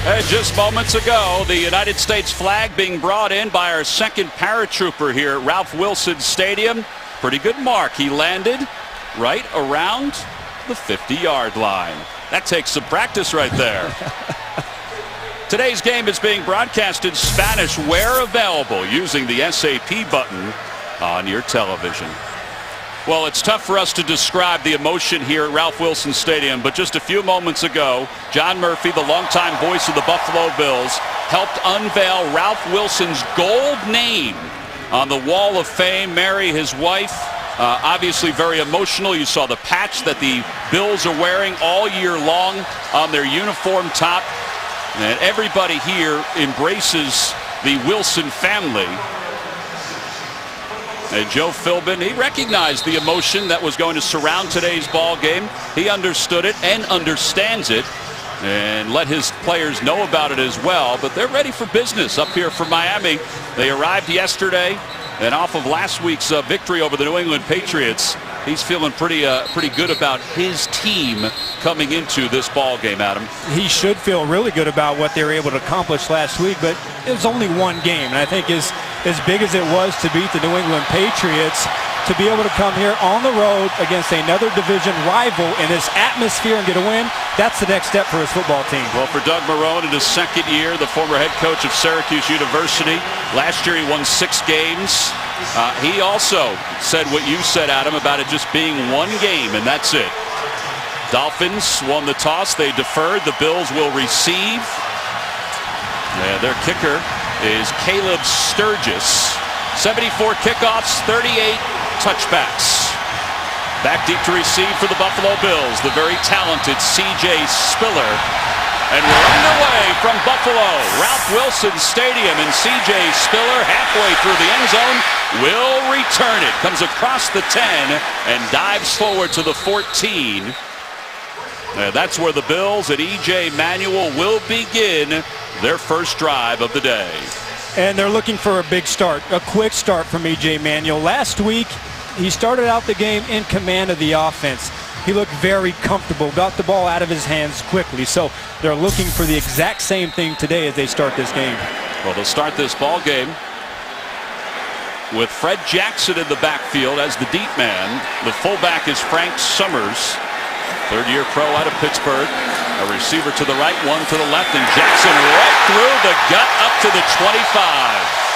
And just moments ago, the United States flag being brought in by our second paratrooper here at Ralph Wilson Stadium. Pretty good mark. He landed right around the 50-yard line. That takes some practice right there. Today's game is being broadcast in Spanish where available using the SAP button on your television. Well, it's tough for us to describe the emotion here at Ralph Wilson Stadium, but just a few moments ago, John Murphy, the longtime voice of the Buffalo Bills, helped unveil Ralph Wilson's gold name on the Wall of Fame. Mary, his wife, obviously very emotional. You saw the patch that the Bills are wearing all year long on their uniform top. And everybody here embraces the Wilson family. And Joe Philbin, he recognized the emotion that was going to surround today's ball game. He understood it and understands it and let his players know about it as well. But they're ready for business up here from Miami. They arrived yesterday, and off of last week's victory over the New England Patriots, he's feeling pretty good about his team coming into this ball game, Adam. He should feel really good about what they were able to accomplish last week, but it was only one game. And I think as big as it was to beat the New England Patriots, to be able to come here on the road against another division rival in this atmosphere and get a win, that's the next step for his football team. Well, for Doug Marrone in his second year, the former head coach of Syracuse University, last year he won 6 games. He also said what you said, Adam, about it just being one game, and that's it. Dolphins won the toss. They deferred. The Bills will receive. Their kicker is Caleb Sturgis. 74 kickoffs, 38 touchbacks. Back deep to receive for the Buffalo Bills, the very talented C.J. Spiller. And we're underway from Buffalo, Ralph Wilson Stadium, and C.J. Spiller halfway through the end zone will return it. Comes across the 10 and dives forward to the 14. And that's where the Bills and E.J. Manuel will begin their first drive of the day. And they're looking for a big start, a quick start from E.J. Manuel. Last week, he started out the game in command of the offense. He looked very comfortable, got the ball out of his hands quickly. So they're looking for the exact same thing today as they start this game. Well, they'll start this ball game with Fred Jackson in the backfield as the deep man. The fullback is Frank Summers, third-year pro out of Pittsburgh. A receiver to the right, one to the left, and Jackson right through the gut up to the 25.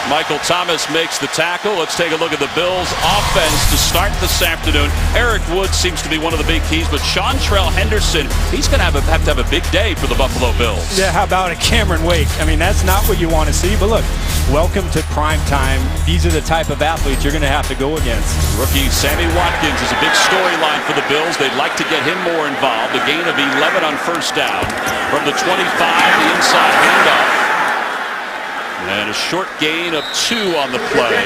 Michael Thomas makes the tackle. Let's take a look at the Bills' offense to start this afternoon. Eric Wood seems to be one of the big keys, but Seantrell Henderson, he's going to have to have a big day for the Buffalo Bills. Yeah, how about a Cameron Wake? I mean, that's not what you want to see, but look, welcome to prime time. These are the type of athletes you're going to have to go against. Rookie Sammy Watkins is a big storyline for the Bills. They'd like to get him more involved. A gain of 11 on first down from the 25, the inside handoff. And a short gain of 2 on the play.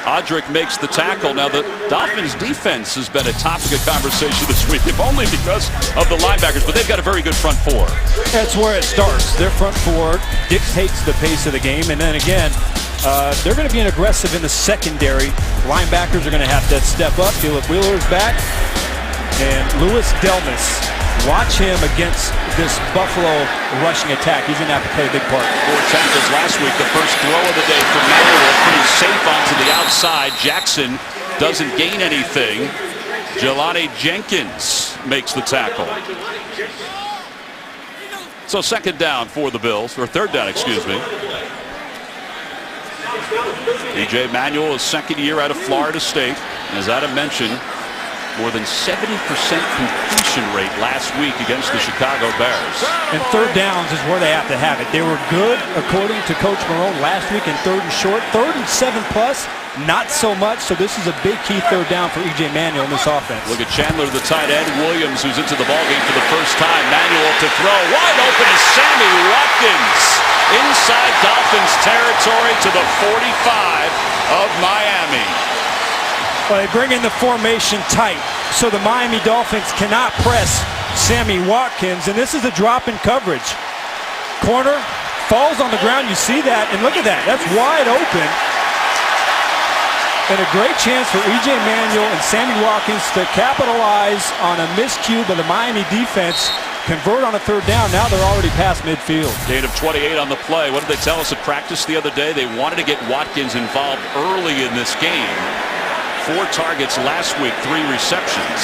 Odrick makes the tackle. Now, the Dolphins' defense has been a topic of conversation this week, if only because of the linebackers, but they've got a very good front four. That's where it starts. Their front four dictates the pace of the game, and then again, they're going to be aggressive in the secondary. Linebackers are going to have to step up. Philip Wheeler's back, and Louis Delmas. Watch him against this Buffalo rushing attack. He's going to have to play a big part. 4 tackles last week. The first throw of the day for Manuel. Pretty safe onto the outside. Jackson doesn't gain anything. Jelani Jenkins makes the tackle. So second down for the Bills, or third down, excuse me. E.J. Manuel is second year out of Florida State. As Adam mentioned, more than 70% completion rate last week against the Chicago Bears. And third downs is where they have to have it. They were good, according to Coach Marrone, last week in third and short. Third and 7+, not so much. So this is a big key third down for E.J. Manuel in this offense. Look at Chandler, the tight end. Williams, who's into the ballgame for the first time. Manuel to throw. Wide open is Sammy Watkins. Inside Dolphins territory to the 45 of Miami. Well, they bring in the formation tight, so the Miami Dolphins cannot press Sammy Watkins, and this is a drop in coverage. Corner falls on the ground, you see that, and look at that, that's wide open. And a great chance for E.J. Manuel and Sammy Watkins to capitalize on a miscue by the Miami defense convert on a third down. Now they're already past midfield. Gain of 28 on the play. What did they tell us at practice the other day? They wanted to get Watkins involved early in this game. 4 targets last week, 3 receptions.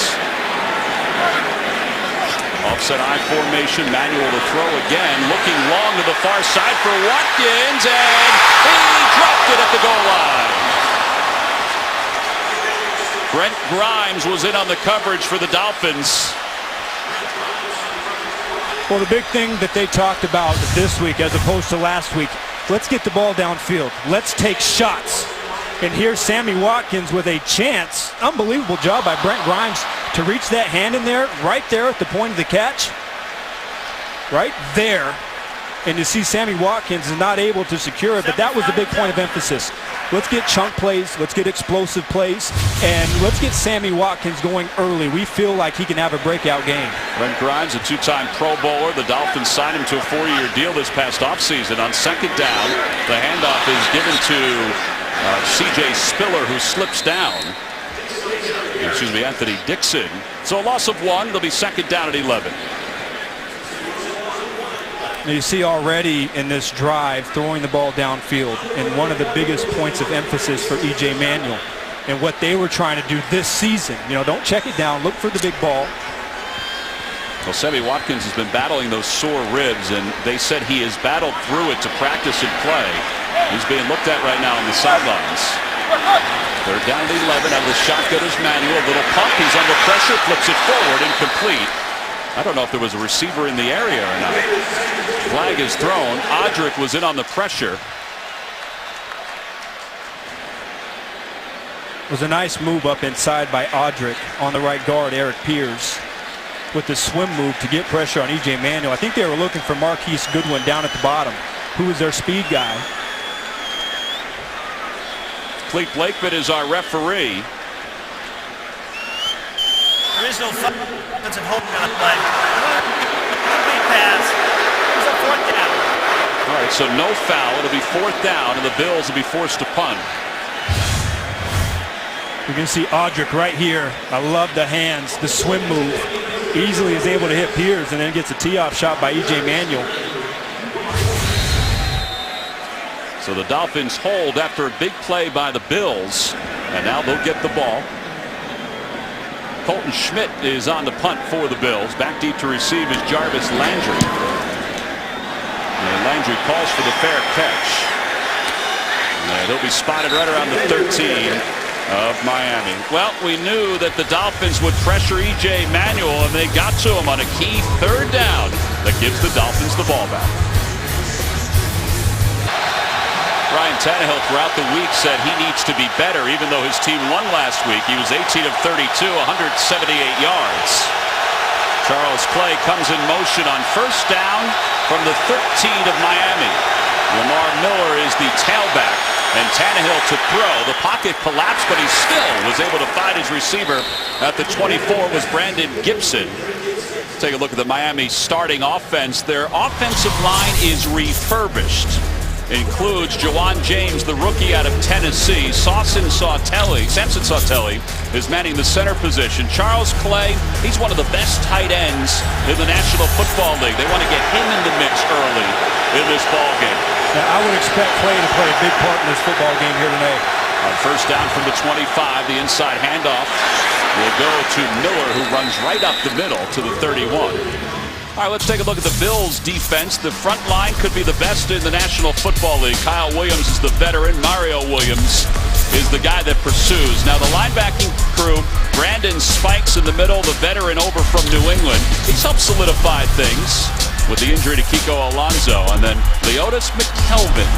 Offset I formation, manual to throw again. Looking long to the far side for Watkins, and he dropped it at the goal line. Brent Grimes was in on the coverage for the Dolphins. Well, the big thing that they talked about this week as opposed to last week, let's get the ball downfield. Let's take shots. And here's Sammy Watkins with a chance. Unbelievable job by Brent Grimes to reach that hand in there, right there at the point of the catch. Right there. And you see Sammy Watkins is not able to secure it, but that was the big point of emphasis. Let's get chunk plays, let's get explosive plays, and let's get Sammy Watkins going early. We feel like he can have a breakout game. Brent Grimes, a 2-time Pro Bowler. The Dolphins signed him to a 4-year deal this past offseason. On second down, the handoff is given to C.J. Spiller, who slips down. Excuse me, Anthony Dixon. So a loss of 1. They'll be second down at 11. Now you see already in this drive throwing the ball downfield, and one of the biggest points of emphasis for E.J. Manuel and what they were trying to do this season. You know, don't check it down, look for the big ball. Well, Sammy Watkins has been battling those sore ribs, and they said he has battled through it to practice and play. He's being looked at right now on the sidelines. They're down to 11 out of the shotgun is Manuel. A little pump. He's under pressure. Flips it forward. Incomplete. I don't know if there was a receiver in the area or not. Flag is thrown. Odrick was in on the pressure. It was a nice move up inside by Odrick on the right guard, Eric Pierce, with the swim move to get pressure on E.J. Manuel. I think they were looking for Marquise Goodwin down at the bottom, who is their speed guy. Clete Blakeman is our referee. There is no offensive holding on the play. Complete pass. It was a 4th down. All right, so no foul. It'll be 4th down, and the Bills will be forced to punt. You can see Odrick right here. I love the hands, the swim move. Easily is able to hit Pierce and then gets a tee-off shot by E.J. Manuel. So the Dolphins hold after a big play by the Bills, and now they'll get the ball. Colton Schmidt is on the punt for the Bills. Back deep to receive is Jarvis Landry. And Landry calls for the fair catch. And he'll be spotted right around the 13 of Miami. Well, we knew that the Dolphins would pressure E.J. Manuel, and they got to him on a key 3rd down that gives the Dolphins the ball back. Ryan Tannehill throughout the week said he needs to be better, even though his team won last week. He was 18 of 32, 178 yards. Charles Clay comes in motion on 1st down from the 13 of Miami. Lamar Miller is the tailback, and Tannehill to throw. The pocket collapsed, but he still was able to find his receiver. At the 24 was Brandon Gibson. Take a look at the Miami starting offense. Their offensive line is refurbished. Includes Jawan James, the rookie out of Tennessee. Samson Sautelli is manning the center position. Charles Clay, he's one of the best tight ends in the National Football League. They want to get him in the mix early in this ball game. Now, I would expect Clay to play a big part in this football game here tonight. On 1st down from the 25, the inside handoff will go to Miller, who runs right up the middle to the 31. All right, let's take a look at the Bills' defense. The front line could be the best in the National Football League. Kyle Williams is the veteran. Mario Williams is the guy that pursues. Now, the linebacking crew, Brandon Spikes in the middle, the veteran over from New England. He's helped solidify things with the injury to Kiko Alonso. And then Leotis McKelvin.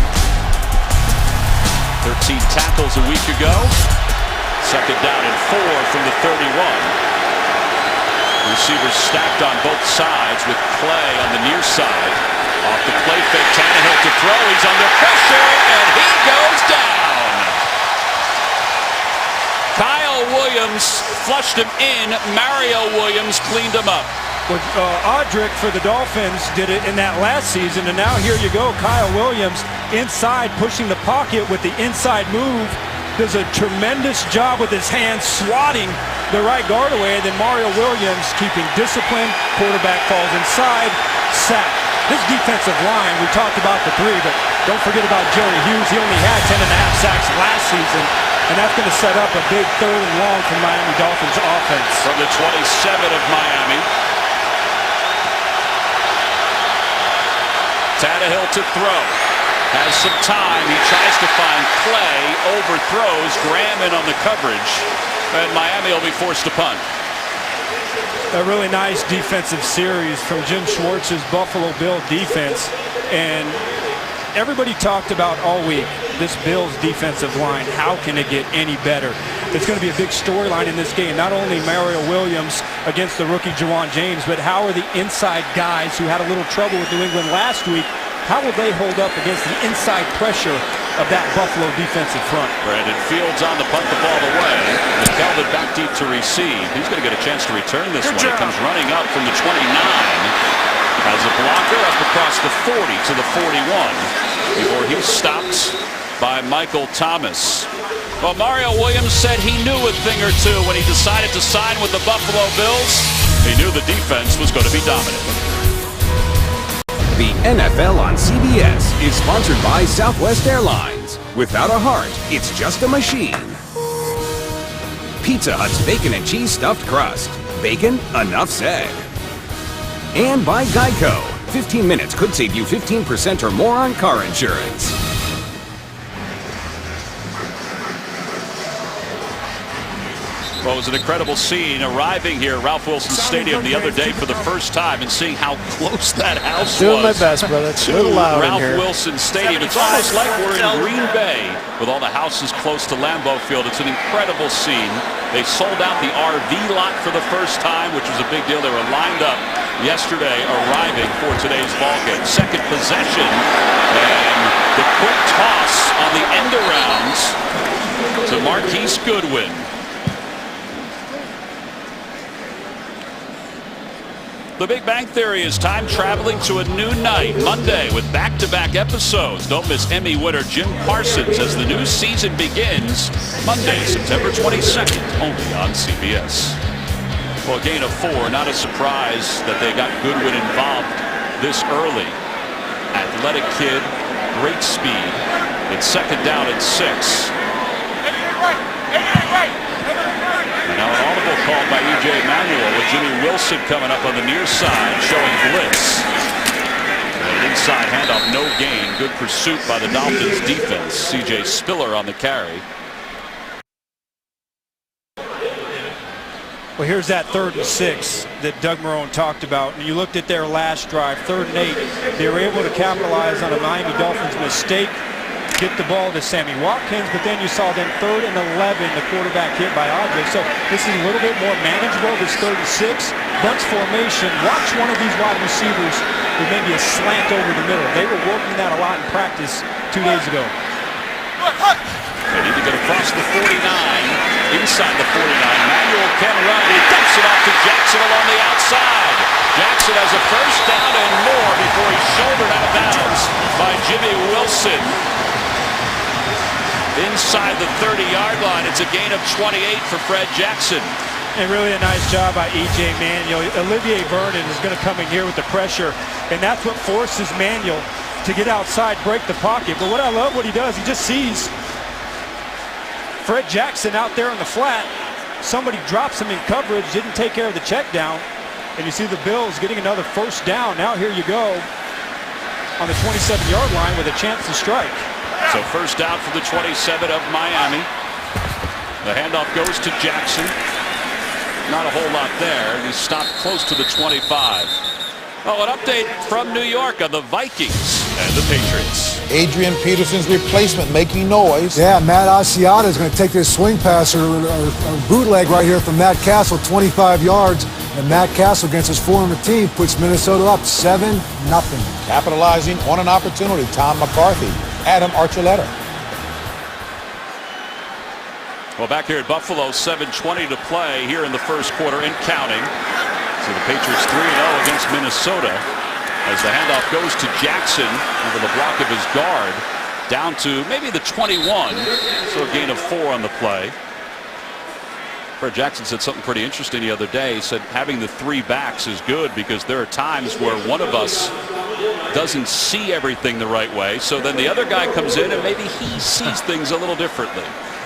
13 tackles a week ago. 2nd down and 4 from the 31. Receivers stacked on both sides with Clay on the near side. Off the play fake, Tannehill to throw. He's under pressure, and he goes down. Kyle Williams flushed him in. Mario Williams cleaned him up. Well, Odrick for the Dolphins did it in that last season, and now here you go. Kyle Williams inside, pushing the pocket with the inside move. Does a tremendous job with his hands, swatting the right guard away, and then Mario Williams keeping discipline. Quarterback falls inside, sack. This defensive line, we talked about the three, but don't forget about Jerry Hughes. He only had 10.5 sacks last season, and that's going to set up a big 3rd and long for Miami Dolphins offense. From the 27 of Miami. Tannehill to throw. Has some time. He tries to find Clay. Overthrows. Graham in on the coverage. And Miami will be forced to punt. A really nice defensive series from Jim Schwartz's Buffalo Bill defense. And everybody talked about all week this Bills defensive line. How can it get any better? It's going to be a big storyline in this game. Not only Mario Williams against the rookie Juwan James, but how are the inside guys who had a little trouble with New England last week, how will they hold up against the inside pressure of that Buffalo defensive front? Brandon Fields on the punt, the ball away. And Kelvin back deep to receive. He's going to get a chance to return this one. He comes running up from the 29. As a blocker up across the 40 to the 41 before he's stopped by Michael Thomas. Well, Mario Williams said he knew a thing or two when he decided to sign with the Buffalo Bills. He knew the defense was going to be dominant. The NFL on CBS is sponsored by Southwest Airlines. Without a heart, it's just a machine. Pizza Hut's bacon and cheese stuffed crust. Bacon? Enough said. And by Geico. 15 minutes could save you 15% or more on car insurance. Well, it was an incredible scene arriving here at Ralph Wilson Stadium the other day for the first time and seeing how close that house Doing was. my best, brother. It's to a little loud Ralph in here. Wilson Stadium. It's almost like we're in Green Bay with all the houses close to Lambeau Field. It's an incredible scene. They sold out the RV lot for the first time, which was a big deal. They were lined up yesterday, arriving for today's ballgame. Second possession, and the quick toss on the end arounds to Marquise Goodwin. The Big Bang Theory is time traveling to a new night, Monday, with back-to-back episodes. Don't miss Emmy winner Jim Parsons as the new season begins Monday, September 22nd, only on CBS. Well, a gain of 4, not a surprise that they got Goodwin involved this early. Athletic kid, great speed. It's second down and 6. And now an audible called by E.J. Manuel with Jimmy Wilson coming up on the near side, showing blitz. And an inside handoff, no gain. Good pursuit by the Dolphins defense. C.J. Spiller on the carry. Well, here's that 3rd and 6 that Doug Marrone talked about. And you looked at their last drive, 3rd and 8. They were able to capitalize on a Miami Dolphins mistake, get the ball to Sammy Watkins, but then you saw them 3rd and 11, the quarterback hit by Audrey. So this is a little bit more manageable, this 3rd and 6. Bunch formation. Watch one of these wide receivers with maybe a slant over the middle. They were working that a lot in practice 2 days ago. They need to get across the 49, inside the 49. Manuel can run. He dumps it off to Jackson along the outside. Jackson has a first down and more before he's shouldered out of bounds by Jimmy Wilson. Inside the 30-yard line, it's a gain of 28 for Fred Jackson. And really a nice job by E.J. Manuel. Olivier Vernon is going to come in here with the pressure, and that's what forces Manuel to get outside, break the pocket. But what I love what he does, he just sees Fred Jackson out there on the flat. Somebody drops him in coverage, didn't take care of the check down, and you see the Bills getting another first down. Now here you go on the 27-yard line with a chance to strike. So first down for the 27 of Miami. The handoff goes to Jackson. Not a whole lot there. He's stopped close to the 25. Oh, an update from New York on the Vikings and the Patriots. Adrian Peterson's replacement making noise. Yeah, Matt Asiata is going to take this swing pass or bootleg right here from Matt Castle, 25 yards. And Matt Castle against his former team puts Minnesota up 7-0. Capitalizing on an opportunity, Tom McCarthy, Adam Archuleta. Well, back here at Buffalo, 7:20 to play here in the first quarter and counting. So the Patriots 3-0 against Minnesota as the handoff goes to Jackson over the block of his guard down to maybe the 21. So a gain of 4 on the play. Jackson said something pretty interesting the other day. He said having the 3 backs is good because there are times where one of us doesn't see everything the right way. So then the other guy comes in and maybe he sees things a little differently.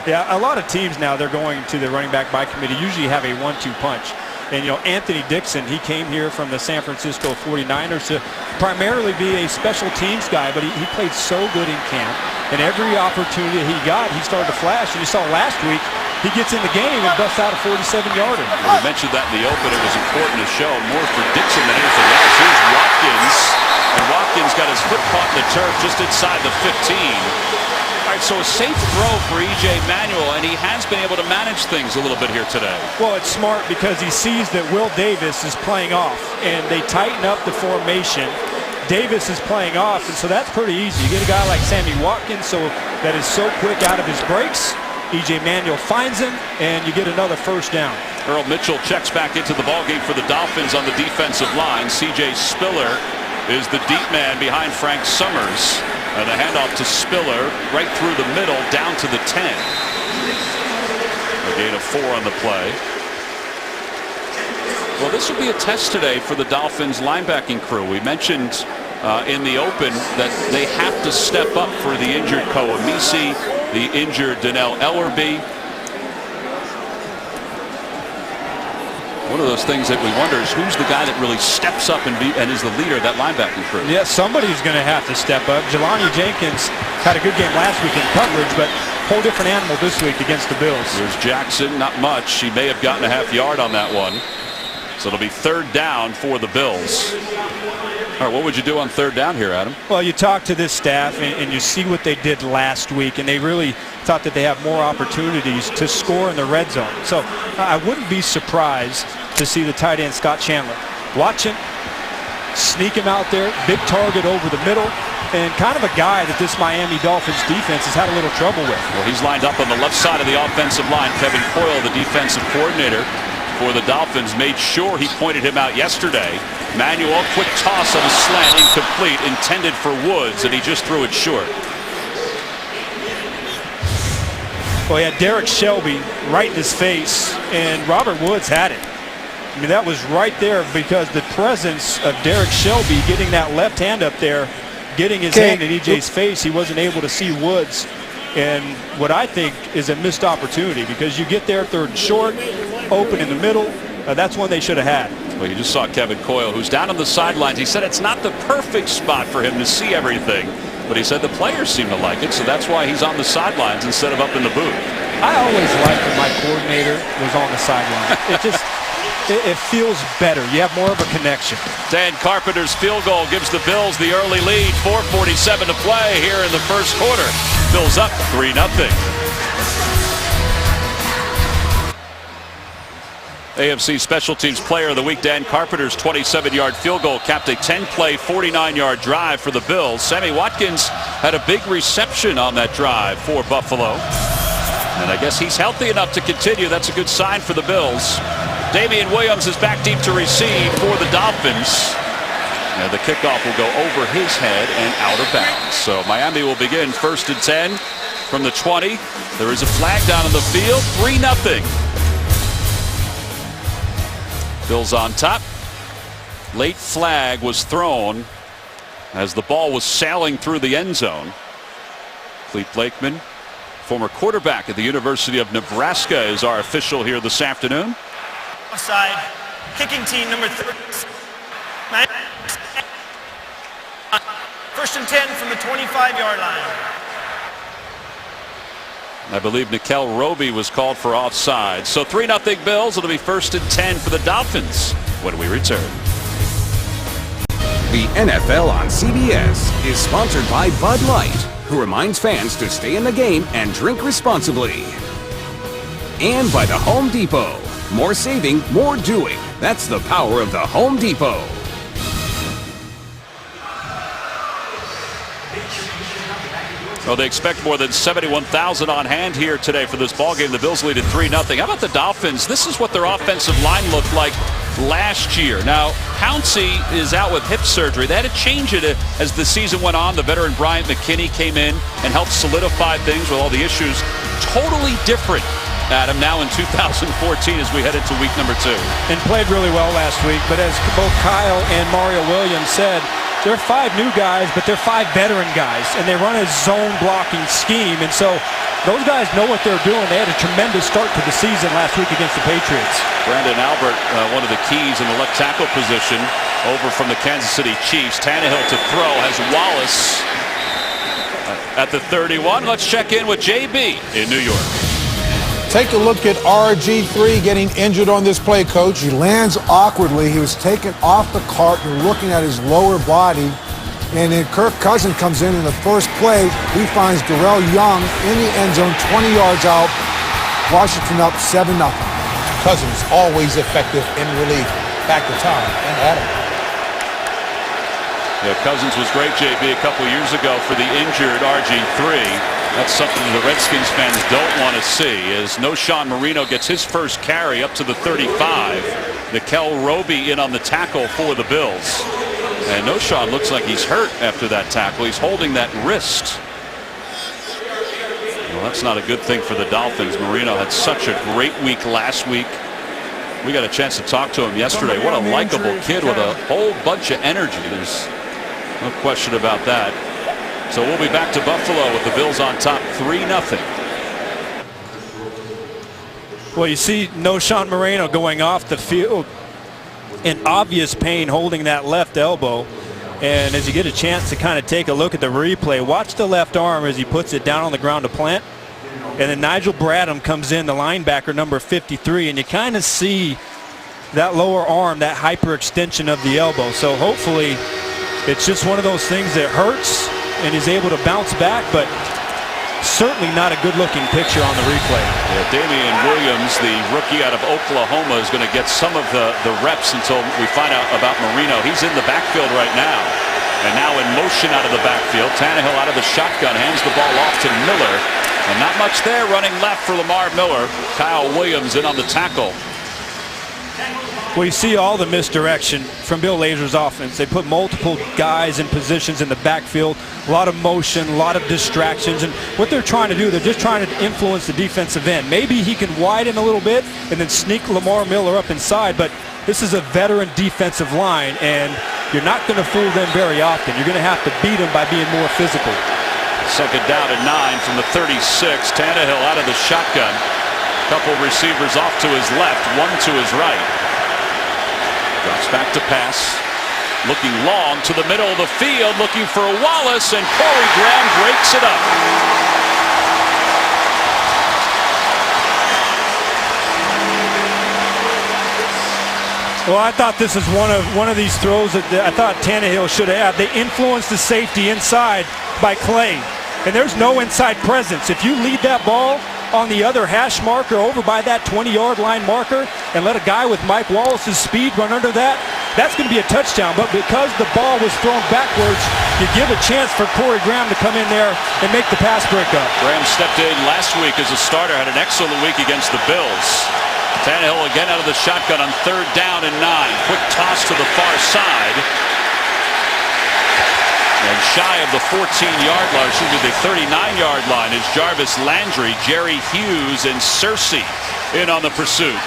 Yeah, a lot of teams now, they're going to the running back by committee, usually have a 1-2 punch. And, you know, Anthony Dixon, he came here from the San Francisco 49ers to primarily be a special teams guy, but he played so good in camp. And every opportunity he got, he started to flash. And you saw last week, he gets in the game and busts out a 47-yarder. We mentioned that in the open. It was important to show more for Dixon than anything else. Here's Watkins. And Watkins got his foot caught in the turf just inside the 15. All right, so a safe throw for E.J. Manuel, and he has been able to manage things a little bit here today. Well, it's smart because he sees that Will Davis is playing off, and they tighten up the formation. Davis is playing off, and so that's pretty easy. You get a guy like Sammy Watkins that is so quick out of his breaks. E.J. Manuel finds him, and you get another first down. Earl Mitchell checks back into the ballgame for the Dolphins on the defensive line. C.J. Spiller is the deep man behind Frank Summers. And the handoff to Spiller right through the middle down to the 10. A gain of 4 on the play. Well, this will be a test today for the Dolphins linebacking crew. We mentioned in the open that they have to step up for the injured Koamisi, the injured Donnell Ellerby. One of those things that we wonder is who's the guy that really steps up and is the leader of that linebacking crew. Yeah, somebody's going to have to step up. Jelani Jenkins had a good game last week in coverage, but whole different animal this week against the Bills. There's Jackson, not much. He may have gotten a half yard on that one. So it'll be 3rd down for the Bills. All right, what would you do on 3rd down here, Adam? Well, you talk to this staff and you see what they did last week, and they really thought that they have more opportunities to score in the red zone. So I wouldn't be surprised to see the tight end Scott Chandler watch him, sneak him out there, big target over the middle, and kind of a guy that this Miami Dolphins defense has had a little trouble with. Well, he's lined up on the left side of the offensive line. Kevin Coyle, the defensive coordinator for the Dolphins, made sure he pointed him out yesterday. Manuel, quick toss on a slant, incomplete, intended for Woods, and he just threw it short. Well, he had Derek Shelby right in his face, and Robert Woods had it. I mean, that was right there because the presence of Derek Shelby getting that left hand up there, getting his hand in EJ's face, he wasn't able to see Woods. And what I think is a missed opportunity because you get there 3rd and short, open in the middle. That's one they should have had. Well, you just saw Kevin Coyle, who's down on the sidelines. He said it's not the perfect spot for him to see everything, but he said the players seem to like it, so that's why he's on the sidelines instead of up in the booth. I always liked when my coordinator was on the sideline. It feels better. You have more of a connection. Dan Carpenter's field goal gives the Bills the early lead. 4:47 to play here in the first quarter. Bills up 3-0. AFC Special Teams Player of the Week, Dan Carpenter's 27-yard field goal capped a 10-play, 49-yard drive for the Bills. Sammy Watkins had a big reception on that drive for Buffalo. And I guess he's healthy enough to continue. That's a good sign for the Bills. Damian Williams is back deep to receive for the Dolphins. And the kickoff will go over his head and out of bounds. So Miami will begin 1st and 10 from the 20. There is a flag down on the field. 3-0. Bills on top. Late flag was thrown as the ball was sailing through the end zone. Clete Blakeman, former quarterback at the University of Nebraska, is our official here this afternoon. Offside, kicking team number 3. 1st and 10 from the 25-yard line. I believe Nickel Roby was called for offside. So 3-0 Bills. It'll be 1st and 10 for the Dolphins when we return. The NFL on CBS is sponsored by Bud Light, who reminds fans to stay in the game and drink responsibly. And by the Home Depot. More saving, more doing. That's the power of the Home Depot. Well, they expect more than 71,000 on hand here today for this ballgame. The Bills lead at 3-0. How about the Dolphins? This is what their offensive line looked like last year. Now, Pouncey is out with hip surgery. They had to change it as the season went on. The veteran Bryant McKinney came in and helped solidify things with all the issues. Totally different Adam, now in 2014 as we head into week number 2. And played really well last week, but as both Kyle and Mario Williams said, they're 5 new guys, but they're 5 veteran guys, and they run a zone blocking scheme, and so those guys know what they're doing. They had a tremendous start to the season last week against the Patriots. Brandon Albert, one of the keys in the left tackle position, over from the Kansas City Chiefs. Tannehill to throw, has Wallace at the 31. Let's check in with JB in New York. Take a look at RG3 getting injured on this play, Coach. He lands awkwardly. He was taken off the cart. You're looking at his lower body. And then Kirk Cousins comes in the first play. He finds Darrell Young in the end zone, 20 yards out. Washington up 7-0. Cousins always effective in relief. Back to Tom and Adam. Yeah, Cousins was great, JB, a couple years ago for the injured RG3. That's something the Redskins fans don't want to see, as Noshawn Marino gets his first carry up to the 35. Nikel Roby in on the tackle for the Bills. And Noshawn looks like he's hurt after that tackle. He's holding that wrist. Well, that's not a good thing for the Dolphins. Marino had such a great week last week. We got a chance to talk to him yesterday. What a likable kid with a whole bunch of energy. There's no question about that. So we'll be back to Buffalo with the Bills on top 3-0. Well, you see Noshawn Marino going off the field in obvious pain, holding that left elbow. And as you get a chance to kind of take a look at the replay, watch the left arm as he puts it down on the ground to plant. And then Nigel Bradham comes in, the linebacker, number 53, and you kind of see that lower arm, that hyperextension of the elbow. So hopefully it's just one of those things that hurts and is able to bounce back, but certainly not a good-looking picture on the replay. Yeah, Damian Williams, the rookie out of Oklahoma, is going to get some of the reps until we find out about Marino. He's in the backfield right now. And now in motion out of the backfield. Tannehill out of the shotgun, hands the ball off to Miller. And not much there, running left for Lamar Miller. Kyle Williams in on the tackle. Well, you see all the misdirection from Bill Lazor's offense. They put multiple guys in positions in the backfield, a lot of motion, a lot of distractions. And what they're trying to do, they're just trying to influence the defensive end. Maybe he can widen a little bit and then sneak Lamar Miller up inside, but this is a veteran defensive line, and you're not going to fool them very often. You're going to have to beat them by being more physical. Second down and 9 from the 36. Tannehill out of the shotgun. Couple receivers off to his left, one to his right. Drops back to pass. Looking long to the middle of the field, looking for Wallace, and Corey Graham breaks it up. Well, I thought this is one of these throws that I thought Tannehill should have. They influenced the safety inside by Clay, and there's no inside presence. If you lead that ball on the other hash marker over by that 20-yard line marker and let a guy with Mike Wallace's speed run under that, that's going to be a touchdown. But because the ball was thrown backwards, you give a chance for Corey Graham to come in there and make the pass break up. Graham stepped in last week as a starter, had an excellent week against the Bills. Tannehill again out of the shotgun on third down and 9. Quick toss to the far side. And shy of the 14-yard line, excuse me, the 39-yard line is Jarvis Landry, Jerry Hughes, and Cersei in on the pursuit.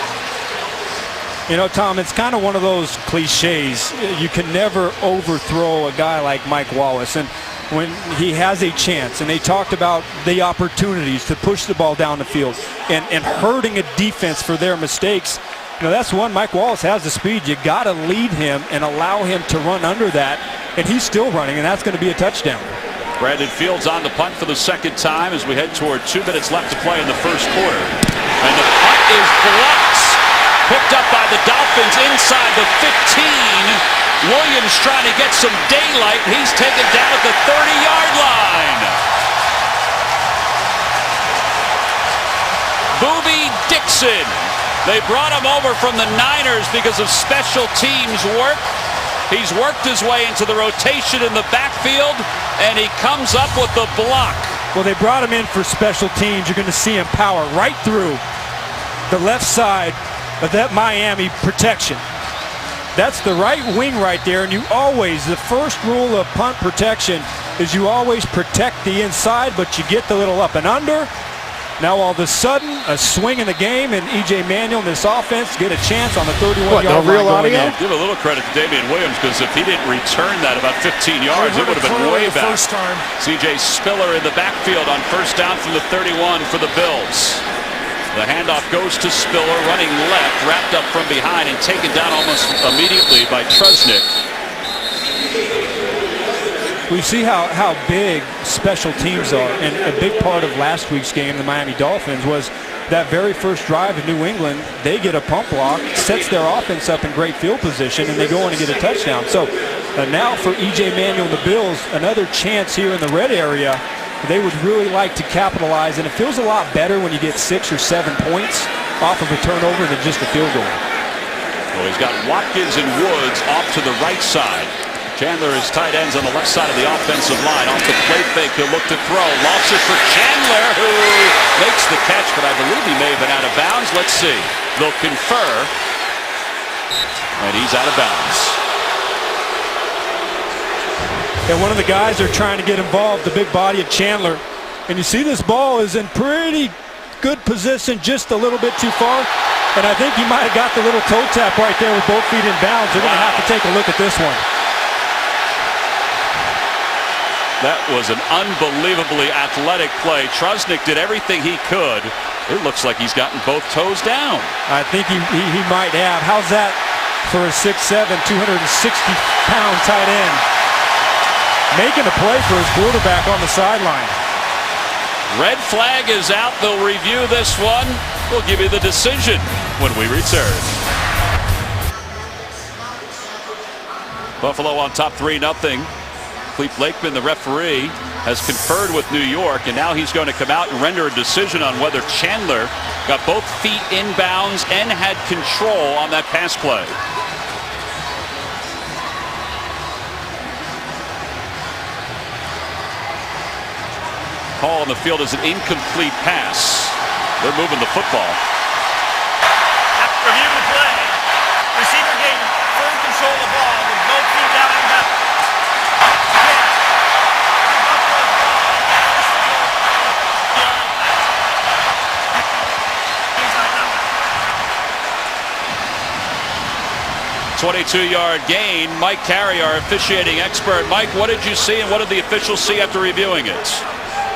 You know, Tom, it's kind of one of those cliches. You can never overthrow a guy like Mike Wallace. And when he has a chance, and they talked about the opportunities to push the ball down the field and hurting a defense for their mistakes, you know, that's one. Mike Wallace has the speed. You got to lead him and allow him to run under that, and he's still running, and that's going to be a touchdown. Brandon Fields on the punt for the second time as we head toward 2 minutes left to play in the first quarter. And the punt is blocked. Picked up by the Dolphins inside the 15. Williams trying to get some daylight. He's taken down at the 30-yard line. Boobie Dixon. They brought him over from the Niners because of special teams work. He's worked his way into the rotation in the backfield, and he comes up with the block. Well, they brought him in for special teams. You're going to see him power right through the left side of that Miami protection. That's the right wing right there, and you always, the first rule of punt protection is you always protect the inside, but you get the little up and under. Now all of a sudden, a swing in the game, and E.J. Manuel and this offense get a chance on the 31-yard line going in. Give a little credit to Damian Williams, because if he didn't return that about 15 yards, it would have been way back. C.J. Spiller in the backfield on first down from the 31 for the Bills. The handoff goes to Spiller, running left, wrapped up from behind, and taken down almost immediately by Trusnick. We see how big special teams are, and a big part of last week's game, the Miami Dolphins, was that very first drive in New England. They get a pump block, sets their offense up in great field position, and they go in and get a touchdown. So now for E.J. Manuel and the Bills, another chance here in the red area. They would really like to capitalize, and it feels a lot better when you get 6 or 7 points off of a turnover than just a field goal. Well, he's got Watkins and Woods off to the right side. Chandler is tight ends on the left side of the offensive line. Off the play fake, he'll look to throw. Lost it for Chandler, who makes the catch, but I believe he may have been out of bounds. Let's see. They'll confer, and he's out of bounds. And one of the guys are trying to get involved, the big body of Chandler. And you see this ball is in pretty good position, just a little bit too far. And I think he might have got the little toe tap right there with both feet in bounds. They're going to have to take a look at this one. That was an unbelievably athletic play. Trusnick did everything he could. It looks like he's gotten both toes down. I think he might have. How's that for a 6'7", 260-pound tight end? Making a play for his quarterback on the sideline. Red flag is out. They'll review this one. We'll give you the decision when we return. Buffalo on top 3-0. Cleve Lakeman, the referee, has conferred with New York, and now he's going to come out and render a decision on whether Chandler got both feet inbounds and had control on that pass play. Call on the field is an incomplete pass. They're moving the football. After reviewing the play, receiver gained firm control of the ball with both feet down and down. Yeah. 22-yard gain. Mike Carey, our officiating expert. Mike, what did you see, and what did the officials see after reviewing it?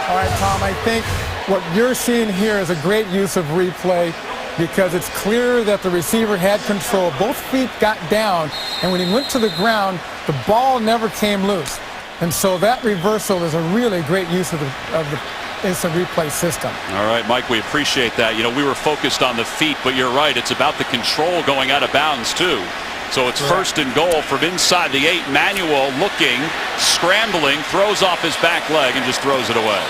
All right, Tom, I think what you're seeing here is a great use of replay, because it's clear that the receiver had control. Both feet got down, and when he went to the ground, the ball never came loose. And so that reversal is a really great use of the instant replay system. All right, Mike, we appreciate that. You know, we were focused on the feet, but you're right. It's about the control going out of bounds, too. So it's first and goal from inside the 8. Manuel looking, scrambling, throws off his back leg and just throws it away.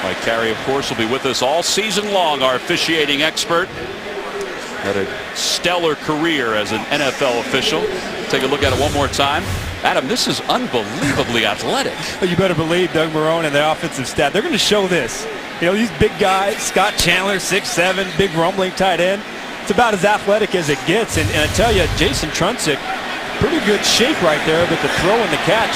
Mike Carey, of course, will be with us all season long, our officiating expert. Had a stellar career as an NFL official. Take a look at it one more time. Adam, this is unbelievably athletic. Well, you better believe Doug Marrone and the offensive staff, they're going to show this. You know, these big guys, Scott Chandler, 6'7", big rumbling tight end. It's about as athletic as it gets, and I tell you, Jason Trunsick, pretty good shape right there, but the throw and the catch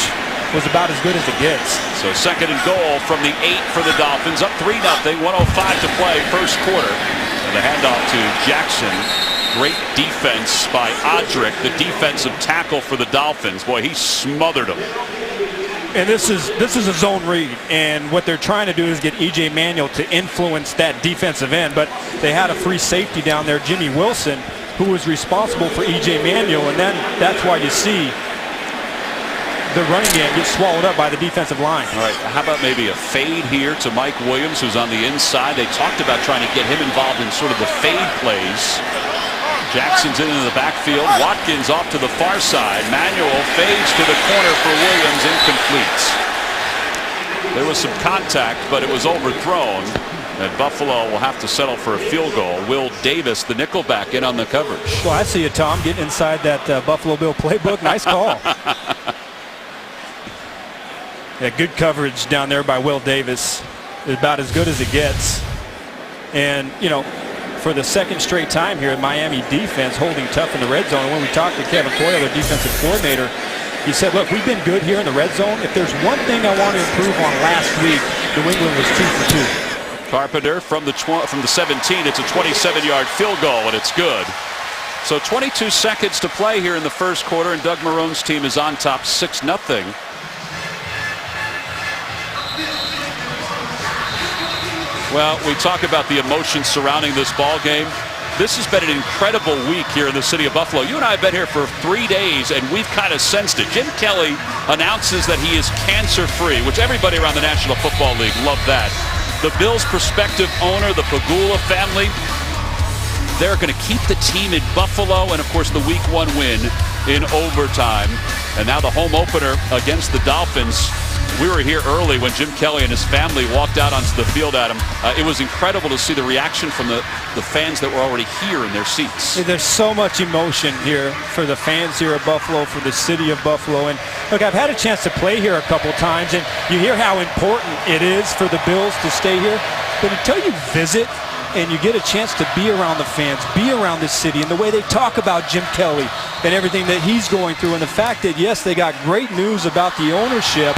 was about as good as it gets. So second and goal from the 8 for the Dolphins, up 3-0, 1:05 to play, first quarter. And the handoff to Jackson. Great defense by Odrick, the defensive tackle for the Dolphins. Boy, he smothered him. And this is a zone read, and what they're trying to do is get E.J. Manuel to influence that defensive end, but they had a free safety down there, Jimmy Wilson, who was responsible for E.J. Manuel, and then that's why you see the running game get swallowed up by the defensive line. All right, how about maybe a fade here to Mike Williams, who's on the inside. They talked about trying to get him involved in sort of the fade plays. Jackson's into the backfield. Watkins off to the far side. Manuel fades to the corner for Williams, incomplete. There was some contact, but it was overthrown. And Buffalo will have to settle for a field goal. Will Davis, the nickelback, in on the coverage. Well, I see you, Tom, getting inside that Buffalo Bill playbook. Nice call. Yeah, good coverage down there by Will Davis. About as good as it gets. And, you know, for the second straight time here, Miami defense holding tough in the red zone. And when we talked to Kevin Coyle, their defensive coordinator, he said, look, we've been good here in the red zone. If there's one thing I want to improve on last week, New England was 2 for 2. Carpenter from the 17. It's a 27-yard field goal, and it's good. So 22 seconds to play here in the first quarter, and Doug Marone's team is on top 6-0. Well, we talk about the emotions surrounding this ball game. This has been an incredible week here in the city of Buffalo. You and I have been here for 3 days, and we've kind of sensed it. Jim Kelly announces that he is cancer-free, which everybody around the National Football League loved that. The Bills' prospective owner, the Pagula family, they're going to keep the team in Buffalo, and of course the Week 1 win in overtime. And now the home opener against the Dolphins. We were here early when Jim Kelly and his family walked out onto the field, Adam. It was incredible to see the reaction from the fans that were already here in their seats. There's so much emotion here for the fans here at Buffalo, for the city of Buffalo. And look, I've had a chance to play here a couple times, and you hear how important it is for the Bills to stay here. But until you visit and you get a chance to be around the fans, be around the city, and the way they talk about Jim Kelly and everything that he's going through, and the fact that, yes, they got great news about the ownership,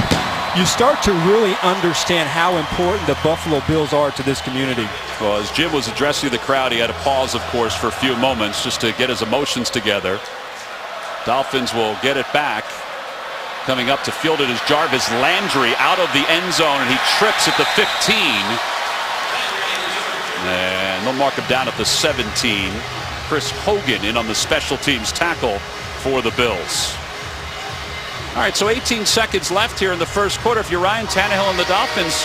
you start to really understand how important the Buffalo Bills are to this community. Well, as Jim was addressing the crowd, he had to pause, of course, for a few moments just to get his emotions together. Dolphins will get it back. Coming up to field it is Jarvis Landry out of the end zone, and he trips at the 15. And they'll mark him down at the 17. Chris Hogan in on the special teams tackle for the Bills. All right, so 18 seconds left here in the first quarter. If you're Ryan Tannehill and the Dolphins,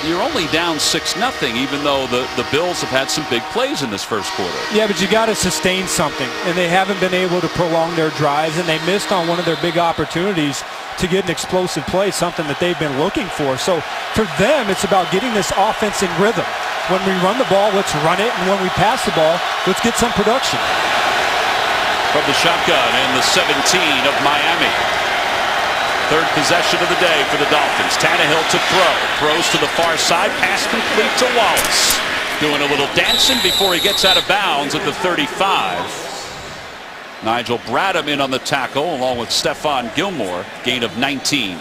you're only down 6-0, even though the Bills have had some big plays in this first quarter. Yeah, but you got to sustain something, and they haven't been able to prolong their drives, and they missed on one of their big opportunities to get an explosive play, something that they've been looking for. So for them, it's about getting this offense in rhythm. When we run the ball, let's run it, and when we pass the ball, let's get some production. From the shotgun and the 17 of Miami. Third possession of the day for the Dolphins. Tannehill to throw. Throws to the far side. Pass complete to Wallace. Doing a little dancing before he gets out of bounds at the 35. Nigel Bradham in on the tackle along with Stephon Gilmore. Gain of 19.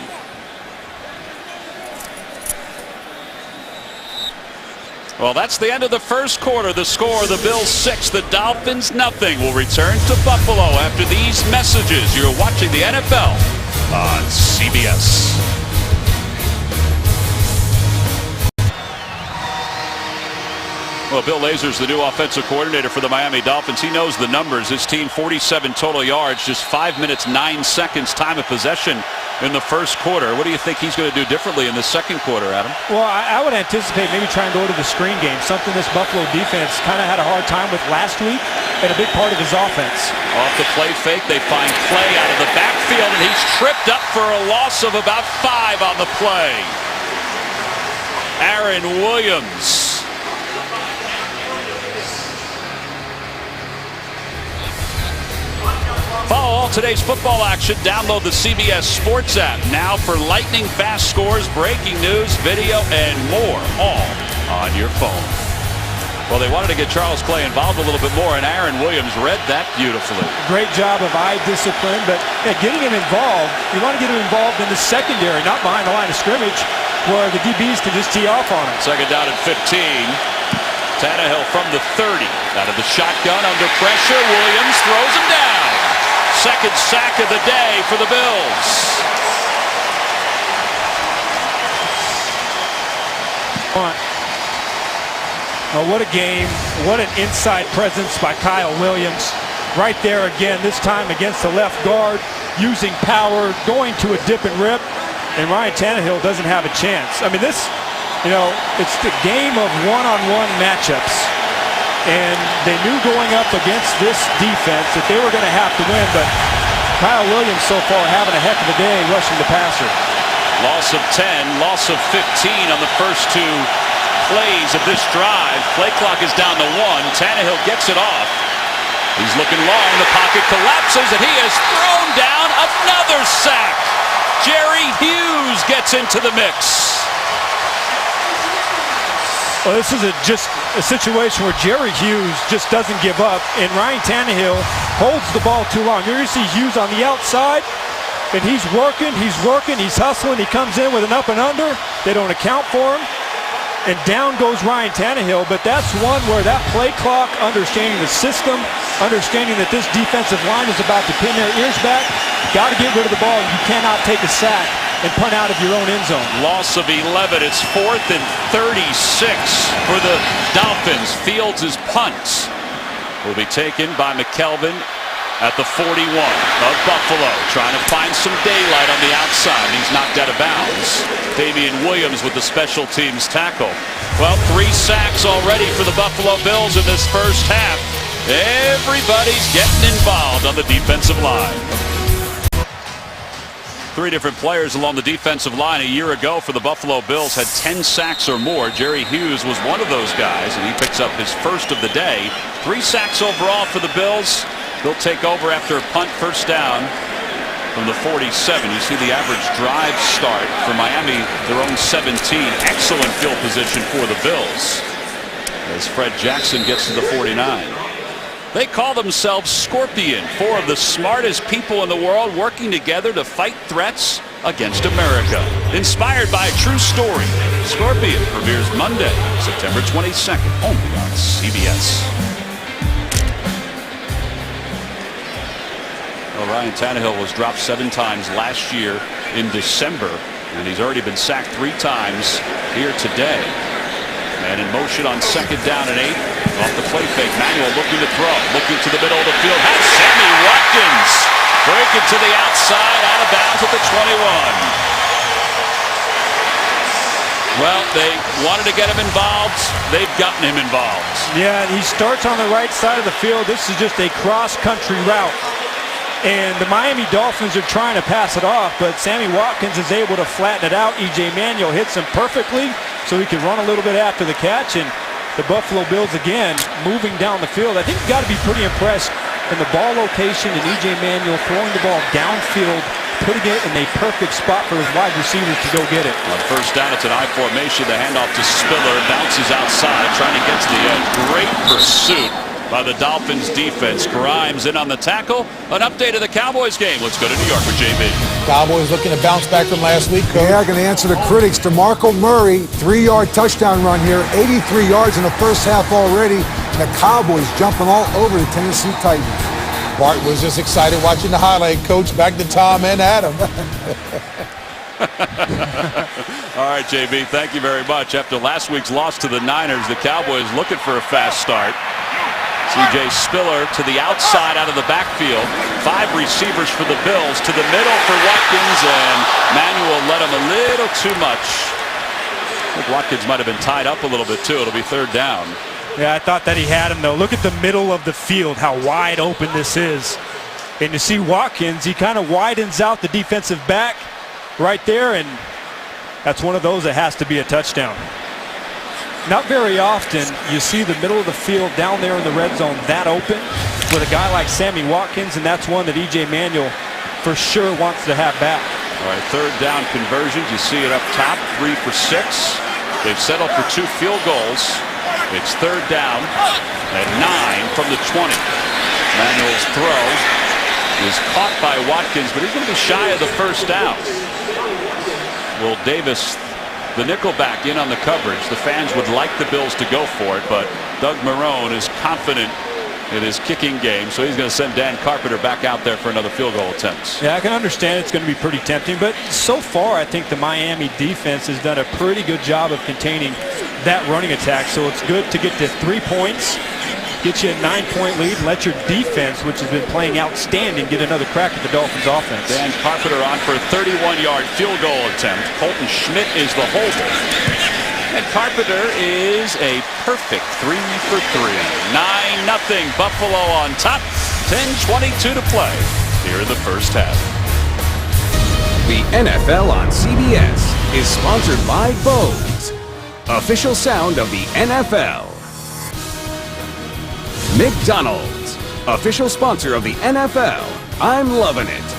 Well, that's the end of the first quarter. The score, the Bills 6, the Dolphins nothing. We'll return to Buffalo after these messages. You're watching the NFL on CBS. Well, Bill Lazor's the new offensive coordinator for the Miami Dolphins. He knows the numbers. His team 47 total yards, just 5 minutes 9 seconds time of possession in the first quarter. What do you think he's going to do differently in the second quarter, Adam? Well, I would anticipate maybe trying to go to the screen game, something this Buffalo defense kind of had a hard time with last week, and a big part of his offense. Off the play fake, they find Clay out of the backfield, and he's tripped up for a loss of about 5 on the play. Aaron Williams. Follow all today's football action. Download the CBS Sports app now for lightning-fast scores, breaking news, video, and more, all on your phone. Well, they wanted to get Charles Clay involved a little bit more, and Aaron Williams read that beautifully. Great job of eye discipline, but getting him involved, you want to get him involved in the secondary, not behind the line of scrimmage, where the DBs can just tee off on him. Second down at 15. Tannehill from the 30. Out of the shotgun, under pressure, Williams throws him down. Second sack of the day for the Bills. Oh, what a game. What an inside presence by Kyle Williams. Right there again, this time against the left guard, using power, going to a dip and rip, and Ryan Tannehill doesn't have a chance. I mean, this, it's the game of one-on-one matchups. And they knew going up against this defense that they were going to have to win, but Kyle Williams so far having a heck of a day rushing the passer. Loss of 10, loss of 15 on the first 2 plays of this drive. Play clock is down to 1. Tannehill gets it off. He's looking long. The pocket collapses, and he is thrown down. Another sack. Jerry Hughes gets into the mix. Well, this is just a situation where Jerry Hughes just doesn't give up, and Ryan Tannehill holds the ball too long. You're going to see Hughes on the outside, and he's working, he's hustling. He comes in with an up and under. They don't account for him. and down goes Ryan Tannehill. But that's one where that play clock, understanding the system, understanding that this defensive line is about to pin their ears back, got to get rid of the ball. You cannot take a sack and punt out of your own end zone. Loss of 11. It's 4th and 36 for the Dolphins. Fields' punt will be taken by McKelvin at the 41 of Buffalo, trying to find some daylight on the outside. He's knocked out of bounds. Damian Williams with the special teams tackle. Well, 3 sacks already for the Buffalo Bills in this first half. Everybody's getting involved on the defensive line. 3 different players along the defensive line a year ago for the Buffalo Bills had 10 sacks or more. Jerry Hughes was one of those guys, and he picks up his first of the day. 3 sacks overall for the Bills. They'll take over after a punt first down from the 47. You see the average drive start for Miami, their own 17. Excellent field position for the Bills as Fred Jackson gets to the 49. They call themselves Scorpion, 4 of the smartest people in the world working together to fight threats against America. Inspired by a true story, Scorpion premieres Monday, September 22nd, only on CBS. Well, Ryan Tannehill was dropped 7 times last year in December, and he's already been sacked 3 times here today. Man in motion on 2nd down and 8. Off the play fake. Manuel looking to throw. Looking to the middle of the field. Has Sammy Watkins break it to the outside, out of bounds at the 21. Well, they wanted to get him involved. They've gotten him involved. Yeah, he starts on the right side of the field. This is just a cross-country route. And the Miami Dolphins are trying to pass it off, but Sammy Watkins is able to flatten it out. E.J. Manuel hits him perfectly so he can run a little bit after the catch. And the Buffalo Bills, again, moving down the field. I think you've got to be pretty impressed in the ball location and E.J. Manuel throwing the ball downfield, putting it in a perfect spot for his wide receivers to go get it. On first down, it's an I formation. The handoff to Spiller, bounces outside, trying to get to the edge. Great pursuit by the Dolphins defense. Grimes in on the tackle. An update of the Cowboys game. Let's go to New York with JB. Cowboys looking to bounce back from last week, Coach. Yeah, going to answer the critics. DeMarco Murray, 3-yard touchdown run here, 83 yards in the first half already, and the Cowboys jumping all over the Tennessee Titans. Bart was just excited watching the highlight, Coach. Back to Tom and Adam. All right, JB, thank you very much. After last week's loss to the Niners, the Cowboys looking for a fast start. C.J. Spiller to the outside out of the backfield. 5 receivers for the Bills. To the middle for Watkins, and Manuel led him a little too much. I think Watkins might have been tied up a little bit, too. It'll be 3rd down. Yeah, I thought that he had him, though. Look at the middle of the field, how wide open this is. And you see Watkins, he kind of widens out the defensive back right there, and that's one of those that has to be a touchdown. Not very often you see the middle of the field down there in the red zone that open with a guy like Sammy Watkins, and that's one that E.J. Manuel for sure wants to have back. All right, 3rd down conversions. You see it up top, 3 for 6. They've settled for 2 field goals. It's 3rd down at 9 from the 20. Manuel's throw is caught by Watkins, but he's going to be shy of the first down. Will Davis, the nickelback, in on the coverage. The fans would like the Bills to go for it, but Doug Marrone is confident in his kicking game, so he's going to send Dan Carpenter back out there for another field goal attempt. Yeah, I can understand it's going to be pretty tempting, but so far I think the Miami defense has done a pretty good job of containing that running attack, so it's good to get to 3 points, get you a 9-point lead, and let your defense, which has been playing outstanding, get another crack at the Dolphins offense. Dan Carpenter on for a 31-yard field goal attempt. Colton Schmidt is the holder. And Carpenter is a perfect 3 for 3. 9-0 Buffalo on top. 10:22 to play here in the first half. The NFL on CBS is sponsored by Bose, official sound of the NFL. McDonald's, official sponsor of the NFL. I'm loving it.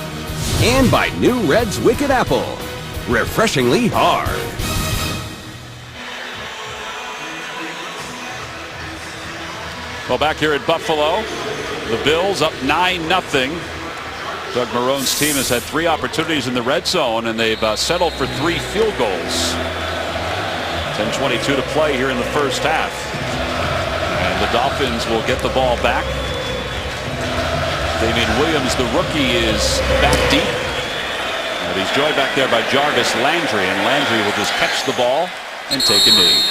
And by New Red's Wicked Apple, refreshingly hard. Well, back here at Buffalo, the Bills up 9-0. Doug Marrone's team has had 3 opportunities in the red zone, and they've settled for 3 field goals. 10:22 to play here in the first half. And the Dolphins will get the ball back. Damian Williams, the rookie, is back deep. And he's joined back there by Jarvis Landry. And Landry will just catch the ball and take a knee.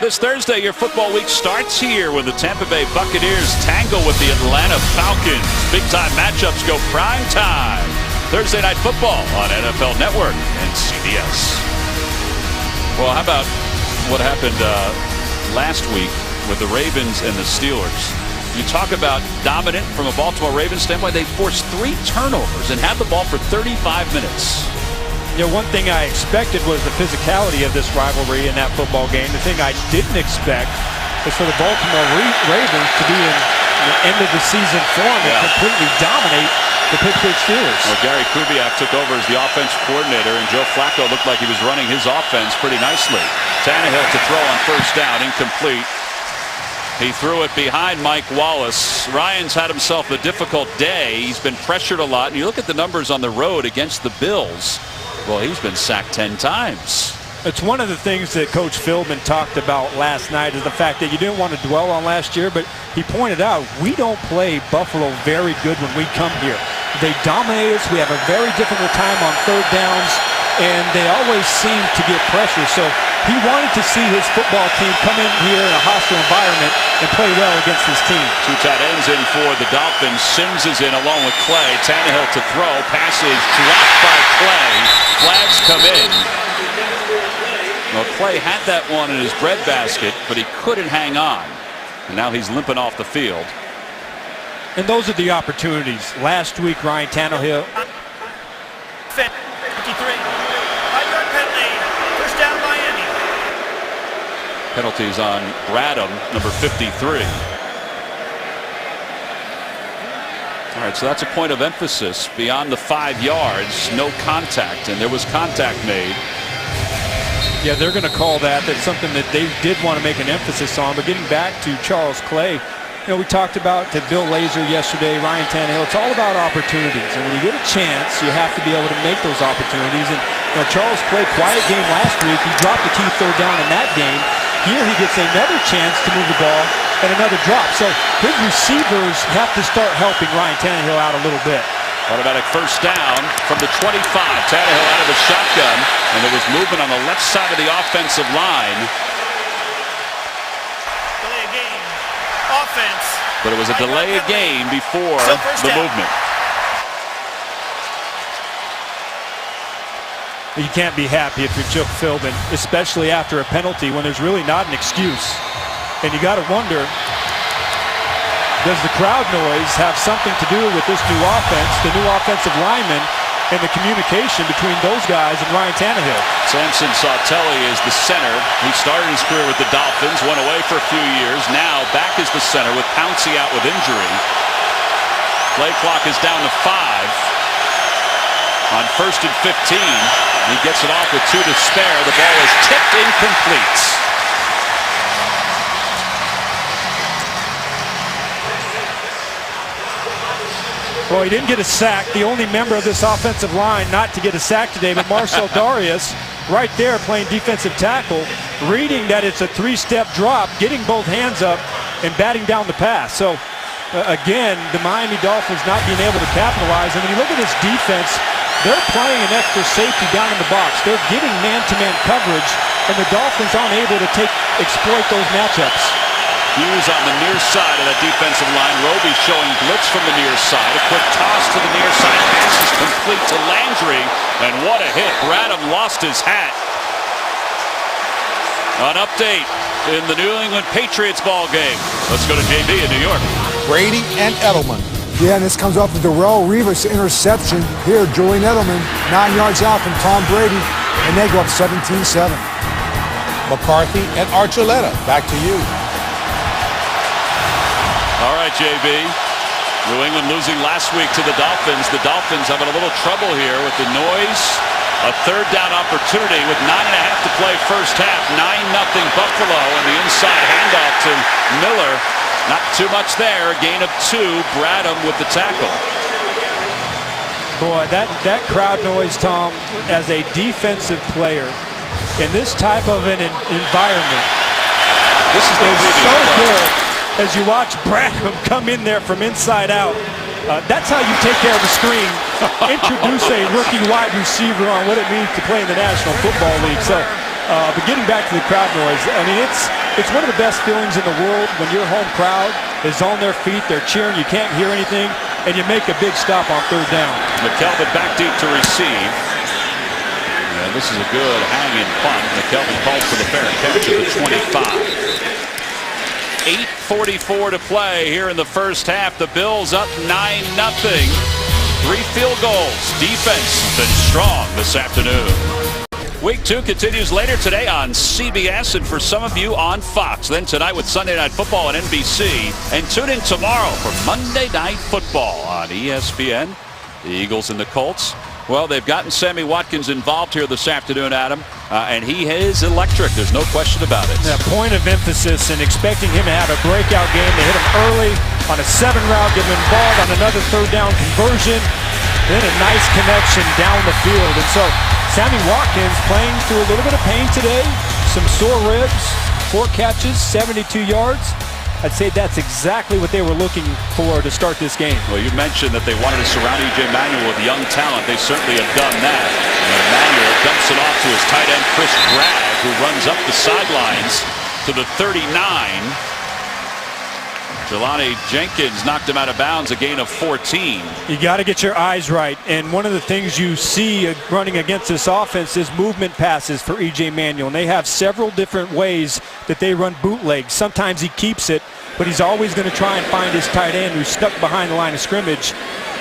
This Thursday, your football week starts here when the Tampa Bay Buccaneers tangle with the Atlanta Falcons. Big-time matchups go prime time. Thursday Night Football on NFL Network and CBS. Well, how about what happened last week with the Ravens and the Steelers? You talk about dominant from a Baltimore Ravens standpoint. They forced 3 turnovers and had the ball for 35 minutes. You know, one thing I expected was the physicality of this rivalry in that football game. The thing I didn't expect is for the Baltimore Ravens to be in the end of the season form and completely dominate the Pittsburgh Steelers. Well, Gary Kubiak took over as the offensive coordinator, and Joe Flacco looked like he was running his offense pretty nicely. Tannehill to throw on first down, incomplete. He threw it behind Mike Wallace. Ryan's had himself a difficult day. He's been pressured a lot. And you look at the numbers on the road against the Bills. Well, he's been sacked 10 times. It's one of the things that Coach Philbin talked about last night is the fact that you didn't want to dwell on last year, but he pointed out we don't play Buffalo very good when we come here. They dominate us. We have a very difficult time on third downs, and they always seem to get pressure. So he wanted to see his football team come in here in a hostile environment and play well against his team. 2 tight ends in for the Dolphins. Sims is in along with Clay. Tannehill to throw. Passes dropped by Clay. Flags come in. Well, Clay had that one in his breadbasket, but he couldn't hang on. And now he's limping off the field. And those are the opportunities. Last week, Ryan Tannehill. 53. 5-yard penalty. First down, Miami. Penalties on Bradham, number 53. All right, so that's a point of emphasis. Beyond the 5 yards, no contact, and there was contact made. Yeah, they're going to call that. That's something that they did want to make an emphasis on. But getting back to Charles Clay, you know, we talked about to Bill Lazor yesterday, Ryan Tannehill. It's all about opportunities. And when you get a chance, you have to be able to make those opportunities. And you know, Charles Clay, quiet game last week. He dropped the key third down in that game. Here he gets another chance to move the ball and another drop. So his receivers have to start helping Ryan Tannehill out a little bit. Automatic first down from the 25. Tannehill out of the shotgun, and there was movement on the left side of the offensive line. Delay of game. Offense. But it was a delay of game before the movement. You can't be happy if you're Chuck Philbin, especially after a penalty when there's really not an excuse. And you got to wonder, does the crowd noise have something to do with this new offense, the new offensive lineman, and the communication between those guys and Ryan Tannehill? Samson Sautelli is the center. He started his career with the Dolphins, went away for a few years. Now back as the center with Pouncey out with injury. Play clock is down to 5. On 1st and 15, he gets it off with 2 to spare. The ball is tipped incomplete. Well, he didn't get a sack. The only member of this offensive line not to get a sack today, but Marcel Darius right there playing defensive tackle, reading that it's a 3-step drop, getting both hands up and batting down the pass. So, again, the Miami Dolphins not being able to capitalize. And when you look at this defense, they're playing an extra safety down in the box. They're getting man-to-man coverage, and the Dolphins aren't able to exploit those matchups. Hughes on the near side of that defensive line. Roby showing blitz from the near side. A quick toss to the near side. Pass is complete to Landry. And what a hit. Bradham lost his hat. An update in the New England Patriots ball game. Let's go to JB in New York. Brady and Edelman. Yeah, and this comes off the Darrelle Revis interception. Here, Julian Edelman, 9 yards out from Tom Brady, and they go up 17-7. McCarthy and Archuleta. Back to you. All right, JB. New England losing last week to the Dolphins. The Dolphins having a little trouble here with the noise. A 3rd down opportunity with 9.5 to play first half. 9-0 Buffalo, and the inside handoff to Miller. Not too much there. A gain of 2. Bradham with the tackle. Boy, that crowd noise, Tom, as a defensive player in this type of an environment, This is so good as you watch Bradham come in there from inside out. That's how you take care of a screen. Introduce a rookie wide receiver on what it means to play in the National Football League. So, but getting back to the crowd noise, I mean, it's one of the best feelings in the world when your home crowd is on their feet, they're cheering, you can't hear anything, and you make a big stop on third down. McKelvin back deep to receive. And this is a good hanging punt. McKelvin calls for the fair catch at the 25. 8:44 to play here in the first half. The Bills up 9-0. 3 field goals. Defense has been strong this afternoon. Week 2 continues later today on CBS and for some of you on Fox. Then tonight with Sunday Night Football on NBC. And tune in tomorrow for Monday Night Football on ESPN. The Eagles and the Colts. Well, they've gotten Sammy Watkins involved here this afternoon, Adam, and he is electric. There's no question about it. A point of emphasis and expecting him to have a breakout game. They hit him early on a 7 route, get him involved on another third down conversion, then a nice connection down the field. And so Sammy Watkins playing through a little bit of pain today, some sore ribs, 4 catches, 72 yards. I'd say that's exactly what they were looking for to start this game. Well, you mentioned that they wanted to surround E.J. Manuel with young talent. They certainly have done that. And Manuel dumps it off to his tight end, Chris Bragg, who runs up the sidelines to the 39. Jelani Jenkins knocked him out of bounds, a gain of 14. You got to get your eyes right. And one of the things you see running against this offense is movement passes for E.J. Manuel. And they have several different ways that they run bootlegs. Sometimes he keeps it, but he's always going to try and find his tight end who's stuck behind the line of scrimmage.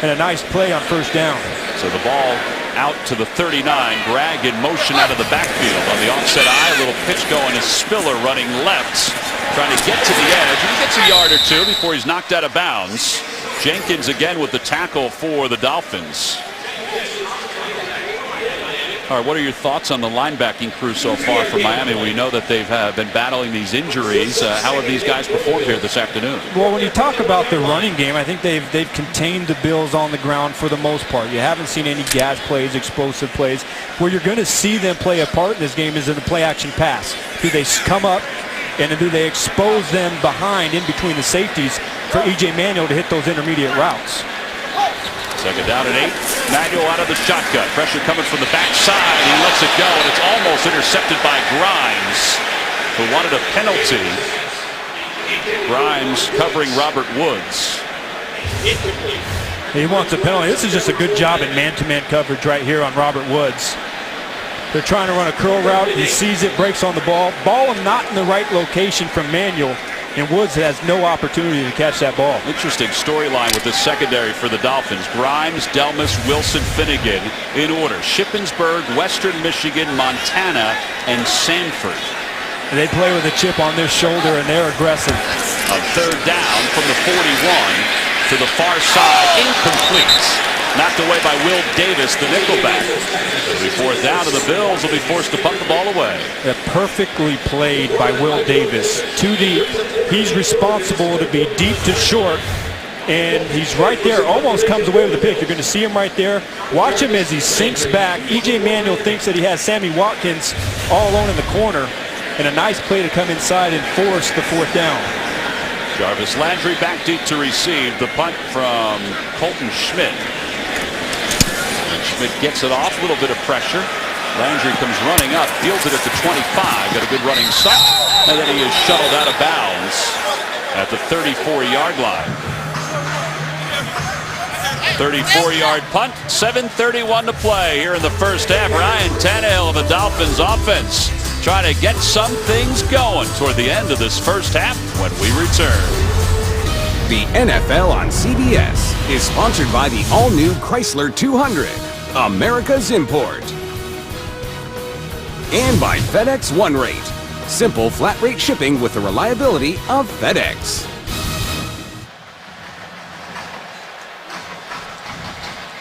And a nice play on first down. So the ball out to the 39. Bragg in motion out of the backfield on the offset eye. A little pitch going to Spiller running left. Trying to get to the edge. He gets a yard or two before he's knocked out of bounds. Jenkins again with the tackle for the Dolphins. All right, what are your thoughts on the linebacking crew so far for Miami? We know that they've been battling these injuries. How have these guys performed here this afternoon? Well, when you talk about the running game, I think they've contained the Bills on the ground for the most part. You haven't seen any gas plays, explosive plays. Where you're going to see them play a part in this game is in the play-action pass. Do they come up and do they expose them behind in between the safeties for E.J. Manuel to hit those intermediate routes? Second down and 8. Manuel out of the shotgun. Pressure coming from the backside. He lets it go, and it's almost intercepted by Grimes, who wanted a penalty. Grimes covering Robert Woods. He wants a penalty. This is just a good job in man-to-man coverage right here on Robert Woods. They're trying to run a curl route. He sees it, breaks on the ball. Ball not in the right location from Manuel. And Woods has no opportunity to catch that ball. Interesting storyline with this secondary for the Dolphins. Grimes, Delmas, Wilson, Finnegan in order. Shippensburg, Western Michigan, Montana, and Sanford. They play with a chip on their shoulder, and they're aggressive. A third down from the 41 to the far side. Incomplete. Knocked away by Will Davis, the nickelback. It'll be fourth down, and the Bills will be forced to punt the ball away. Perfectly played by Will Davis. Too deep. He's responsible to be deep to short, and he's right there. Almost comes away with the pick. You're going to see him right there. Watch him as he sinks back. E.J. Manuel thinks that he has Sammy Watkins all alone in the corner, and a nice play to come inside and force the fourth down. Jarvis Landry back deep to receive the punt from Colton Schmidt. Schmidt gets it off, a little bit of pressure. Landry comes running up, fields it at the 25, got a good running stop, and then he is shuttled out of bounds at the 34-yard line. 34-yard punt, 7:31 to play here in the first half. Ryan Tannehill of the Dolphins offense trying to get some things going toward the end of this first half when we return. The NFL on CBS is sponsored by the all-new Chrysler 200, America's import. And by FedEx One Rate, simple flat rate shipping with the reliability of FedEx.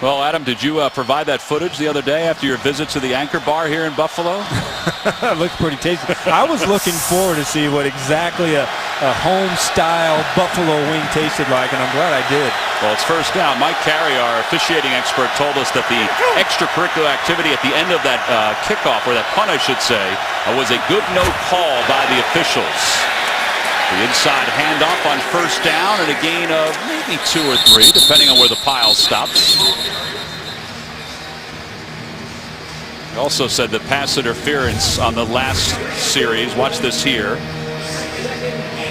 Well, Adam, did you provide that footage the other day after your visit to the Anchor Bar here in Buffalo? It looks pretty tasty. I was looking forward to see what exactly a home-style buffalo wing tasted like, and I'm glad I did. Well, it's first down. Mike Carey, our officiating expert, told us that the extracurricular activity at the end of that kickoff, or that punt, I should say, was a good no call by the officials. The inside handoff on first down and a gain of maybe 2 or 3, depending on where the pile stops. He also said that pass interference on the last series, watch this here,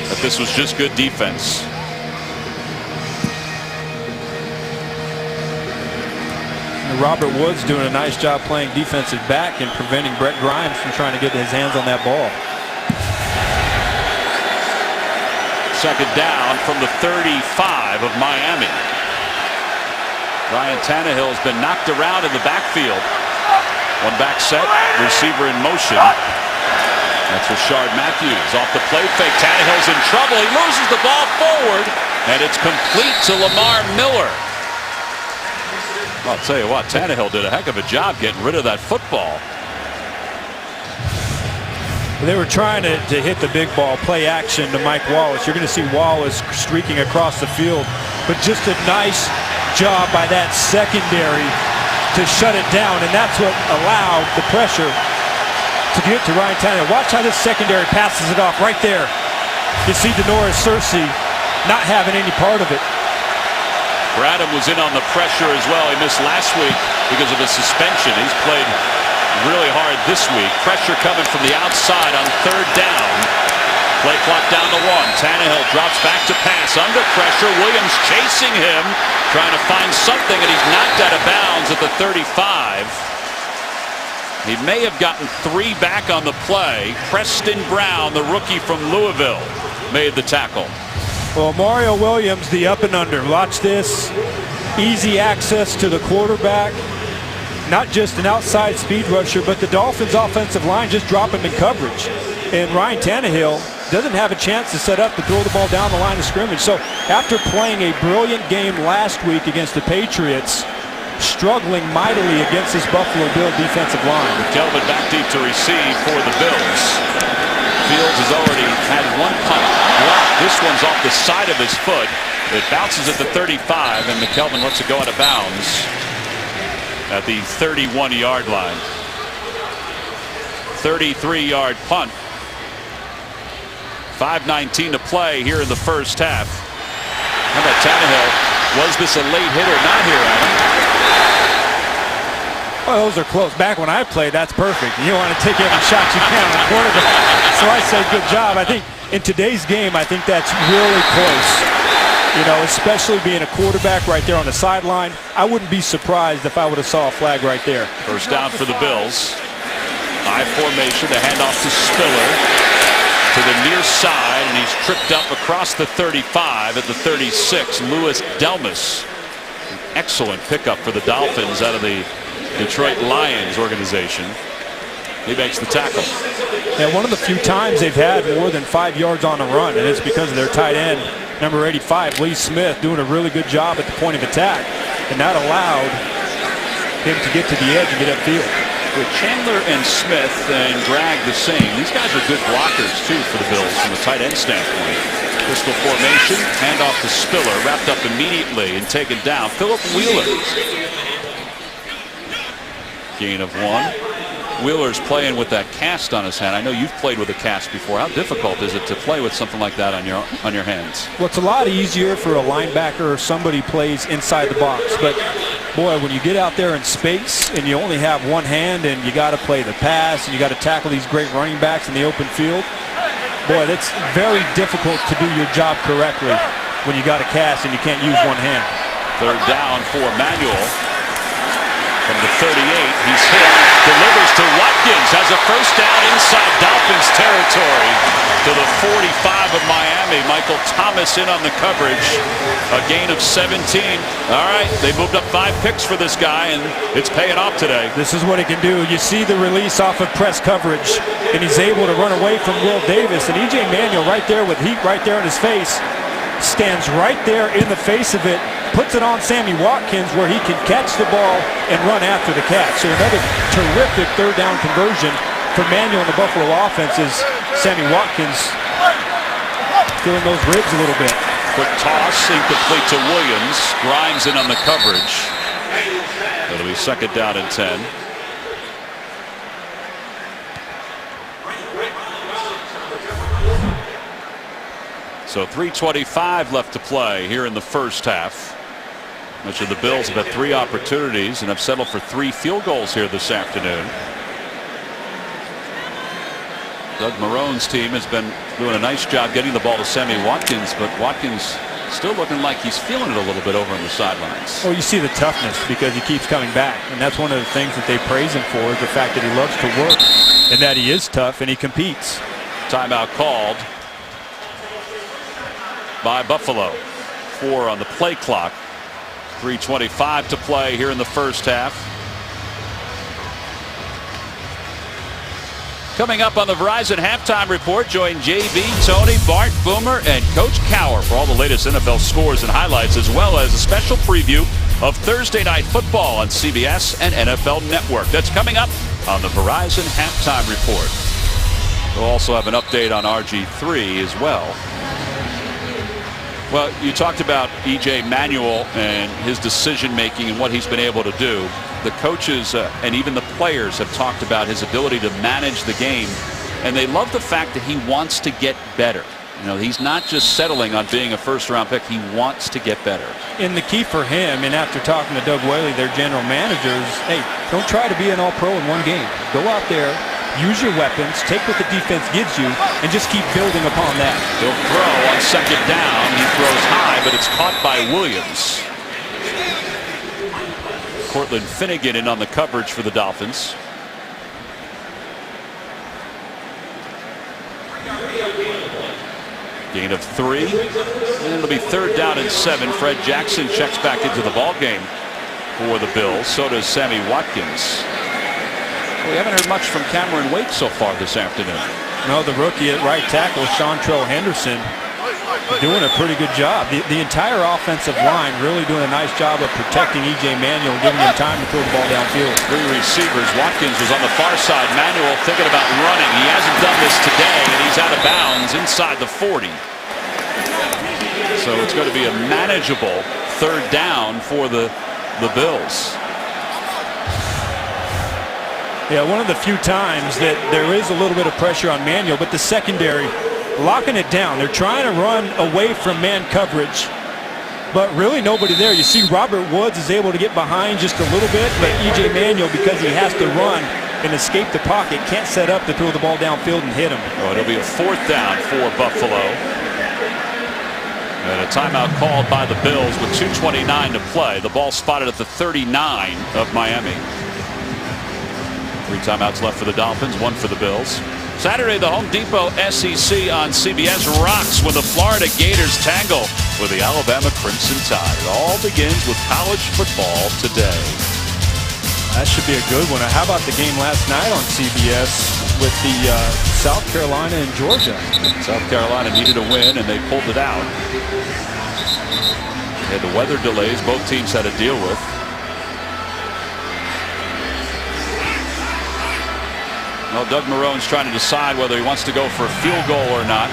that this was just good defense. Robert Woods doing a nice job playing defensive back and preventing Brett Grimes from trying to get his hands on that ball. Second down from the 35 of Miami. Ryan Tannehill has been knocked around in the backfield. One back set, receiver in motion. That's Rashard Matthews off the play fake. Tannehill's in trouble. He loses the ball forward, and it's complete to Lamar Miller. I'll tell you what, Tannehill did a heck of a job getting rid of that football. They were trying to hit the big ball, play action to Mike Wallace. You're going to see Wallace streaking across the field, but just a nice job by that secondary to shut it down, and that's what allowed the pressure to get to Ryan Tannehill. Watch how this secondary passes it off right there. You see Denoris Cersei not having any part of it. Bradham was in on the pressure as well. He missed last week because of a suspension. He's played really hard this week. Pressure coming from the outside on third down. Play clock down to 1. Tannehill drops back to pass. Under pressure. Williams chasing him. Trying to find something, and he's knocked out of bounds at the 35. He may have gotten 3 back on the play. Preston Brown, the rookie from Louisville, made the tackle. Well, Mario Williams, the up and under. Watch this. Easy access to the quarterback. Not just an outside speed rusher, but the Dolphins' offensive line just drop him in coverage. And Ryan Tannehill doesn't have a chance to set up to throw the ball down the line of scrimmage. So after playing a brilliant game last week against the Patriots, struggling mightily against this Buffalo Bill defensive line. Kelvin back deep to receive for the Bills. Fields has already had 1 punt blocked. This one's off the side of his foot. It bounces at the 35, and McKelvin lets it go out of bounds at the 31-yard line. 33-yard punt. 5:19 to play here in the first half. How about Tannehill? Was this a late hit or not here, Adam? Well, those are close. Back when I played, that's perfect. You want to take every shot you can on the quarterback. So I say good job. I think in today's game, I think that's really close. You know, especially being a quarterback right there on the sideline. I wouldn't be surprised if I would have saw a flag right there. First down for the Bills. High formation, the handoff to Spiller to the near side, and he's tripped up across the 35 at the 36. Louis Delmas. Excellent pickup for the Dolphins out of the Detroit Lions organization. He makes the tackle. Yeah, one of the few times they've had more than 5 yards on a run, and it's because of their tight end, number 85, Lee Smith, doing a really good job at the point of attack, and that allowed him to get to the edge and get upfield. With Chandler and Smith and Bragg the same, these guys are good blockers too for the Bills from a tight end standpoint. Pistol formation, handoff to Spiller, wrapped up immediately and taken down. Philip Wheeler. Gain of 1. Wheeler's playing with that cast on his hand. I know you've played with a cast before. How difficult is it to play with something like that on your hands? Well, it's a lot easier for a linebacker or somebody plays inside the box. But boy, when you get out there in space and you only have one hand and you got to play the pass and you got to tackle these great running backs in the open field, boy, that's very difficult to do your job correctly when you got a cast and you can't use one hand. Third down for Manuel. From the 38, he's hit, delivers to Watkins, has a first down inside Dolphins territory to the 45 of Miami. Michael Thomas in on the coverage, a gain of 17. All right, they moved up 5 picks for this guy, and it's paying off today. This is what he can do. You see the release off of press coverage, and he's able to run away from Will Davis, and E.J. Manuel right there with heat right there in his face, stands right there in the face of it, puts it on Sammy Watkins where he can catch the ball and run after the catch. So another terrific third down conversion for Manuel in the Buffalo offense is Sammy Watkins feeling those ribs a little bit. Quick toss, incomplete to Williams. Grimes in on the coverage. It'll be second down and 10. So 3:25 left to play here in the first half. Much of the Bills have had 3 opportunities and have settled for 3 field goals here this afternoon. Doug Marrone's team has been doing a nice job getting the ball to Sammy Watkins, but Watkins still looking like he's feeling it a little bit over on the sidelines. Well, you see the toughness because he keeps coming back, and that's one of the things that they praise him for, is the fact that he loves to work and that he is tough and he competes. Timeout called by Buffalo. 4 on the play clock. 3:25 to play here in the first half. Coming up on the Verizon Halftime Report, join JB, Tony, Bart, Boomer, and Coach Cower for all the latest NFL scores and highlights, as well as a special preview of Thursday Night Football on CBS and NFL Network. That's coming up on the Verizon Halftime Report. We'll also have an update on RG3 as well. Well, you talked about E.J. Manuel and his decision-making and what he's been able to do. The coaches and even the players have talked about his ability to manage the game, and they love the fact that he wants to get better. You know, he's not just settling on being a first-round pick. He wants to get better. And the key for him, and after talking to Doug Whaley, their general manager, is, hey, don't try to be an all-pro in one game. Go out there, use your weapons, take what the defense gives you, and just keep building upon that. He'll throw on second down. He throws high, but it's caught by Williams. Cortland Finnegan in on the coverage for the Dolphins. Gain of 3. And it'll be third down and 7. Fred Jackson checks back into the ball game for the Bills. So does Sammy Watkins. We haven't heard much from Cameron Wake so far this afternoon. No, the rookie at right tackle, Chantrell Henderson, doing a pretty good job. The entire offensive line really doing a nice job of protecting E.J. Manuel and giving him time to throw the ball downfield. 3 receivers. Watkins was on the far side. Manuel thinking about running. He hasn't done this today, and he's out of bounds inside the 40. So it's going to be a manageable third down for the Bills. Yeah, one of the few times that there is a little bit of pressure on Manuel, but the secondary locking it down. They're trying to run away from man coverage, but really nobody there. You see Robert Woods is able to get behind just a little bit, but E.J. Manuel, because he has to run and escape the pocket, can't set up to throw the ball downfield and hit him. Oh, it'll be a fourth down for Buffalo. And a timeout called by the Bills with 2:29 to play. The ball spotted at the 39 of Miami. 3 timeouts left for the Dolphins, 1 for the Bills. Saturday, the Home Depot SEC on CBS rocks when the Florida Gators tangle with the Alabama Crimson Tide. It all begins with college football today. That should be a good one. How about the game last night on CBS with the South Carolina and Georgia? South Carolina needed a win, and they pulled it out. They had the weather delays both teams had to deal with. Well, Doug Marrone's trying to decide whether he wants to go for a field goal or not.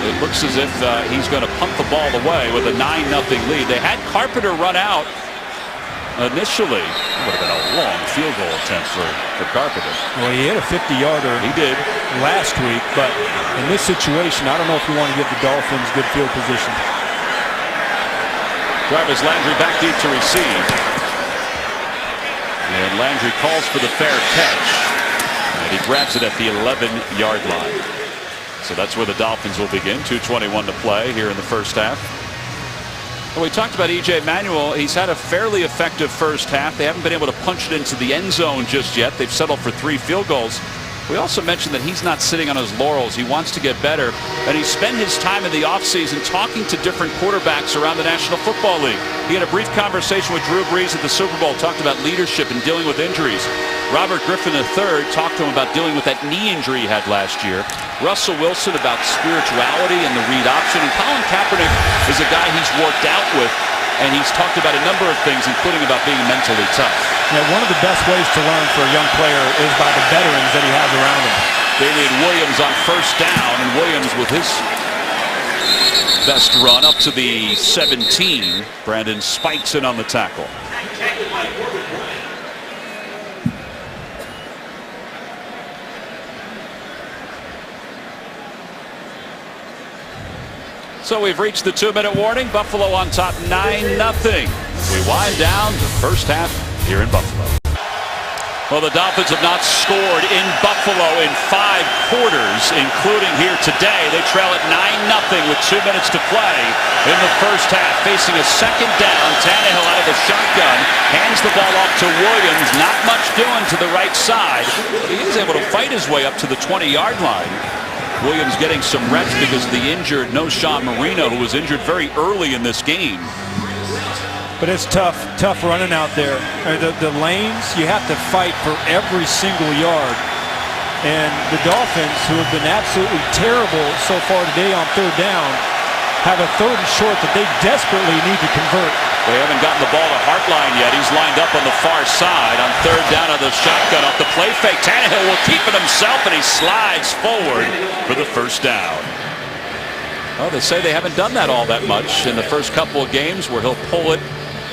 It looks as if he's going to punt the ball away with a 9-0 lead. They had Carpenter run out initially. It would have been a long field goal attempt for Carpenter. Well, he hit a 50-yarder. He did last week, but in this situation, I don't know if you want to give the Dolphins good field position. Jarvis Landry back deep to receive. And Landry calls for the fair catch. And he grabs it at the 11-yard line. So that's where the Dolphins will begin. 2:21 to play here in the first half. Well, we talked about E.J. Manuel. He's had a fairly effective first half. They haven't been able to punch it into the end zone just yet. They've settled for 3 field goals. We also mentioned that he's not sitting on his laurels. He wants to get better. And he spent his time in the offseason talking to different quarterbacks around the National Football League. He had a brief conversation with Drew Brees at the Super Bowl, talked about leadership and dealing with injuries. Robert Griffin III talked to him about dealing with that knee injury he had last year. Russell Wilson about spirituality and the read option. And Colin Kaepernick is a guy he's worked out with, and he's talked about a number of things, including about being mentally tough. Yeah, one of the best ways to learn for a young player is by the veterans that he has around him. Damian Williams on first down, and Williams with his Best run up to the 17. Brandon spikes in on the tackle. So we've reached the 2-minute warning. Buffalo on top 9-0. We wind down the first half here in Buffalo. Well, the Dolphins have not scored in Buffalo in 5 quarters, including here today. They trail at 9-0 with 2 minutes to play in the first half. Facing a second down, Tannehill out of the shotgun, hands the ball off to Williams. Not much doing to the right side, but he is able to fight his way up to the 20-yard line. Williams getting some reps because of the injured Sean Marino, who was injured very early in this game. But it's tough running out there. The lanes, you have to fight for every single yard. And the Dolphins, who have been absolutely terrible so far today on third down, have a third and short that they desperately need to convert. They haven't gotten the ball to Hartline yet. He's lined up on the far side on third down of the shotgun off the play fake. Tannehill will keep it himself, and he slides forward for the first down. Well, they say they haven't done that all that much in the first couple of games where he'll pull it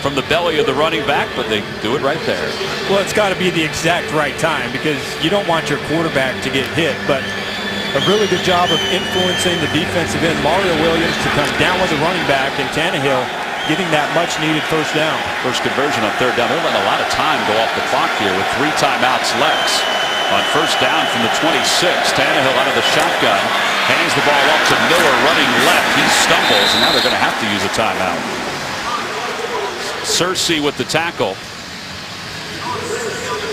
from the belly of the running back, but they do it right there. Well, it's got to be the exact right time because you don't want your quarterback to get hit, but a really good job of influencing the defensive end, Mario Williams, to come down with the running back, and Tannehill getting that much-needed first down. First conversion on third down. They're letting a lot of time go off the clock here with 3 timeouts left. On first down from the 26, Tannehill out of the shotgun, hands the ball up to Miller running left. He stumbles, and now they're going to have to use a timeout. Searcy with the tackle.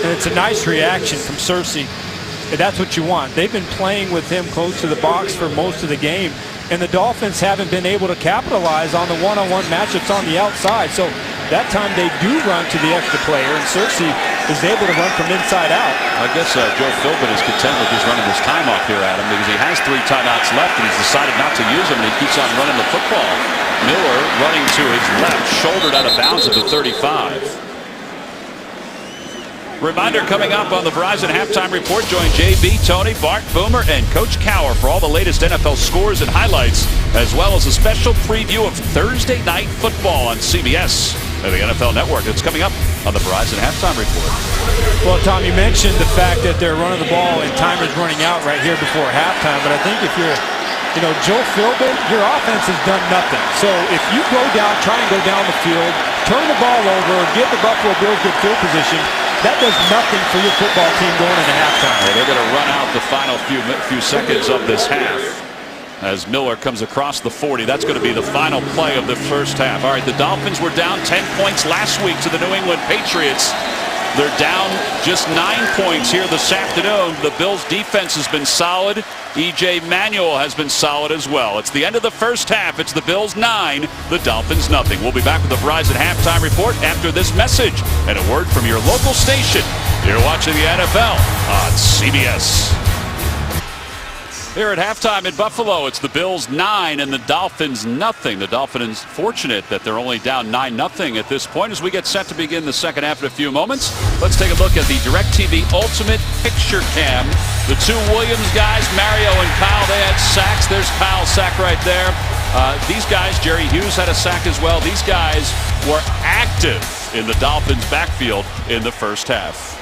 And it's a nice reaction from Searcy. And that's what you want. They've been playing with him close to the box for most of the game, and the Dolphins haven't been able to capitalize on the one-on-one matchups on the outside. So that time they do run to the extra player, and Searcy is able to run from inside out. I guess Joe Philbin is content with just running his time off here, Adam, because he has 3 timeouts left, and he's decided not to use them, and he keeps on running the football. Miller running to his left, shouldered out of bounds at the 35. Reminder coming up on the Verizon Halftime Report. Join JB, Tony, Bart, Boomer, and Coach Cower for all the latest NFL scores and highlights, as well as a special preview of Thursday Night Football on CBS and the NFL Network. It's coming up on the Verizon Halftime Report. Well, Tom, you mentioned the fact that they're running the ball and time is running out right here before halftime, but I think if you're Joe Philbin, your offense has done nothing. So if you try and go down the field, turn the ball over, give the Buffalo Bills good field position, that does nothing for your football team going into halftime. Well, they're going to run out the final few seconds of this half as Miller comes across the 40. That's going to be the final play of the first half. All right, the Dolphins were down 10 points last week to the New England Patriots. They're down just 9 points here this afternoon. The Bills' defense has been solid. E.J. Manuel has been solid as well. It's the end of the first half. It's the Bills 9, the Dolphins nothing. We'll be back with the Verizon Halftime Report after this message and a word from your local station. You're watching the NFL on CBS. Here at halftime in Buffalo, it's the Bills 9 and the Dolphins nothing. The Dolphins fortunate that they're only down 9-0 at this point. As we get set to begin the second half in a few moments, let's take a look at the DirecTV Ultimate Picture Cam. The 2 Williams guys, Mario and Kyle, they had sacks. There's Kyle's sack right there. These guys, Jerry Hughes had a sack as well. These guys were active in the Dolphins backfield in the first half.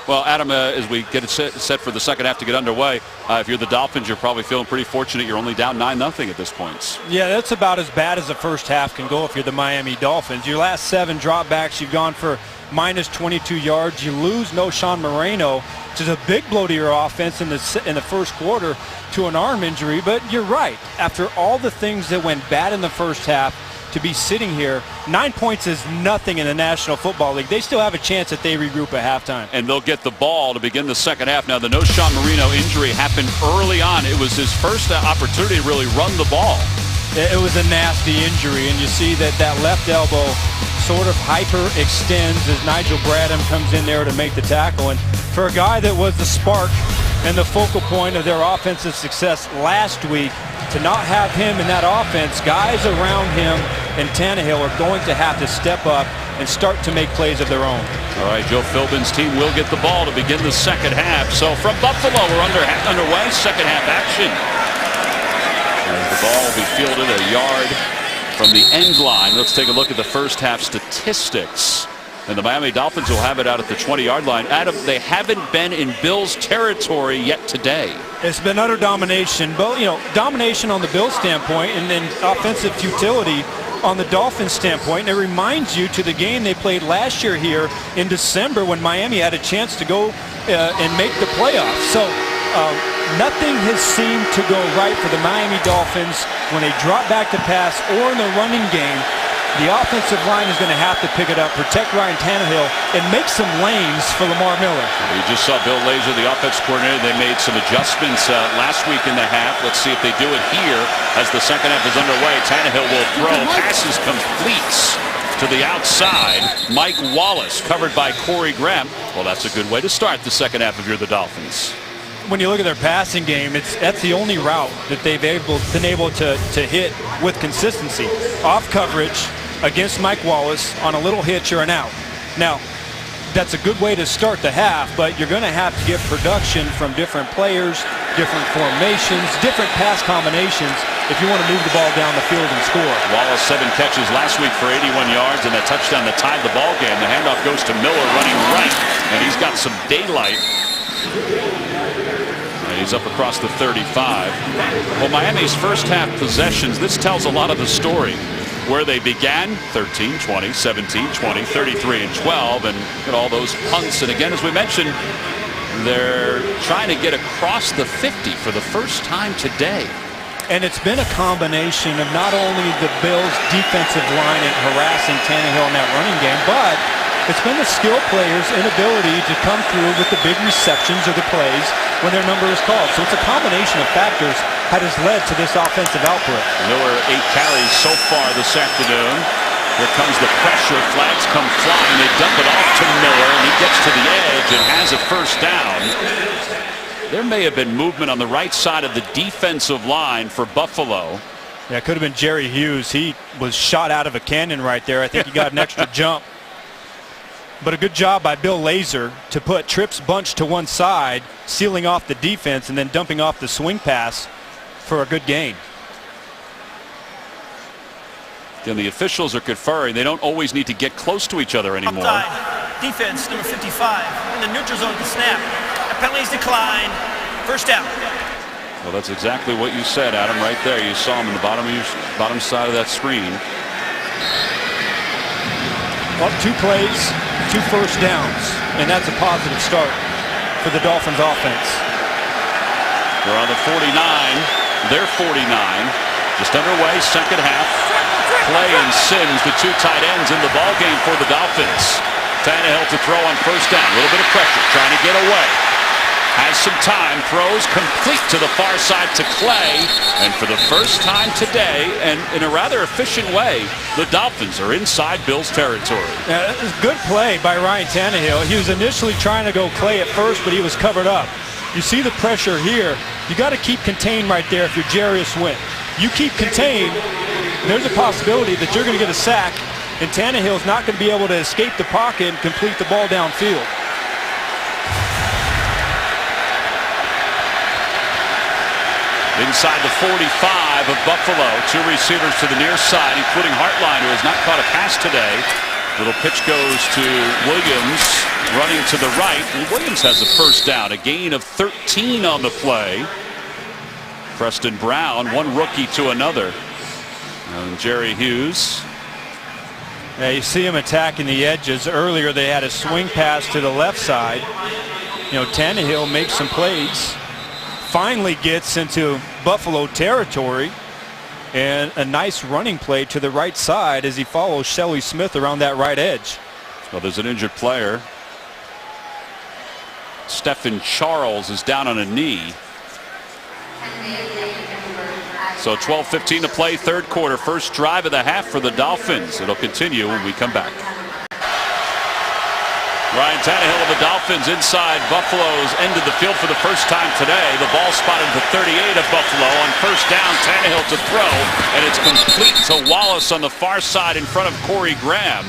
Well, Adam, as we get it set for the second half to get underway, if you're the Dolphins, you're probably feeling pretty fortunate. You're only down 9-0 at this point. Yeah, that's about as bad as the first half can go if you're the Miami Dolphins. Your last 7 dropbacks, you've gone for minus 22 yards. You lose Sean Marino, which is a big blow to your offense in the first quarter to an arm injury. But you're right. After all the things that went bad in the first half, to be sitting here, 9 points is nothing in the National Football League. They still have a chance that they regroup at halftime. And they'll get the ball to begin the second half. Now, the Sean Marino injury happened early on. It was his first opportunity to really run the ball. It was a nasty injury, and you see that left elbow sort of hyperextends as Nigel Bradham comes in there to make the tackle. And for a guy that was the spark and the focal point of their offensive success last week, to not have him in that offense, guys around him and Tannehill are going to have to step up and start to make plays of their own. All right, Joe Philbin's team will get the ball to begin the second half. So from Buffalo, we're underway, second half action. As the Ball will be fielded a yard from the end line. Let's take a look at the first half statistics. And the Miami Dolphins will have it out at the 20-yard line. Adam, they haven't been in Bills territory yet today. It's been utter domination, but domination on the Bills standpoint, and then offensive futility on the Dolphins standpoint. And it reminds you to the game they played last year here in December when Miami had a chance to go and make the playoffs. So nothing has seemed to go right for the Miami Dolphins when they drop back to pass or in the running game. The offensive line is going to have to pick it up, protect Ryan Tannehill, and make some lanes for Lamar Miller. You just saw Bill Lazor, the offensive coordinator. They made some adjustments last week in the half. Let's see if they do it here as the second half is underway. Tannehill will throw. Passes completes to the outside. Mike Wallace covered by Corey Graham. Well, that's a good way to start the second half if you're the Dolphins. When you look at their passing game, that's the only route that they've been able to hit with consistency. Off coverage against Mike Wallace on a little hitch or an out. Now, that's a good way to start the half, but you're going to have to get production from different players, different formations, different pass combinations if you want to move the ball down the field and score. Wallace 7 catches last week for 81 yards and a touchdown that tied the ball game. The handoff goes to Miller running right, and he's got some daylight. He's up across the 35. Well, Miami's first half possessions, this tells a lot of the story. Where they began, 13, 20, 17, 20, 33, and 12, and at all those punts. And again, as we mentioned, they're trying to get across the 50 for the first time today. And it's been a combination of not only the Bills' defensive line and harassing Tannehill in that running game, but it's been the skill players' inability to come through with the big receptions or the plays when their number is called. So it's a combination of factors that has led to this offensive output. Miller 8 carries so far this afternoon. Here comes the pressure. Flags come flying. They dump it off to Miller, and he gets to the edge and has a first down. There may have been movement on the right side of the defensive line for Buffalo. Yeah, it could have been Jerry Hughes. He was shot out of a cannon right there. I think he got an extra jump. But a good job by Bill Lazor to put Tripp's bunch to one side, sealing off the defense, and then dumping off the swing pass for a good gain. And the officials are conferring. They don't always need to get close to each other anymore. Offside. Defense, number 55, in the neutral zone at the snap. The penalties decline. First down. Well, that's exactly what you said, Adam, right there. You saw him in the bottom side of that screen. Well, 2 plays, 2 first downs, and that's a positive start for the Dolphins offense. They're on the 49. They're 49. Just underway, second half. Clay and Sims, the 2 tight ends in the ballgame for the Dolphins. Tannehill to throw on first down. A little bit of pressure, trying to get away. Has some time, throws complete to the far side to Clay. And for the first time today, and in a rather efficient way, the Dolphins are inside Bills territory. Yeah, that was a good play by Ryan Tannehill. He was initially trying to go Clay at first, but he was covered up. You see the pressure here. You got to keep contained right there if you're Jarius Wynn. You keep contained, there's a possibility that you're going to get a sack, and Tannehill's not going to be able to escape the pocket and complete the ball downfield. Inside the 45 of Buffalo, 2 receivers to the near side, including Hartline, who has not caught a pass today. Little pitch goes to Williams, running to the right. And Williams has a first down, a gain of 13 on the play. Preston Brown, one rookie to another. And Jerry Hughes. Yeah, you see him attacking the edges. Earlier they had a swing pass to the left side. Tannehill makes some plays. Finally gets into Buffalo territory, and a nice running play to the right side as he follows Shelley Smith around that right edge. Well, there's an injured player. Stephen Charles is down on a knee. So 12:15 to play, third quarter, first drive of the half for the Dolphins. It'll continue when we come back. Ryan Tannehill of the Dolphins inside Buffalo's end of the field for the first time today. The ball spotted to 38 of Buffalo on first down. Tannehill to throw, and it's complete to Wallace on the far side in front of Corey Graham.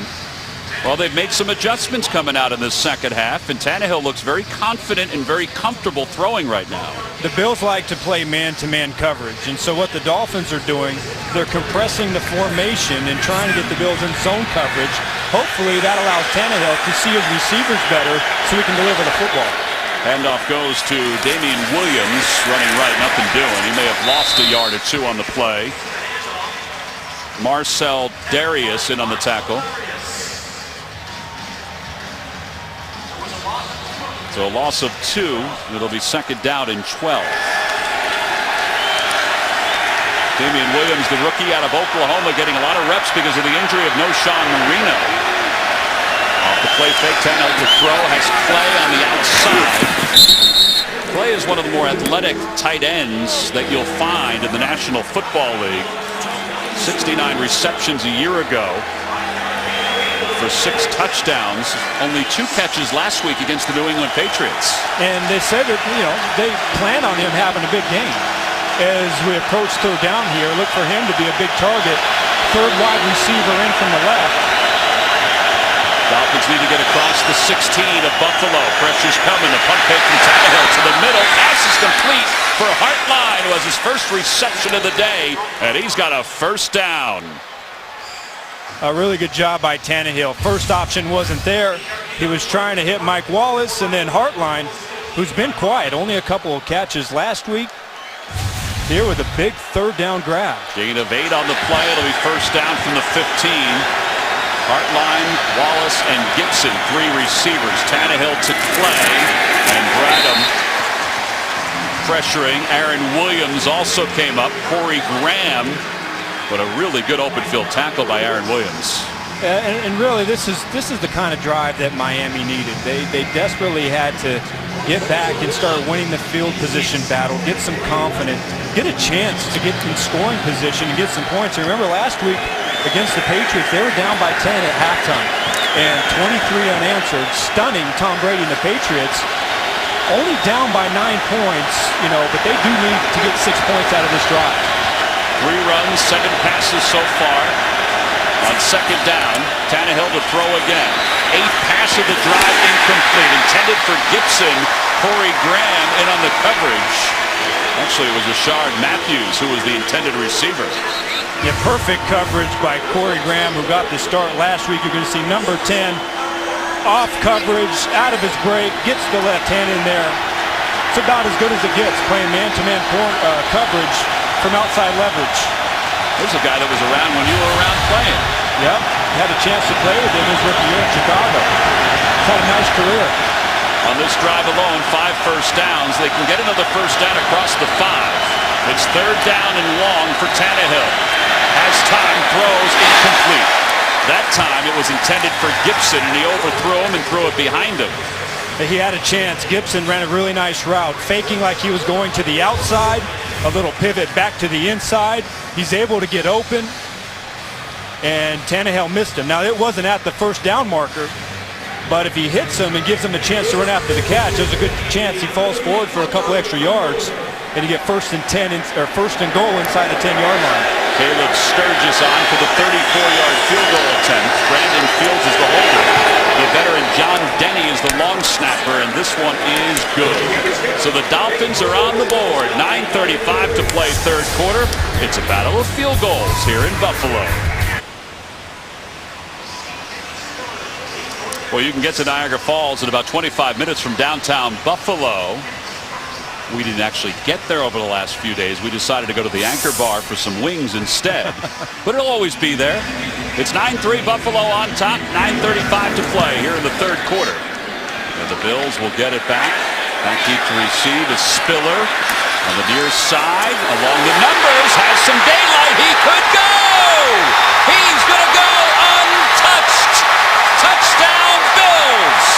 Well, they've made some adjustments coming out in this second half, and Tannehill looks very confident and very comfortable throwing right now. The Bills like to play man-to-man coverage, and so what the Dolphins are doing, they're compressing the formation and trying to get the Bills in zone coverage. Hopefully that allows Tannehill to see his receivers better so he can deliver the football. Handoff goes to Damian Williams, running right, nothing doing. He may have lost a yard or two on the play. Marcel Darius in on the tackle. So a loss of 2. It'll be second down and 12. Damian Williams, the rookie out of Oklahoma, getting a lot of reps because of the injury of Noshawn Marino. Off the play fake, Tannehill to throw, has Clay on the outside. Clay is one of the more athletic tight ends that you'll find in the National Football League. 69 receptions a year ago for 6 touchdowns, only 2 catches last week against the New England Patriots. And they said that, they plan on him having a big game. As we approach third down here, look for him to be a big target. Third wide receiver in from the left. Dolphins need to get across the 16 of Buffalo. Pressure's coming. The punt fake from Tannehill to the middle. Pass is complete for Hartline, who has his first reception of the day, and he's got a first down. A really good job by Tannehill. First option wasn't there. He was trying to hit Mike Wallace, and then Hartline, who's been quiet, only a couple of catches last week, here with a big third down grab. Gain of 8 on the play. It'll be first down from the 15. Hartline, Wallace, and Gibson, 3 receivers. Tannehill to Clay, and Bradham pressuring. Aaron Williams also came up. Corey Graham. But a really good open field tackle by Aaron Williams. And really, this is the kind of drive that Miami needed. They desperately had to get back and start winning the field position battle, get some confidence, get a chance to get in scoring position and get some points. And remember last week against the Patriots, they were down by 10 at halftime and 23 unanswered, stunning Tom Brady and the Patriots. Only down by 9 points, but they do need to get 6 points out of this drive. 3 runs, 7 passes so far. On second down, Tannehill to throw again. 8th pass of the drive, incomplete. Intended for Gibson. Corey Graham in on the coverage. Actually, it was Rashard Matthews who was the intended receiver. Yeah, perfect coverage by Corey Graham, who got the start last week. You're going to see number 10 off coverage, out of his break, gets the left hand in there. It's about as good as it gets, playing man-to-man coverage from outside leverage. There's a guy that was around when you were around playing. Yep, had a chance to play with him his rookie year in Chicago. He's had a nice career. On this drive alone, 5 first downs. They can get another first down across the 5. It's third down and long for Tannehill. Has time, throws, incomplete. That time it was intended for Gibson, and he overthrew him and threw it behind him. He had a chance. Gibson ran a really nice route, faking like he was going to the outside. A little pivot back to the inside. He's able to get open, and Tannehill missed him. Now, it wasn't at the first down marker, but if he hits him and gives him a chance to run after the catch, there's a good chance he falls forward for a couple extra yards, and you get first and goal inside the 10-yard line. Caleb Sturgis on for the 34-yard field goal attempt. Brandon Fields is the holder. The veteran John Denny is the long snapper, and this one is good. So the Dolphins are on the board. 9:35 to play third quarter. It's a battle of field goals here in Buffalo. Well, you can get to Niagara Falls in about 25 minutes from downtown Buffalo. We didn't actually get there over the last few days. We decided to go to the Anchor Bar for some wings instead. But it'll always be there. It's 9-3 Buffalo on top. 9:35 to play here in the third quarter. And the Bills will get it back. Back deep to receive is Spiller on the near side. Along the numbers, has some daylight. He could go! He's going to go untouched. Touchdown Bills!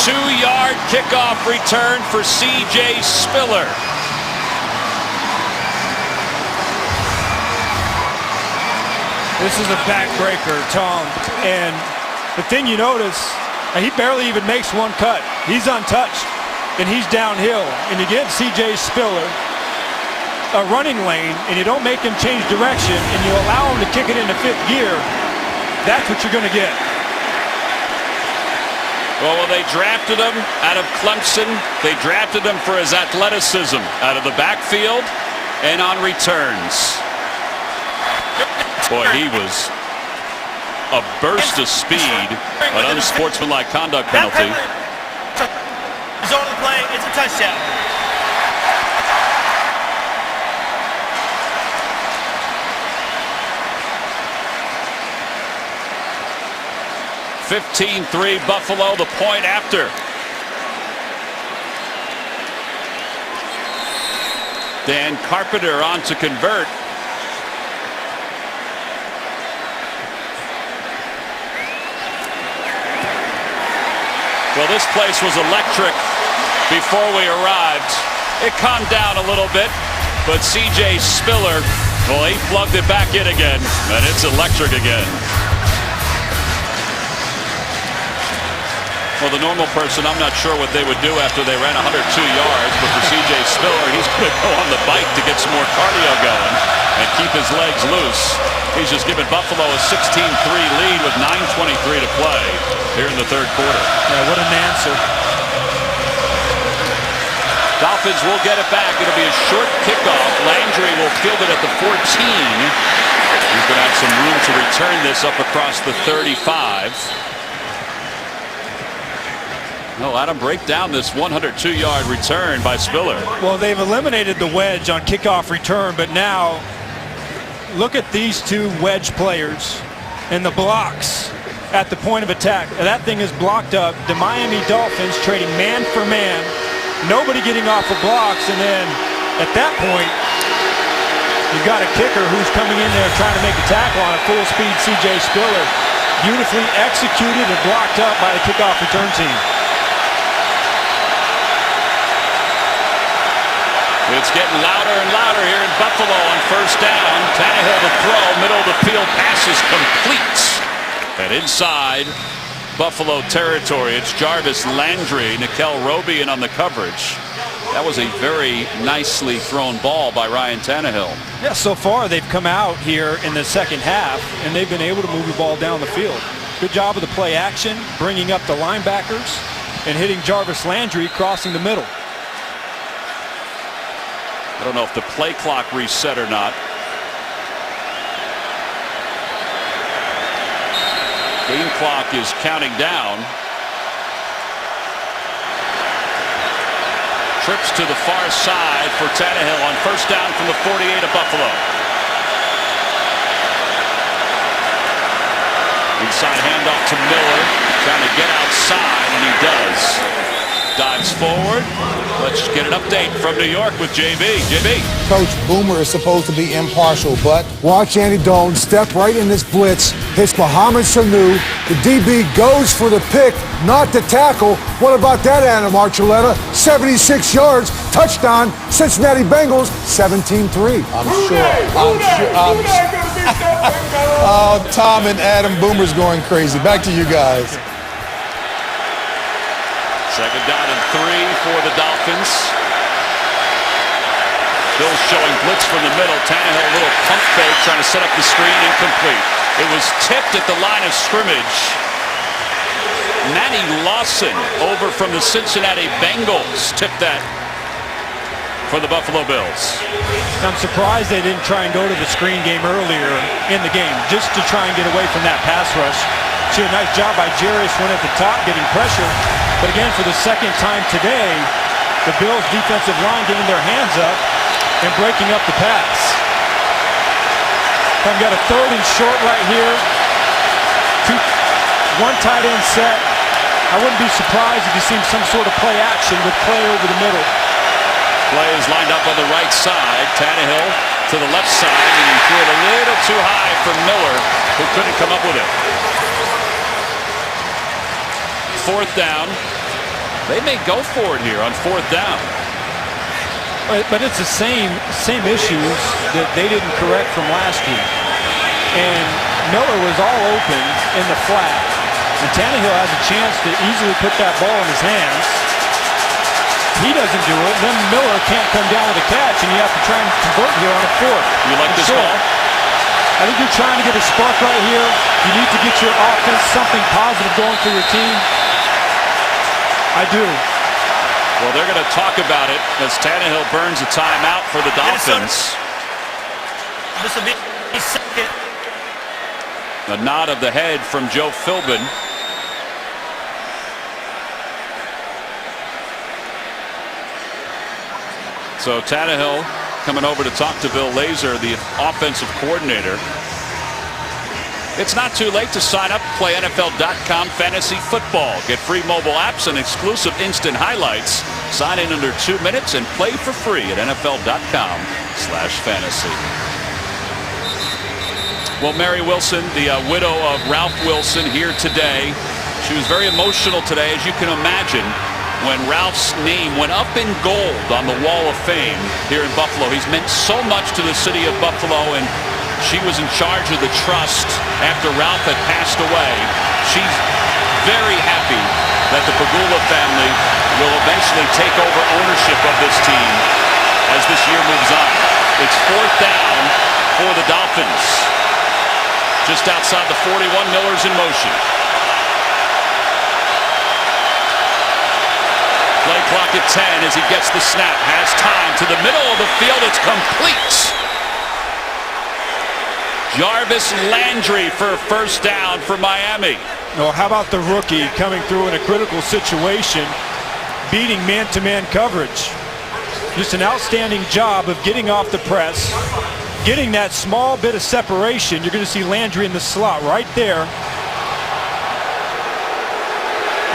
2-yard kickoff return for C.J. Spiller. This is a backbreaker, Tom. And the thing you notice, he barely even makes one cut. He's untouched, and he's downhill. And you give C.J. Spiller a running lane, and you don't make him change direction, and you allow him to kick it into fifth gear, that's what you're going to get. Well, when they drafted him out of Clemson, they drafted him for his athleticism out of the backfield and on returns. Boy, he was a burst of speed, an unsportsmanlike conduct penalty. Zone play, it's a touchdown. (15-3) Buffalo, the point after. Dan Carpenter on to convert. Well, this place was electric before we arrived. It calmed down a little bit, but C.J. Spiller, well, he plugged it back in again, and it's electric again. Well, the normal person, I'm not sure what they would do after they ran 102 yards, but for C.J. Spiller, he's going to go on the bike to get some more cardio going and keep his legs loose. He's just given Buffalo a 16-3 lead with 9:23 to play here in the third quarter. Yeah, what an answer. Dolphins will get it back. It'll be a short kickoff. Landry will field it at the 14. He's going to have some room to return this up across the 35. No, let him break down this 102-yard return by Spiller. Well, they've eliminated the wedge on kickoff return, but now look at these two wedge players and the blocks at the point of attack. That thing is blocked up. The Miami Dolphins trading man for man, nobody getting off of blocks, and then at that point, you've got a kicker who's coming in there trying to make a tackle on a full speed C.J. Spiller. Beautifully executed and blocked up by the kickoff return team. It's getting louder and louder here in Buffalo on first down. Tannehill to throw, middle of the field, pass is complete. And inside Buffalo territory, it's Jarvis Landry, Nickel Roby in on the coverage. That was a very nicely thrown ball by Ryan Tannehill. Yeah, so far they've come out here in the second half, and they've been able to move the ball down the field. Good job of the play action, bringing up the linebackers, and hitting Jarvis Landry crossing the middle. I don't know if the play clock reset or not. Game clock is counting down. Trips to the far side for Tannehill on first down from the 48 of Buffalo. Inside handoff to Miller, trying to get outside, and he does. Dives forward. Let's get an update from New York with JB. JB. Coach, Boomer is supposed to be impartial, but Watch Andy Dalton step right in this blitz, hits Mohamed Sanu. The DB goes for the pick, not the tackle. What about that, Adam Archuleta? 76 yards, touchdown, Cincinnati Bengals, 17-3. Tom and Adam, Boomer's going crazy. Back to you guys. Second down and 3 for the Dolphins. Bill's showing blitz from the middle. Tannehill, a little pump fake, trying to set up the screen, incomplete. It was tipped at the line of scrimmage. Matty Lawson over from the Cincinnati Bengals tipped that for the Buffalo Bills. I'm surprised they didn't try and go to the screen game earlier in the game, just to try and get away from that pass rush. See a nice job by Jarius Wynn at the top, getting pressure. But again, for the second time today, the Bills' defensive line getting their hands up and breaking up the pass. I've got a third and short right here. One tight end set. I wouldn't be surprised if you see some sort of play action with play over the middle. Play is lined up on the right side. Tannehill to the left side, and he threw it a little too high for Miller, who couldn't come up with it. Fourth down. They may go for it here on 4th down. But it's the same issues that they didn't correct from last week. And Miller was all open in the flat. And Tannehill has a chance to easily put that ball in his hands. He doesn't do it. Then Miller can't come down with a catch, and you have to try and convert here on a 4th. You like this call? I think you're trying to get a spark right here. You need to get your offense something positive going for your team. I do. Well, they're going to talk about it as Tannehill burns a timeout for the Dolphins. This will be second. A nod of the head from Joe Philbin. So Tannehill coming over to talk to Bill Lazor, the offensive coordinator. It's not too late to sign up, play NFL.com fantasy football. Get free mobile apps and exclusive instant highlights. Sign in under 2 minutes and play for free at NFL.com/fantasy. Well, Mary Wilson, the widow of Ralph Wilson, here today. She was very emotional today, as you can imagine, when Ralph's name went up in gold on the Wall of Fame here in Buffalo. He's meant so much to the city of Buffalo, and she was in charge of the trust after Ralph had passed away. She's very happy that the Pegula family will eventually take over ownership of this team as this year moves on. It's 4th down for the Dolphins. Just outside the 41, Miller's in motion. Play clock at 10 as he gets the snap. Has time to the middle of the field. It's complete. Jarvis Landry for a 1st down for Miami. Well, how about the rookie coming through in a critical situation, beating man-to-man coverage? Just an outstanding job of getting off the press, getting that small bit of separation. You're going to see Landry in the slot right there.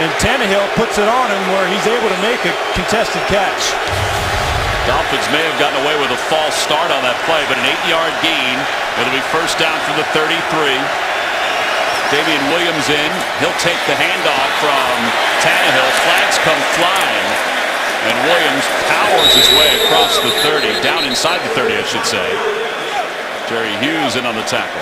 And Tannehill puts it on him where he's able to make a contested catch. Dolphins may have gotten away with a false start on that play, but an 8-yard gain. It'll be 1st down from the 33. Damian Williams in. He'll take the handoff from Tannehill. Flags come flying. And Williams powers his way across the 30. Down inside the 30, I should say. Jerry Hughes in on the tackle.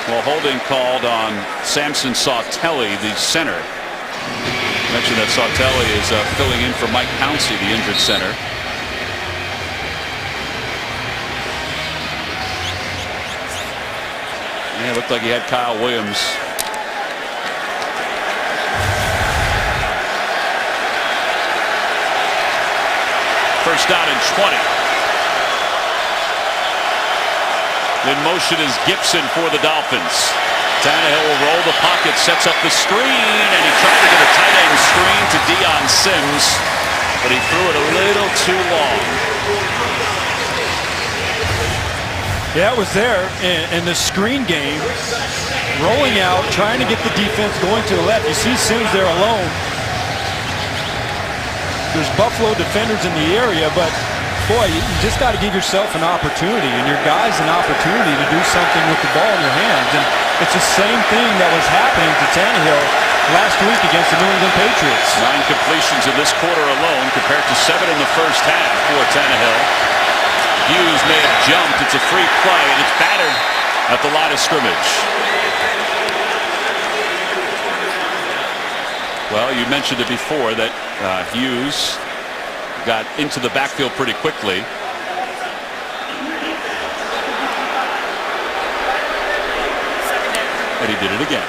Well, holding called on Samson Sautelli, the center. Mentioned that Sautelli is filling in for Mike Pouncey, the injured center. Yeah, it looked like he had Kyle Williams. First down and 20. In motion is Gibson for the Dolphins. Tannehill will roll the pocket, sets up the screen, and he tried to get a tight end screen to Deion Sims, but he threw it a little too long. Yeah, it was there in the screen game, rolling out, trying to get the defense going to the left. You see Sims there alone. There's Buffalo defenders in the area, but boy, you just got to give yourself an opportunity and your guys an opportunity to do something with the ball in your hands. And it's the same thing that was happening to Tannehill last week against the New England Patriots. 9 completions in this quarter alone compared to 7 in the first half for Tannehill. Hughes may have jumped. It's a free play, and it's battered at the line of scrimmage. Well, you mentioned it before that Hughes got into the backfield pretty quickly. And he did it again.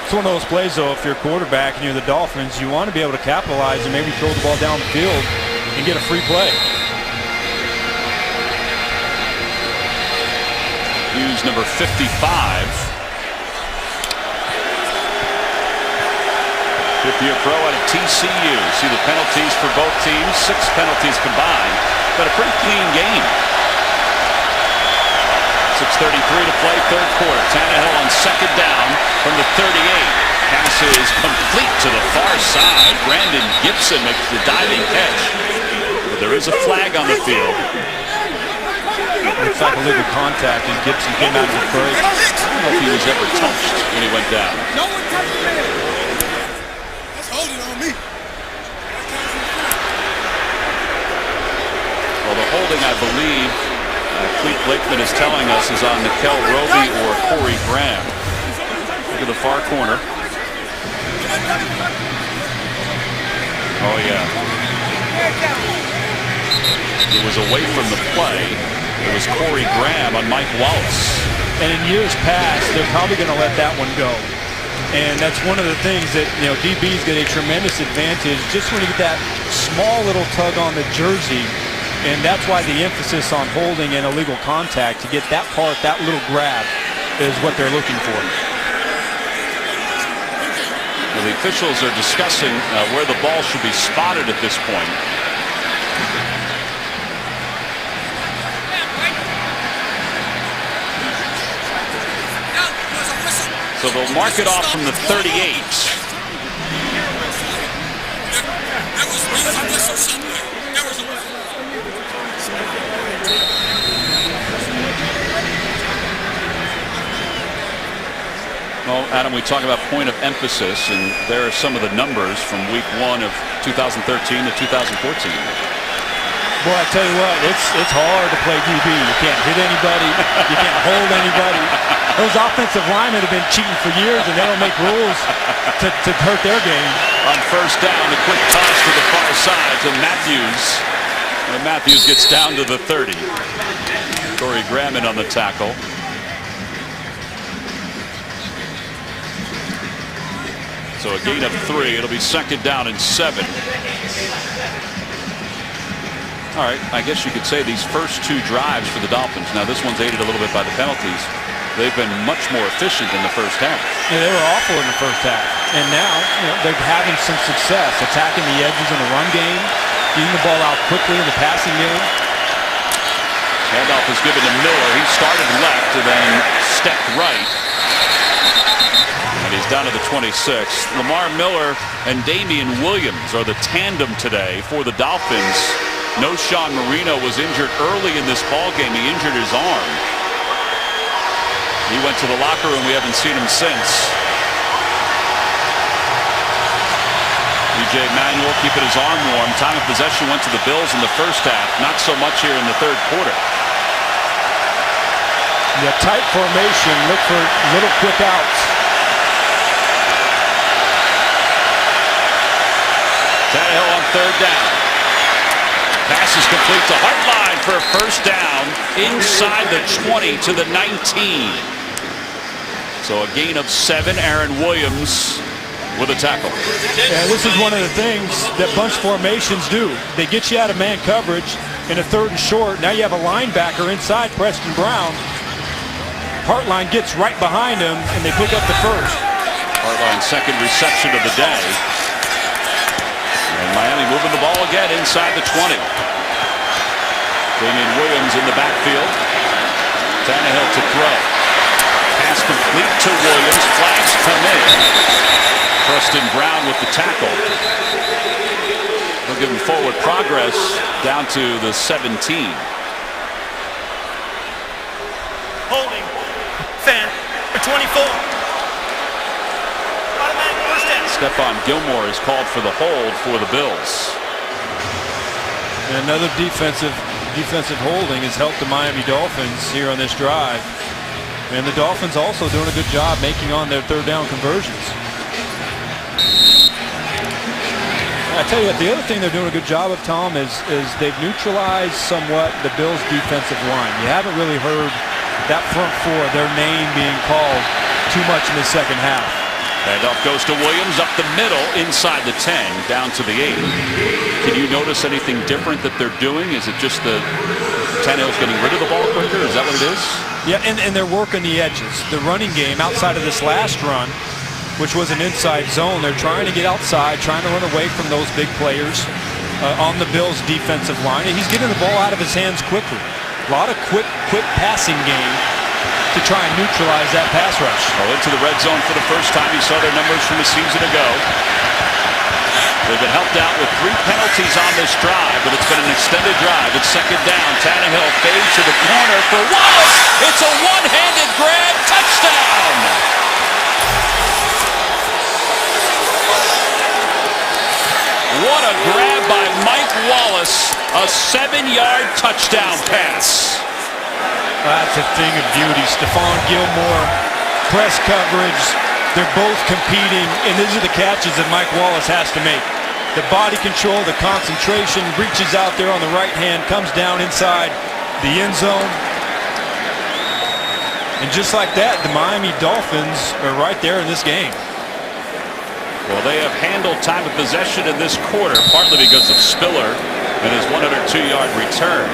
It's one of those plays, though, if you're a quarterback and you're the Dolphins, you want to be able to capitalize and maybe throw the ball down the field and get a free play. Hughes, number 55. Fifth-year pro out of TCU. See the penalties for both teams. 6 penalties combined, but a pretty clean game. 6:33 to play, 3rd quarter. Tannehill on 2nd down from the 38. Pass is complete to the far side. Brandon Gibson makes the diving catch. The but there is a flag on the field. Looks like illegal contact as Gibson came out of the break. I don't know if he was ever touched when he went down. No one touched me. That's holding on me. Well, the holding, I believe, Clete Blakeman is telling us, is on Nikel Roby or Corey Graham. Look at the far corner. Oh, yeah. It was away from the play. It was Corey Graham on Mike Wallace. And in years past, they're probably going to let that one go. And that's one of the things that, DBs get a tremendous advantage just when you get that small little tug on the jersey. And that's why the emphasis on holding and illegal contact, to get that part, that little grab, is what they're looking for. Well, the officials are discussing where the ball should be spotted at this point. So they'll mark it off from the 38. Well, Adam, we talk about point of emphasis, and there are some of the numbers from week 1 of 2013 to 2014. Boy, I tell you what, it's hard to play DB. You can't hit anybody. You can't hold anybody. Those offensive linemen have been cheating for years, and they don't make rules to hurt their game. On first down, the quick toss to the far side to Matthews. And Matthews gets down to the 30. Corey Graham in on the tackle. So a gain of 3. It'll be second down and 7. All right, I guess you could say these first 2 drives for the Dolphins. Now this one's aided a little bit by the penalties. They've been much more efficient in the first half. Yeah, they were awful in the first half. And now they're having some success attacking the edges in the run game, getting the ball out quickly in the passing game. Handoff is given to Miller. He started left and then stepped right. And he's down to the 26. Lamar Miller and Damian Williams are the tandem today for the Dolphins. No Sean Marino was injured early in this ball game. He injured his arm. He went to the locker room. We haven't seen him since. B.J. Manuel keeping his arm warm. Time of possession went to the Bills in the first half. Not so much here in the third quarter. Yeah, tight formation. Look for little quick outs. Tannehill on third down. Pass is complete to Hartline for a first down inside the 20 to the 19. So a gain of 7. Aaron Williams with a tackle. Yeah, this is one of the things that bunch formations do. They get you out of man coverage in a third and short. Now you have a linebacker inside, Preston Brown. Hartline gets right behind him, and they pick up the first. Hartline's second reception of the day. And Miami moving the ball again inside the 20. Damian Williams in the backfield. Tannehill to throw. Pass complete to Williams. Flags come in. Preston Brown with the tackle. They'll give him forward progress down to the 17. Holding. Fan. 24. Stephon Gilmore is called for the hold for the Bills. And another defensive holding has helped the Miami Dolphins here on this drive. And the Dolphins also doing a good job making on their third down conversions. I tell you what, the other thing they're doing a good job of, Tom, is they've neutralized somewhat the Bills' defensive line. You haven't really heard that front four, their name being called too much in the second half. Handoff goes to Williams up the middle inside the 10 down to the 8. Can you notice anything different that they're doing? Is it just the Tannehill's getting rid of the ball quicker? Is that what it is? Yeah, and they're working the edges. The running game outside of this last run, which was an inside zone, they're trying to get outside, trying to run away from those big players on the Bills' defensive line. And he's getting the ball out of his hands quickly. A lot of quick passing game to try and neutralize that pass rush. Into the red zone for the first time. He saw their numbers from a season ago. They've been helped out with 3 penalties on this drive, but it's been an extended drive. It's second down. Tannehill fades to the corner for Wallace. It's a one-handed grab. Touchdown! What a grab by Mike Wallace. A 7-yard touchdown pass. That's a thing of beauty. Stephon Gilmore, press coverage. They're both competing, and these are the catches that Mike Wallace has to make. The body control, the concentration, reaches out there on the right hand, comes down inside the end zone. And just like that, the Miami Dolphins are right there in this game. Well, they have handled time of possession in this quarter, partly because of Spiller and his 102-yard return.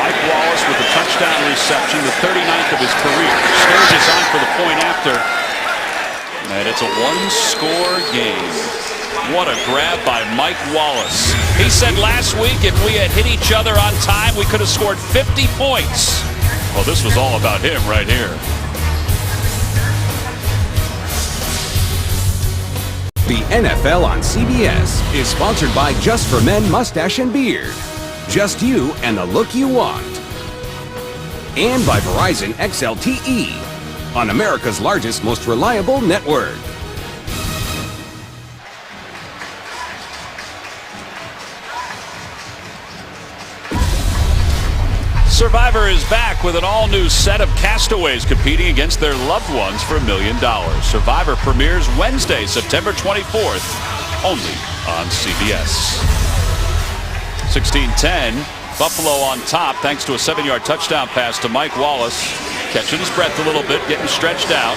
Mike Wallace with a touchdown reception, the 39th of his career. Sturgis on for the point after. And it's a one-score game. What a grab by Mike Wallace. He said last week if we had hit each other on time, we could have scored 50 points. Well, this was all about him right here. The NFL on CBS is sponsored by Just for Men Mustache and Beard. Just you and the look you want. And by Verizon XLTE on America's largest, most reliable network. Survivor is back with an all-new set of castaways competing against their loved ones for $1 million. Survivor premieres Wednesday, September 24th, only on CBS. 16-10, Buffalo on top thanks to a 7-yard touchdown pass to Mike Wallace. Catching his breath a little bit, getting stretched out.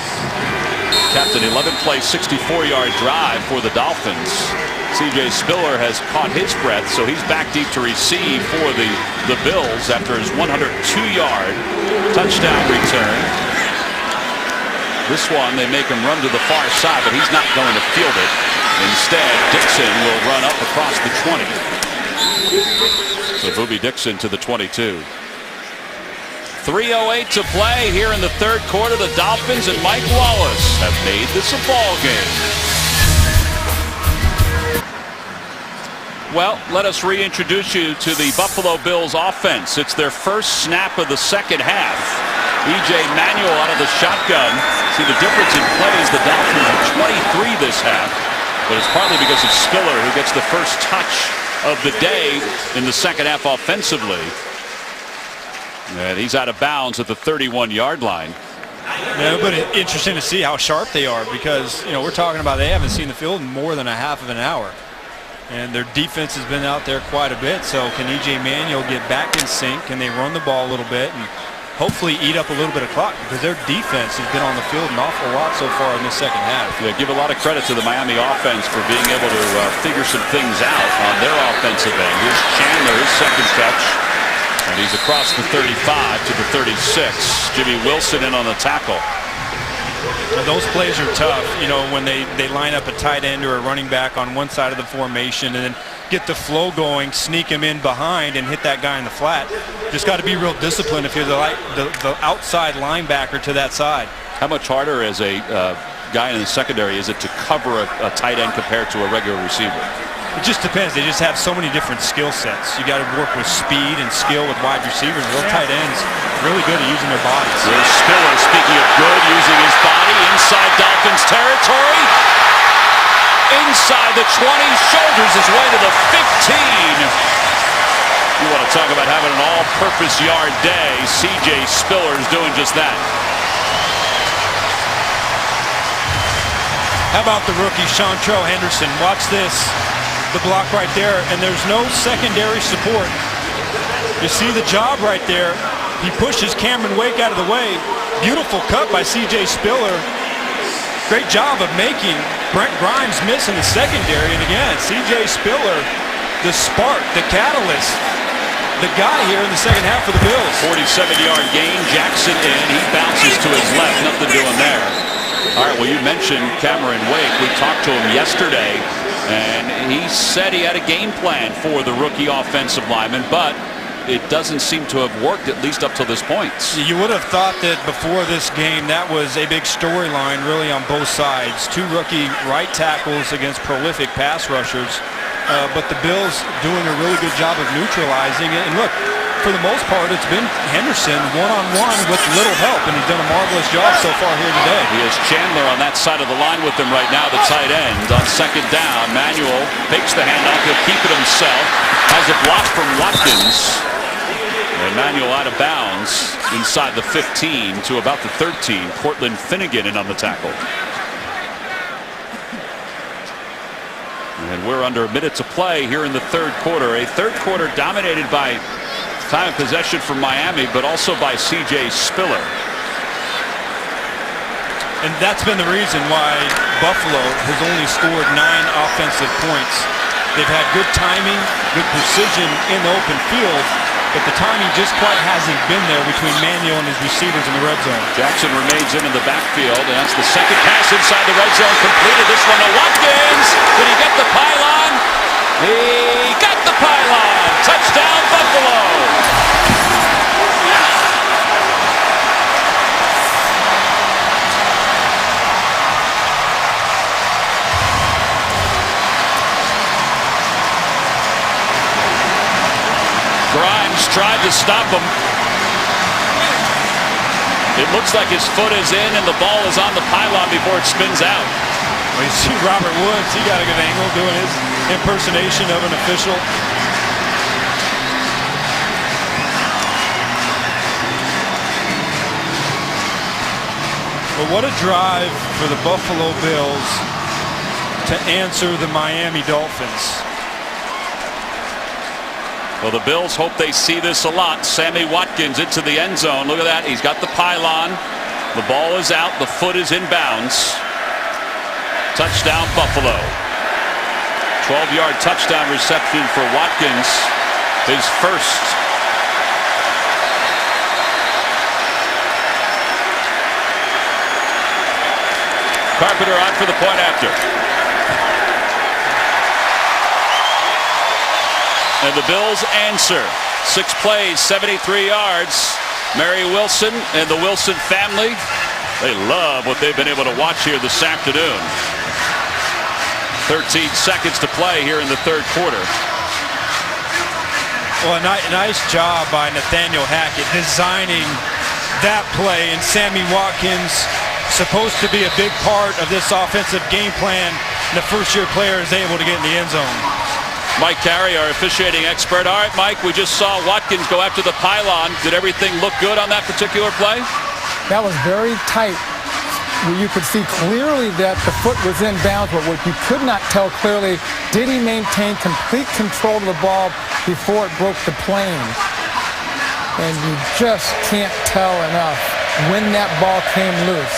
Capped an 11-play, 64-yard drive for the Dolphins. C.J. Spiller has caught his breath, so he's back deep to receive for the Bills after his 102-yard touchdown return. This one, they make him run to the far side, but he's not going to field it. Instead, Dixon will run up across the 20. So Boobie Dixon to the 22. 3:08 to play here in the third quarter. The Dolphins and Mike Wallace have made this a ball game. Well, let us reintroduce you to the Buffalo Bills offense. It's their first snap of the second half. E.J. Manuel out of the shotgun. See the difference in plays. The Dolphins are 23 this half, but it's partly because of Spiller, who gets the first touch of the day in the second half offensively. And he's out of bounds at the 31-yard line. Yeah, but it's interesting to see how sharp they are because, you know, we're talking about they haven't seen the field in more than a half of an hour. And their defense has been out there quite a bit. So can E.J. Manuel get back in sync? Can they run the ball a little bit and hopefully eat up a little bit of clock? Because their defense has been on the field an awful lot so far in this second half. Yeah, give a lot of credit to the Miami offense for being able to figure some things out on their offensive end. Here's Chandler, his second catch. And he's across the 35 to the 36. Jimmy Wilson in on the tackle. Those plays are tough, you know, when they line up a tight end or a running back on one side of the formation and then get the flow going, sneak him in behind and hit that guy in the flat. Just got to be real disciplined if you're the outside linebacker to that side. How much harder as a guy in the secondary is it to cover a tight end compared to a regular receiver? It just depends. They just have so many different skill sets. You got to work with speed and skill with wide receivers. Those tight ends really good at using their bodies. Here's Spiller, speaking of good, using his body inside Dolphins territory. Inside the 20, shoulders his way to the 15. You want to talk about having an all-purpose yard day. C.J. Spiller is doing just that. How about the rookie Chantrell Henderson? Watch this. The block right there, and there's no secondary support. You see the job right there. He pushes Cameron Wake out of the way. Beautiful cut by C.J. Spiller. Great job of making Brent Grimes miss in the secondary. And again, C.J. Spiller, the spark, the catalyst, the guy here in the second half for the Bills. 47-yard gain, Jackson in. He bounces to his left, nothing doing there. All right, well, you mentioned Cameron Wake. We talked to him yesterday. And he said he had a game plan for the rookie offensive lineman, but it doesn't seem to have worked, at least up to this point. You would have thought that before this game that was a big storyline really on both sides. Two rookie right tackles against prolific pass rushers. But the Bills doing a really good job of neutralizing it. And look, for the most part, it's been Henderson one-on-one with little help, and he's done a marvelous job so far here today. He has Chandler on that side of the line with him right now, the tight end. On second down, Manuel takes the handoff. He'll keep it himself. Has a block from Watkins. And Manuel out of bounds inside the 15 to about the 13. Cortland Finnegan in on the tackle. And we're under a minute to play here in the third quarter. A third quarter dominated by time of possession from Miami, but also by C.J. Spiller. And that's been the reason why Buffalo has only scored 9 offensive points. They've had good timing, good precision in the open field, but the timing just quite hasn't been there between Manuel and his receivers in the red zone. Jackson remains in the backfield, and that's the second pass inside the red zone completed. This one to Watkins. Did he get the pylon? He got the pylon. Touchdown, Buffalo. Grimes tried to stop him. It looks like his foot is in and the ball is on the pylon before it spins out. Well, you see Robert Woods, he got a good angle doing his impersonation of an official. But what a drive for the Buffalo Bills to answer the Miami Dolphins. Well, the Bills hope they see this a lot. Sammy Watkins into the end zone. Look at that. He's got the pylon. The ball is out. The foot is in bounds. Touchdown, Buffalo. 12-yard touchdown reception for Watkins. His first. Carpenter on for the point after. And the Bills answer. 6 plays, 73 yards. Mary Wilson and the Wilson family, they love what they've been able to watch here this afternoon. 13 seconds to play here in the third quarter. Well, a nice job by Nathaniel Hackett designing that play. And Sammy Watkins, supposed to be a big part of this offensive game plan. The first-year player is able to get in the end zone. Mike Carey, our officiating expert. All right, Mike, we just saw Watkins go after the pylon. Did everything look good on that particular play? That was very tight. You could see clearly that the foot was in bounds, but what you could not tell clearly, did he maintain complete control of the ball before it broke the plane? And you just can't tell enough when that ball came loose.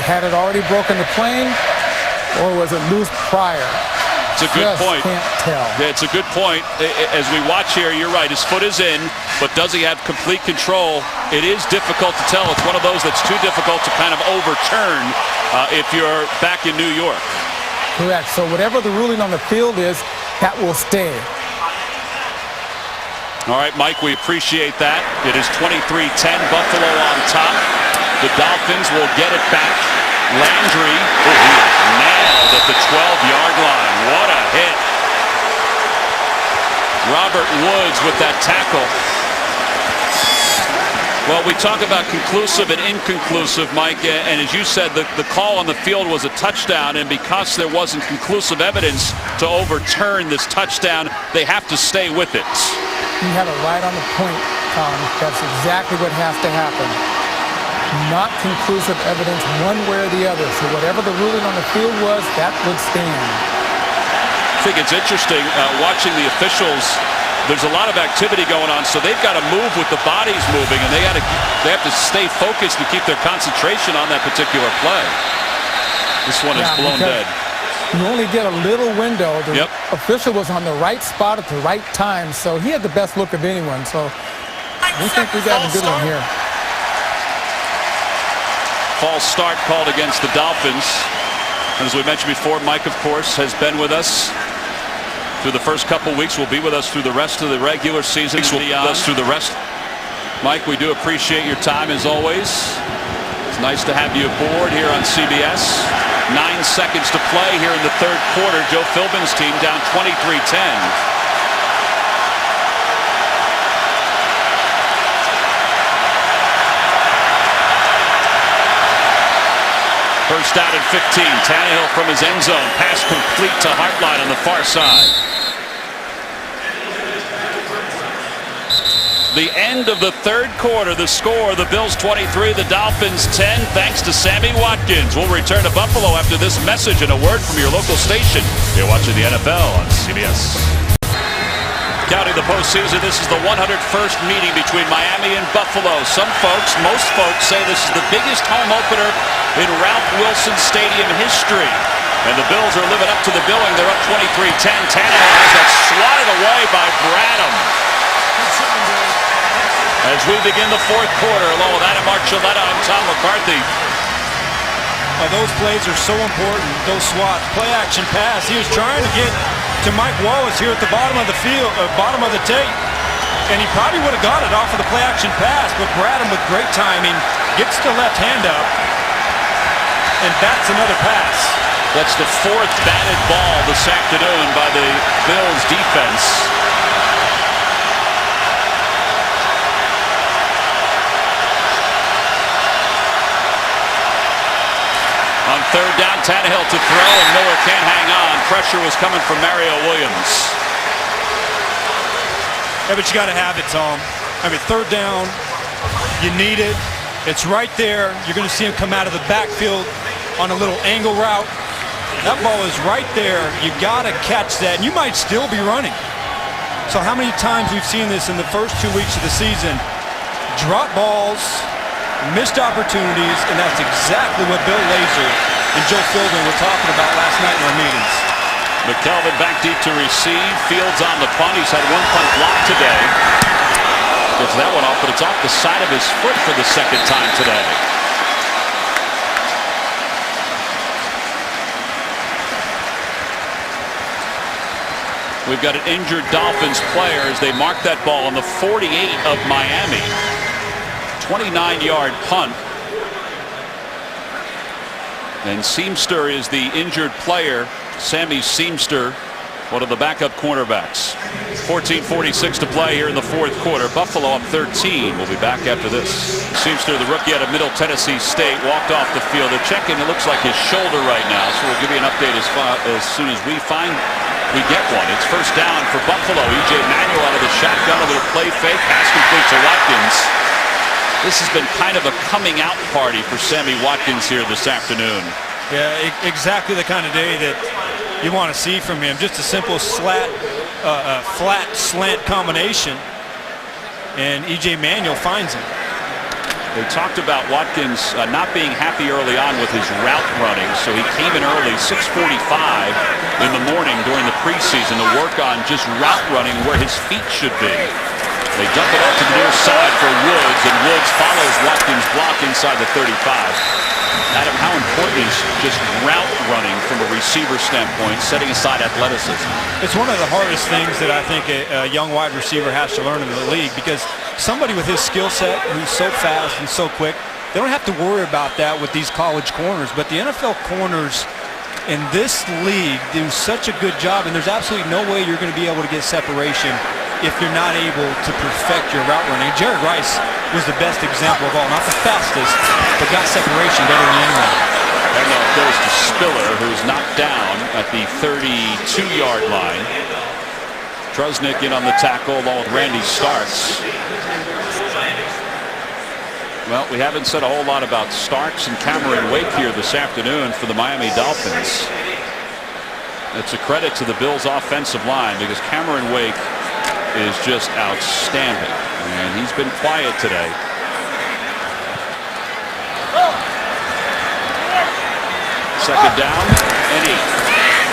Had it already broken the plane, or was it loose prior? It's a good point. Can't tell. Yeah, it's a good point. As we watch here, you're right. His foot is in, but does he have complete control? It is difficult to tell. It's one of those that's too difficult to kind of overturn if you're back in New York. Correct. So whatever the ruling on the field is, that will stay. All right, Mike, we appreciate that. It is 23-10, Buffalo on top. The Dolphins will get it back. Landry, nailed at the 12-yard line. What a hit. Robert Woods with that tackle. Well, we talk about conclusive and inconclusive, Mike, and as you said, the call on the field was a touchdown, and because there wasn't conclusive evidence to overturn this touchdown, they have to stay with it. You have it right on the point, Tom. That's exactly what has to happen. Not conclusive evidence one way or the other. So whatever the ruling on the field was, that would stand. I think it's interesting watching the officials. There's a lot of activity going on, so they've got to move with the bodies moving, and they have to stay focused and keep their concentration on that particular play. This one is blown dead. You only get a little window. The official was on the right spot at the right time, so he had the best look of anyone. So we think we got a good one here. False start called against the Dolphins. And as we mentioned before, Mike, of course, has been with us through the first couple weeks. Will be with us through the rest of the regular season. Will be with us through the rest. Mike, we do appreciate your time as always. It's nice to have you aboard here on CBS. 9 seconds to play here in the third quarter. Joe Philbin's team down 23-10. First down and 15. Tannehill from his end zone. Pass complete to Hartline on the far side. The end of the third quarter. The score, the Bills 23, the Dolphins 10. Thanks to Sammy Watkins. We'll return to Buffalo after this message and a word from your local station. You're watching the NFL on CBS. Counting the postseason, this is the 101st meeting between Miami and Buffalo. Most folks say this is the biggest home opener in Ralph Wilson Stadium history. And the Bills are living up to the billing. They're up 23-10. Tannehill has that swatted away by Bradham. As we begin the fourth quarter, along with Adam Archuleta, I'm Tom McCarthy. Those plays are so important. Those swats, play action pass. He was trying to get to Mike Wallace here at the bottom of the field, bottom of the tape, and he probably would have got it off of the play action pass. But Bradham, with great timing, gets the left hand up and bats another pass. That's the fourth batted ball this afternoon by the Bills defense. On third down, Tannehill to throw, and Miller can't hang on. Pressure was coming from Mario Williams. Yeah, but you got to have it, Tom. I mean, third down, you need it. It's right there. You're going to see him come out of the backfield on a little angle route. That ball is right there. You got to catch that, and you might still be running. So how many times we've seen this in the first 2 weeks of the season? Drop balls, missed opportunities, and that's exactly what Bill Lazor and Joe Philbin were talking about last night in our meetings. McKelvin back deep to receive. Fields on the punt. He's had one punt block today. Gets that one off, but it's off the side of his foot for the second time today. We've got an injured Dolphins player as they mark that ball on the 48 of Miami. 29-yard punt. And Seamster is the injured player. Sammy Seamster, one of the backup cornerbacks. 14:46 to play here in the fourth quarter. Buffalo up 13. We'll be back after this. Seamster, the rookie out of Middle Tennessee State, walked off the field. They're checking, it looks like his shoulder right now, so we'll give you an update as soon as we get one. It's first down for Buffalo. E.J. Manuel out of the shotgun, a little play fake, pass complete to Watkins. This has been kind of a coming out party for Sammy Watkins here this afternoon. Yeah, exactly the kind of day that you want to see from him. Just a simple flat slant combination, and E.J. Manuel finds him. They talked about Watkins not being happy early on with his route running, so he came in early, 6:45 in the morning during the preseason to work on just route running where his feet should be. They dump it out to the near side for Woods, and Woods follows Watkins' block inside the 35. Adam, how important is just route running from a receiver standpoint, setting aside athleticism? It's one of the hardest things that I think a young wide receiver has to learn in the league, because somebody with his skill set, who's so fast and so quick, they don't have to worry about that with these college corners. But the NFL corners in this league do such a good job, and there's absolutely no way you're going to be able to get separation if you're not able to perfect your route running. Jared Rice was the best example of all. Not the fastest, but got separation better than anyone. And now it goes to Spiller, who's knocked down at the 32-yard line. Trusnick in on the tackle along with Randy Starks. Well, we haven't said a whole lot about Starks and Cameron Wake here this afternoon for the Miami Dolphins. It's a credit to the Bills' offensive line, because Cameron Wake is just outstanding, and he's been quiet today. Second down and 8.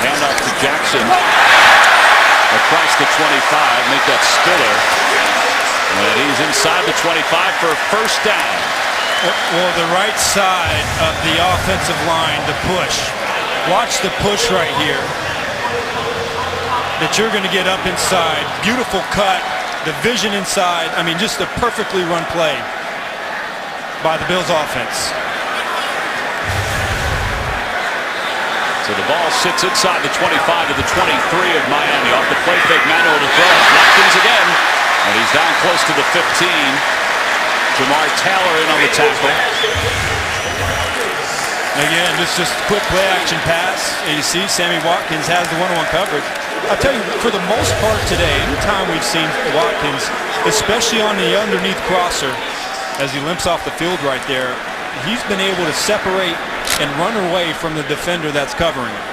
Handoff to Jackson across the 25. Make that Spiller, and he's inside the 25 for a first down. Well, the right side of the offensive line, the push. Watch the push right here. that you're going to get up inside. Beautiful cut, the vision inside. I mean, just a perfectly run play by the Bills offense. So the ball sits inside the 25 to the 23 of Miami. Off the play fake, Manuel to throw. Watkins again. And he's down close to the 15. Jamar Taylor in on the tackle. Again, just quick play action pass. And you see Sammy Watkins has the one-on-one coverage. I'll tell you, for the most part today, anytime we've seen Watkins, especially on the underneath crosser, as he limps off the field right there, he's been able to separate and run away from the defender that's covering him.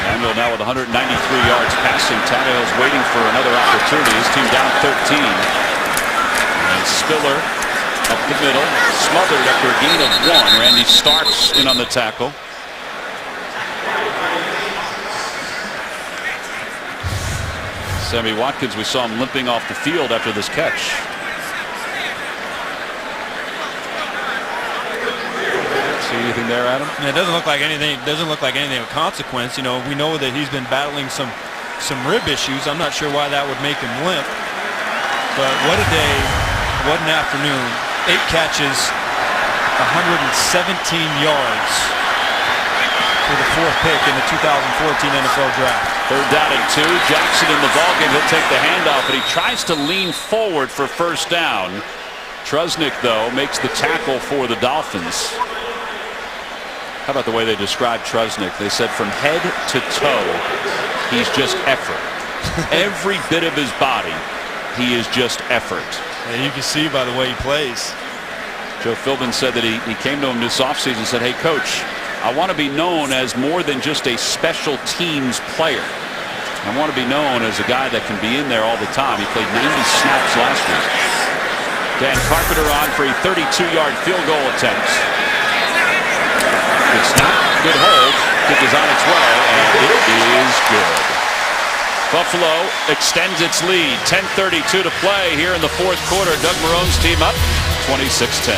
Manuel now with 193 yards passing. Tannehill's waiting for another opportunity. His team down 13. And Spiller up the middle, smothered after a gain of 1. Randy Starks in on the tackle. Sammy Watkins, we saw him limping off the field after this catch. See anything there, Adam? It doesn't look like anything. Doesn't look like anything of consequence. You know, we know that he's been battling some rib issues. I'm not sure why that would make him limp. But what a day, what an afternoon. 8 catches, 117 yards for the 4th pick in the 2014 NFL Draft. 3rd down and 2. Jackson in the ballgame. He'll take the handoff, but he tries to lean forward for first down. Trusnick, though, makes the tackle for the Dolphins. How about the way they described Trusnick? They said from head to toe, he's just effort. Every bit of his body, he is just effort. And you can see by the way he plays. Joe Philbin said that he came to him this offseason and said, hey, Coach, I want to be known as more than just a special teams player. I want to be known as a guy that can be in there all the time. He played 90 snaps last week. Dan Carpenter on for a 32-yard field goal attempt. Good snap, good hold. Kick is on its way, and it is good. Buffalo extends its lead. 10:32 to play here in the 4th quarter. Doug Marone's team up 26-10.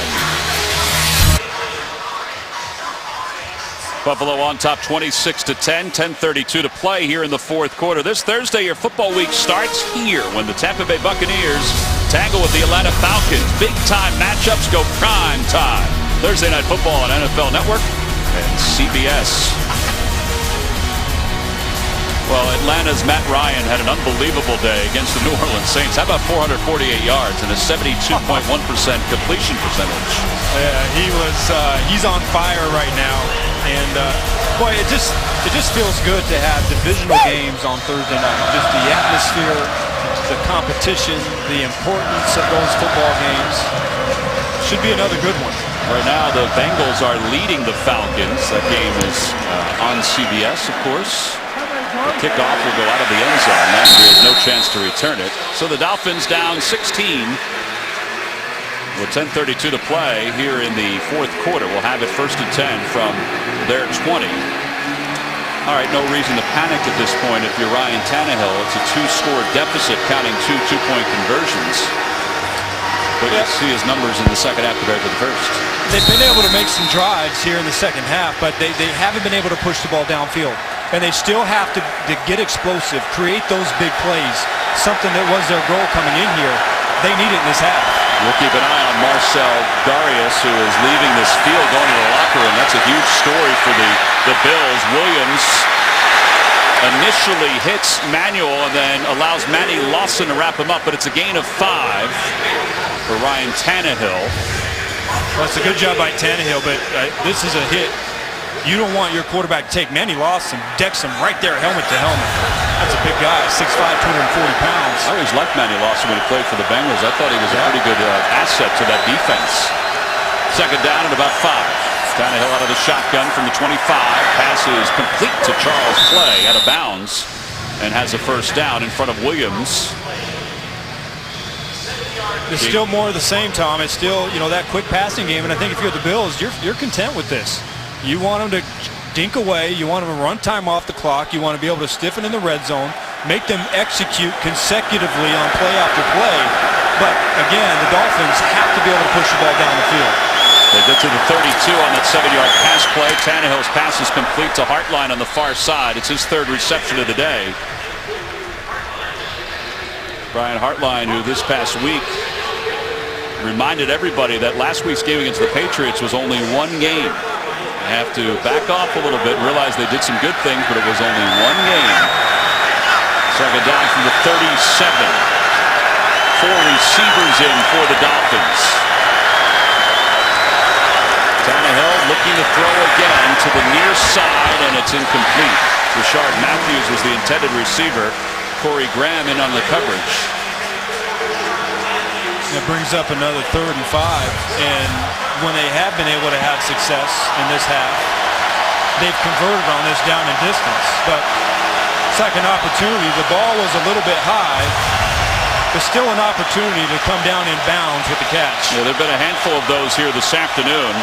Buffalo on top 26-10. 10:32 to play here in the 4th quarter. This Thursday, your football week starts here when the Tampa Bay Buccaneers tangle with the Atlanta Falcons. Big time matchups go prime time. Thursday Night Football on NFL Network and CBS. Well, Atlanta's Matt Ryan had an unbelievable day against the New Orleans Saints. How about 448 yards and a 72.1% completion percentage? Yeah, he's on fire right now, and boy, it just feels good to have divisional games on Thursday night. Just the atmosphere, the competition, the importance of those football games. Should be another good one. Right now, the Bengals are leading the Falcons. That game is on CBS, of course. The kickoff will go out of the end zone. Landry has no chance to return it. So the Dolphins down 16 with 10:32 to play here in the 4th quarter. We'll have it 1st and 10 from their 20. All right, no reason to panic at this point if you're Ryan Tannehill. It's a 2-score deficit counting 2 two-point conversions. But you'll see his numbers in the second half compared to the first. They've been able to make some drives here in the second half, but they haven't been able to push the ball downfield. And they still have to get explosive, create those big plays, something that was their goal coming in here. They need it in this half. We'll keep an eye on Marcel Darius, who is leaving this field, going to the locker room. That's a huge story for the Bills. Williams initially hits Manuel and then allows Manny Lawson to wrap him up, but it's a gain of 5 for Ryan Tannehill. Well, it's a good job by Tannehill, but this is a hit. You don't want your quarterback to take Manny Lawson, decks him right there, helmet to helmet. That's a big guy, 6'5", 240 pounds. I always liked Manny Lawson when he played for the Bengals. I thought he was a pretty good asset to that defense. 2nd down and about 5. Tannehill out of the shotgun from the 25. Pass is complete to Charles Clay, out of bounds, and has a 1st down in front of Williams. It's still more of the same, Tom. It's still, that quick passing game, and I think if you're the Bills, you're content with this. You want them to dink away. You want them to run time off the clock. You want to be able to stiffen in the red zone, make them execute consecutively on play after play. But again, the Dolphins have to be able to push the ball down the field. They did to the 32 on that 7-yard pass play. Tannehill's pass is complete to Hartline on the far side. It's his 3rd reception of the day. Brian Hartline, who this past week reminded everybody that last week's game against the Patriots was only 1 game. I have to back off a little bit and realize they did some good things, but it was only 1 game. Second down from the 37. 4 receivers in for the Dolphins. Tannehill looking to throw again to the near side, and it's incomplete. Rashard Matthews was the intended receiver. Corey Graham in on the coverage. It brings up another 3rd and 5, and when they have been able to have success in this half, they've converted on this down and distance. But second opportunity, the ball was a little bit high, but still an opportunity to come down in bounds with the catch. Yeah, there have been a handful of those here this afternoon.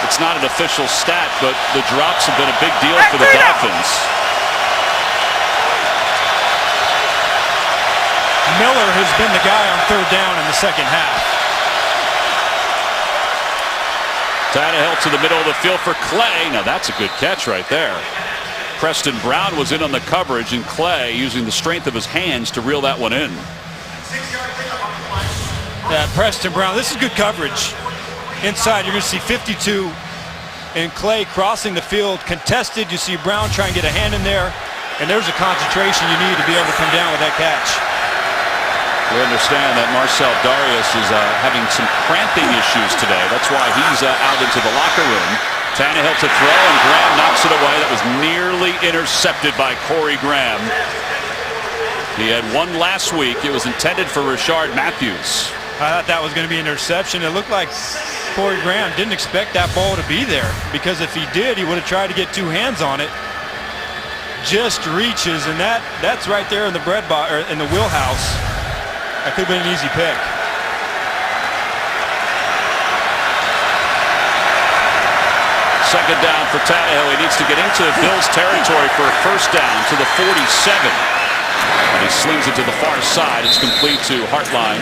It's not an official stat, but the drops have been a big deal for the Dolphins. Miller has been the guy on 3rd down in the second half. Tannehill to the middle of the field for Clay. Now that's a good catch right there. Preston Brown was in on the coverage, and Clay using the strength of his hands to reel that one in. Yeah, Preston Brown, this is good coverage. Inside, you're going to see 52, and Clay crossing the field, contested. You see Brown try and get a hand in there, and there's a concentration you need to be able to come down with that catch. We understand that Marcel Darius is having some cramping issues today. That's why he's out into the locker room. Tannehill to throw, and Graham knocks it away. That was nearly intercepted by Corey Graham. He had one last week. It was intended for Rashard Matthews. I thought that was going to be an interception. It looked like Corey Graham didn't expect that ball to be there, because if he did, he would have tried to get 2 hands on it. Just reaches, and that's right there in the in the wheelhouse. That could have been an easy pick. Second down for Tannehill. He needs to get into the Bills' territory for a first down to the 47. And he slings it to the far side. It's complete to Hartline.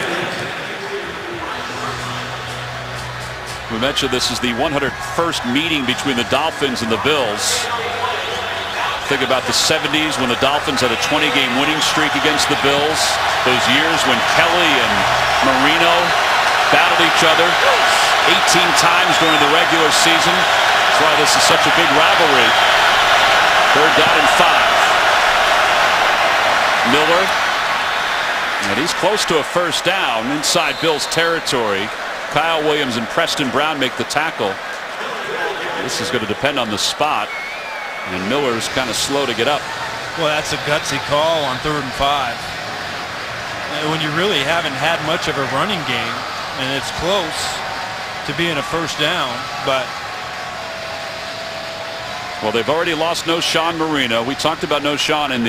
We mentioned this is the 101st meeting between the Dolphins and the Bills. Think about the 70s when the Dolphins had a 20-game winning streak against the Bills. Those years when Kelly and Marino battled each other 18 times during the regular season. That's why this is such a big rivalry. 3rd down and 5. Miller. And he's close to a first down inside Bills territory. Kyle Williams and Preston Brown make the tackle. This is going to depend on the spot. And Miller's kind of slow to get up. Well, that's a gutsy call on 3rd and 5. When you really haven't had much of a running game, and it's close to being a first down, but... Well, they've already lost Noshawn Marino. We talked about Noshawn in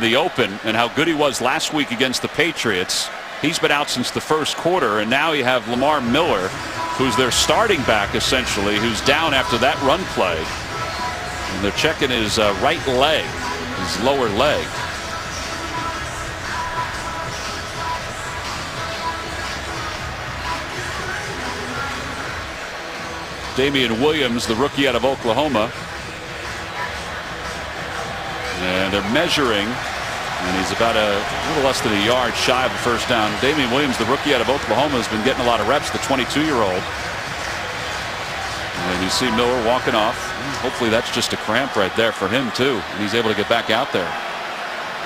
the open and how good he was last week against the Patriots. He's been out since the first quarter, and now you have Lamar Miller, who's their starting back, essentially, who's down after that run play. And they're checking his right leg, his lower leg. Damian Williams, the rookie out of Oklahoma. And they're measuring, and he's about a little less than a yard shy of the first down. Damian Williams, the rookie out of Oklahoma, has been getting a lot of reps, the 22-year-old. And you see Miller walking off. Hopefully that's just a cramp right there for him too, and he's able to get back out there.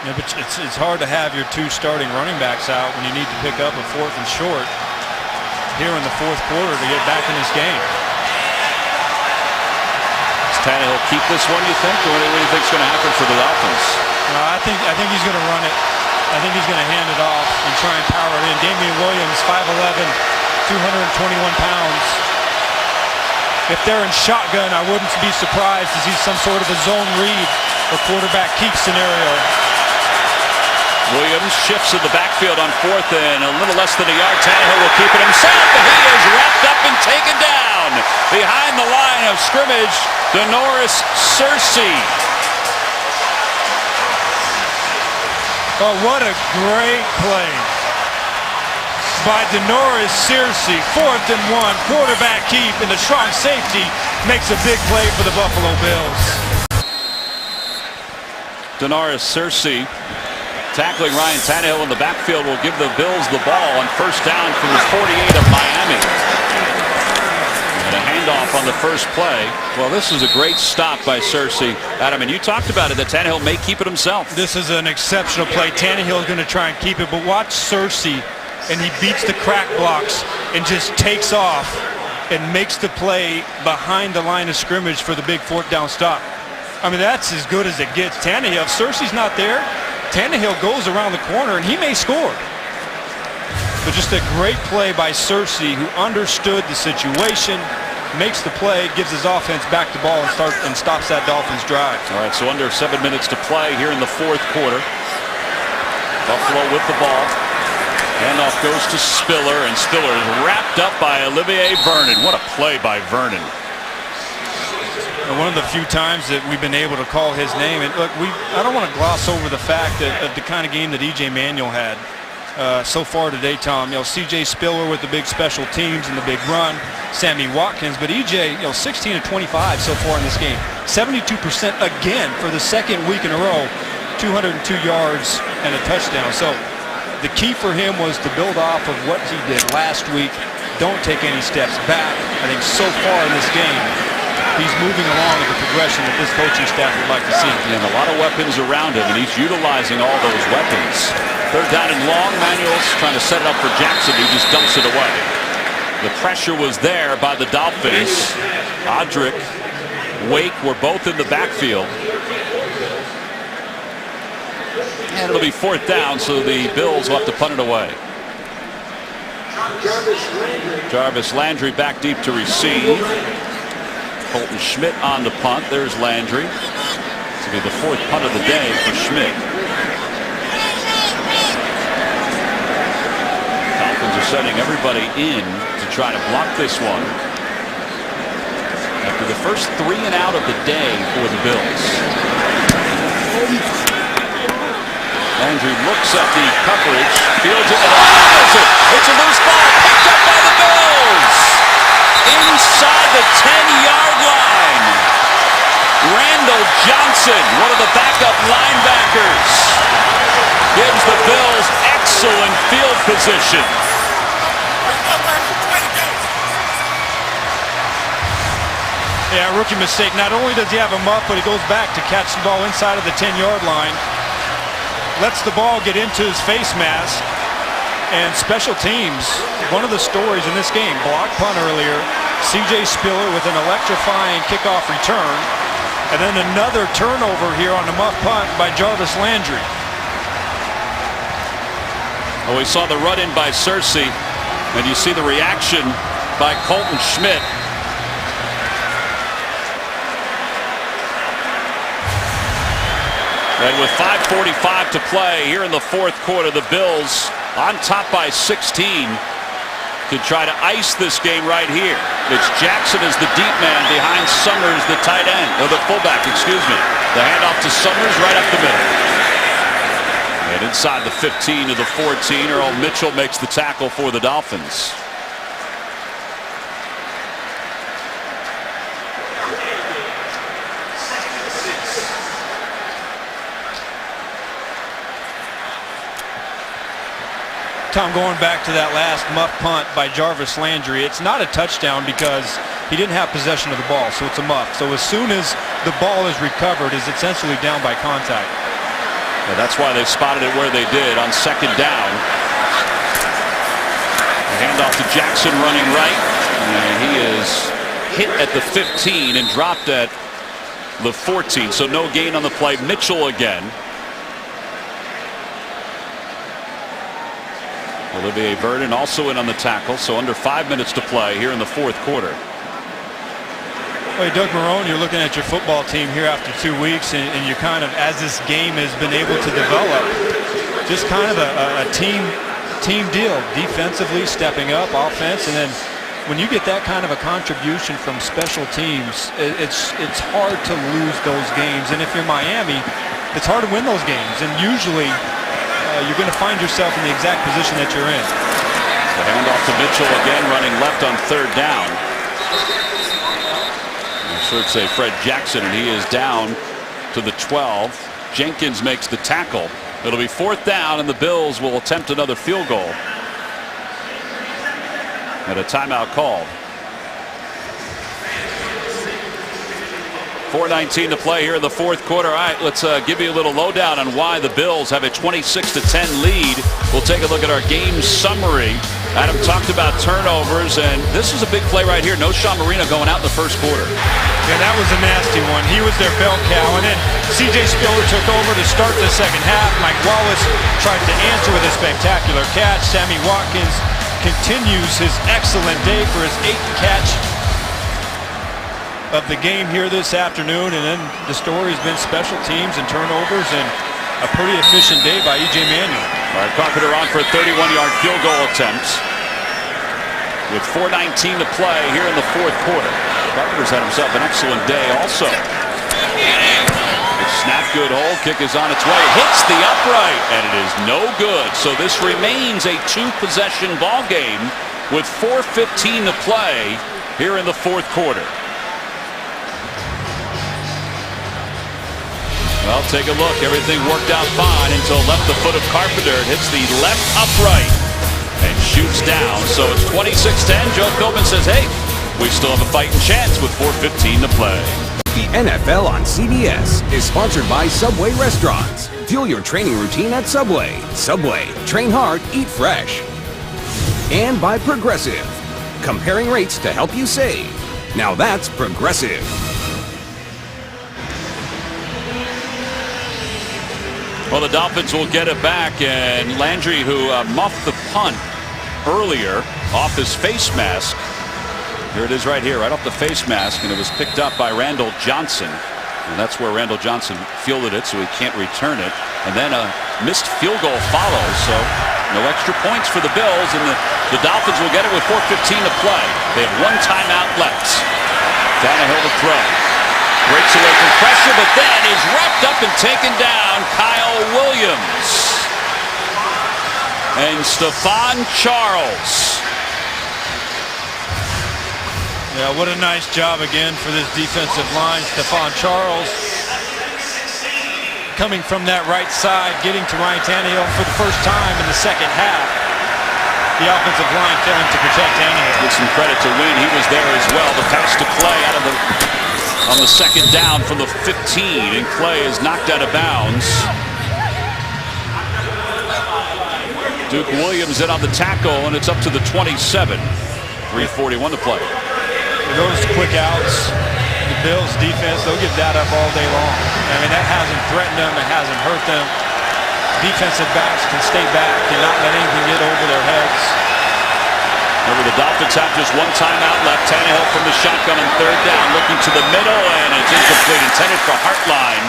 Yeah, but it's hard to have your 2 starting running backs out when you need to pick up a 4th and short here in the 4th quarter to get back in this game. Does Tannehill keep this one, you think? Or what do you think is going to happen for the Dolphins? I think he's going to run it. I think he's going to hand it off and try and power it in. Damian Williams, 5'11", 221 pounds. If they're in shotgun, I wouldn't be surprised to see some sort of a zone read or quarterback keep scenario. Williams shifts in the backfield on 4th and a little less than a yard. Tannehill will keep it himself, but he is wrapped up and taken down behind the line of scrimmage. Denoris Searcy. Oh, what a great play. by Denoris Searcy. 4th and 1, quarterback keep, and the strong safety makes a big play for the Buffalo Bills. Denoris Searcy tackling Ryan Tannehill in the backfield will give the Bills the ball on first down from the 48 of Miami. And a handoff on the first play. Well, this is a great stop by Searcy. Adam, and you talked about it, that Tannehill may keep it himself. This is an exceptional play. Tannehill is going to try and keep it, but watch Searcy, and he beats the crack blocks and just takes off and makes the play behind the line of scrimmage for the big 4th down stop. I mean, that's as good as it gets. Tannehill, if Searcy's not there, Tannehill goes around the corner and he may score. But just a great play by Searcy, who understood the situation, makes the play, gives his offense back the ball and stops that Dolphins drive. All right, so under 7 minutes to play here in the 4th quarter. Buffalo with the ball. Handoff goes to Spiller, and Spiller is wrapped up by Olivier Vernon. What a play by Vernon. And one of the few times that we've been able to call his name. And look, I don't want to gloss over the fact that of the kind of game that E.J. Manuel had so far today, Tom. You know, C.J. Spiller with the big special teams and the big run. Sammy Watkins, but E.J., 16 of 25 so far in this game. 72% again for the second week in a row. 202 yards and a touchdown. So the key for him was to build off of what he did last week. Don't take any steps back. I think so far in this game, he's moving along with the progression that this coaching staff would like to see. And a lot of weapons around him, and he's utilizing all those weapons. 3rd down and long. Manuel's trying to set it up for Jackson. He just dumps it away. The pressure was there by the Dolphins. Odrick, Wake were both in the backfield. And it'll be 4th down, so the Bills will have to punt it away. Jarvis Landry back deep to receive. Colton Schmidt on the punt. There's Landry. This will be the 4th punt of the day for Schmidt. Dolphins are setting everybody in to try to block this one. After the first 3 and out of the day for the Bills. Landry looks at the coverage, fields it, and it's a loose ball picked up by the Bills. Inside the 10-yard line. Randall Johnson, one of the backup linebackers, gives the Bills excellent field position. Yeah, rookie mistake. Not only does he have a muff, but he goes back to catch the ball inside of the 10-yard line. Lets the ball get into his face mask. And special teams, one of the stories in this game, block punt earlier, C.J. Spiller with an electrifying kickoff return, and then another turnover here on the muff punt by Jarvis Landry. Well, we saw the run-in by Searcy, and you see the reaction by Colton Schmidt. And with 5:45 to play here in the 4th quarter, the Bills on top by 16 to try to ice this game right here. It's Jackson as the deep man behind Summers, the tight end, or the fullback, excuse me. The handoff to Summers right up the middle. And inside the 15 to the 14, Earl Mitchell makes the tackle for the Dolphins. Tom, going back to that last muff punt by Jarvis Landry, it's not a touchdown because he didn't have possession of the ball, so it's a muff. So as soon as the ball is recovered, it's essentially down by contact. Yeah, that's why they spotted it where they did on 2nd down. The handoff to Jackson running right, and he is hit at the 15 and dropped at the 14, so no gain on the play. Mitchell again. Olivier Vernon also in on the tackle, so under 5 minutes to play here in the 4th quarter. Well, Doug Marrone, you're looking at your football team here after 2 weeks, and you're kind of, as this game has been able to develop, just kind of a team deal. Defensively stepping up, offense, and then when you get that kind of a contribution from special teams, it's hard to lose those games. And if you're Miami, it's hard to win those games. And usually you're going to find yourself in the exact position that you're in. The handoff to Mitchell again, running left on third down. I should say Fred Jackson, and he is down to the 12. Jenkins makes the tackle. It'll be fourth down, and the Bills will attempt another field goal. And a timeout called. 4:19 to play here in the fourth quarter. All right, let's give you a little lowdown on why the Bills have a 26-10 lead. We'll take a look at our game summary. Adam talked about turnovers, and this is a big play right here. No Sean Marino going out in the first quarter. Yeah, that was a nasty one. He was their bell cow, and then C.J. Spiller took over to start the second half. Mike Wallace tried to answer with a spectacular catch. Sammy Watkins continues his excellent day for his 8th catch of the game here this afternoon, and then the story has been special teams and turnovers and a pretty efficient day by E.J. Manuel. All right, Carpenter on for a 31-yard field goal attempt with 4:19 to play here in the fourth quarter. Carpenter's had himself an excellent day also. The snap, good hold, kick is on its way, hits the upright, and it is no good. So this remains a 2-possession ball game with 4:15 to play here in the fourth quarter. Well, take a look. Everything worked out fine until left the foot of Carpenter. It hits the left upright and shoots down. So it's 26-10. Joe Philbin says, hey, we still have a fighting chance with 4:15 to play. The NFL on CBS is sponsored by Subway Restaurants. Fuel your training routine at Subway. Subway, train hard, eat fresh. And by Progressive, comparing rates to help you save. Now that's Progressive. Well, the Dolphins will get it back, and Landry, who muffed the punt earlier off his face mask. Here it is right here, right off the face mask, and it was picked up by Randall Johnson. And that's where Randall Johnson fielded it, so he can't return it. And then a missed field goal follows, so no extra points for the Bills, and the Dolphins will get it with 4:15 to play. They have one timeout left. Tannehill to throw. Breaks away from pressure, but then is wrapped up and taken down. Kyle Williams. And Stephon Charles. Yeah, what a nice job again for this defensive line. Stephon Charles coming from that right side, getting to Ryan Tannehill for the first time in the second half. The offensive line failing to protect Tannehill. Give some credit to Wynn. He was there as well. The pass to Clay out of on the second down from the 15, and Clay is knocked out of bounds. Duke Williams in on the tackle, and it's up to the 27. 3:41 to play. Those quick outs, the Bills defense, they'll give that up all day long. I mean, that hasn't threatened them, it hasn't hurt them. Defensive backs can stay back and not let anything get over their heads. Remember, the Dolphins have just one timeout left. Tannehill from the shotgun on third down, looking to the middle, and it's incomplete, intended for Hartline.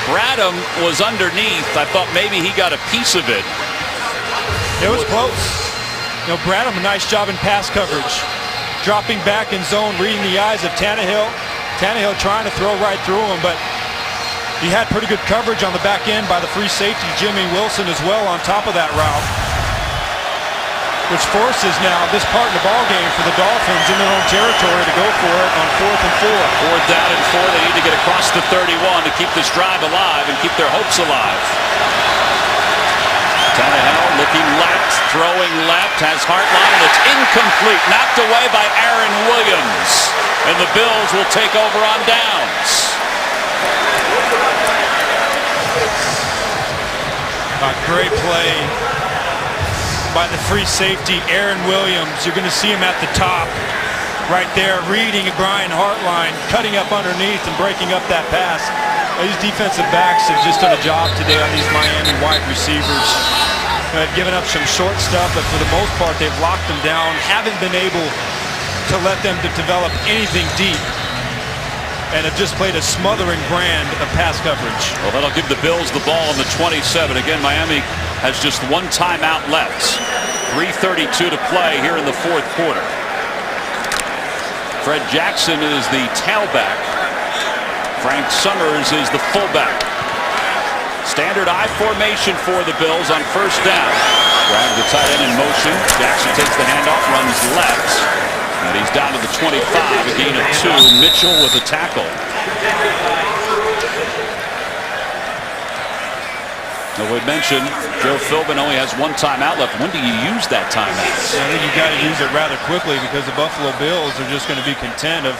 Bradham was underneath. I thought maybe he got a piece of it. It was close. You know, Bradham, a nice job in pass coverage. Dropping back in zone, reading the eyes of Tannehill. Tannehill trying to throw right through him, but he had pretty good coverage on the back end by the free safety, Jimmy Wilson, as well on top of that route, which forces now this part of the ball game for the Dolphins in their own territory to go for it on 4th and 4. 4th down and 4. They need to get across the 31 to keep this drive alive and keep their hopes alive. Tannehill looking left, throwing left, has Hartline, and it's incomplete, knocked away by Aaron Williams, and the Bills will take over on downs. A great play by the free safety, Aaron Williams. You're going to see him at the top right there, reading Brian Hartline, cutting up underneath and breaking up that pass. These defensive backs have just done a job today on these Miami wide receivers. They've given up some short stuff, but for the most part, they've locked them down, haven't been able to let them develop anything deep, and have just played a smothering brand of pass coverage. Well, that'll give the Bills the ball on the 27. Again, Miami has just one timeout left. 3:32 to play here in the fourth quarter. Fred Jackson is the tailback. Frank Summers is the fullback. Standard I formation for the Bills on first down. Grab the tight end in motion. Jackson takes the handoff, runs left. And he's down to the 25, a gain of 2. Mitchell with a tackle. Now we mentioned Joe Philbin only has 1 timeout left. When do you use that timeout? I think you got to use it rather quickly because the Buffalo Bills are just going to be content of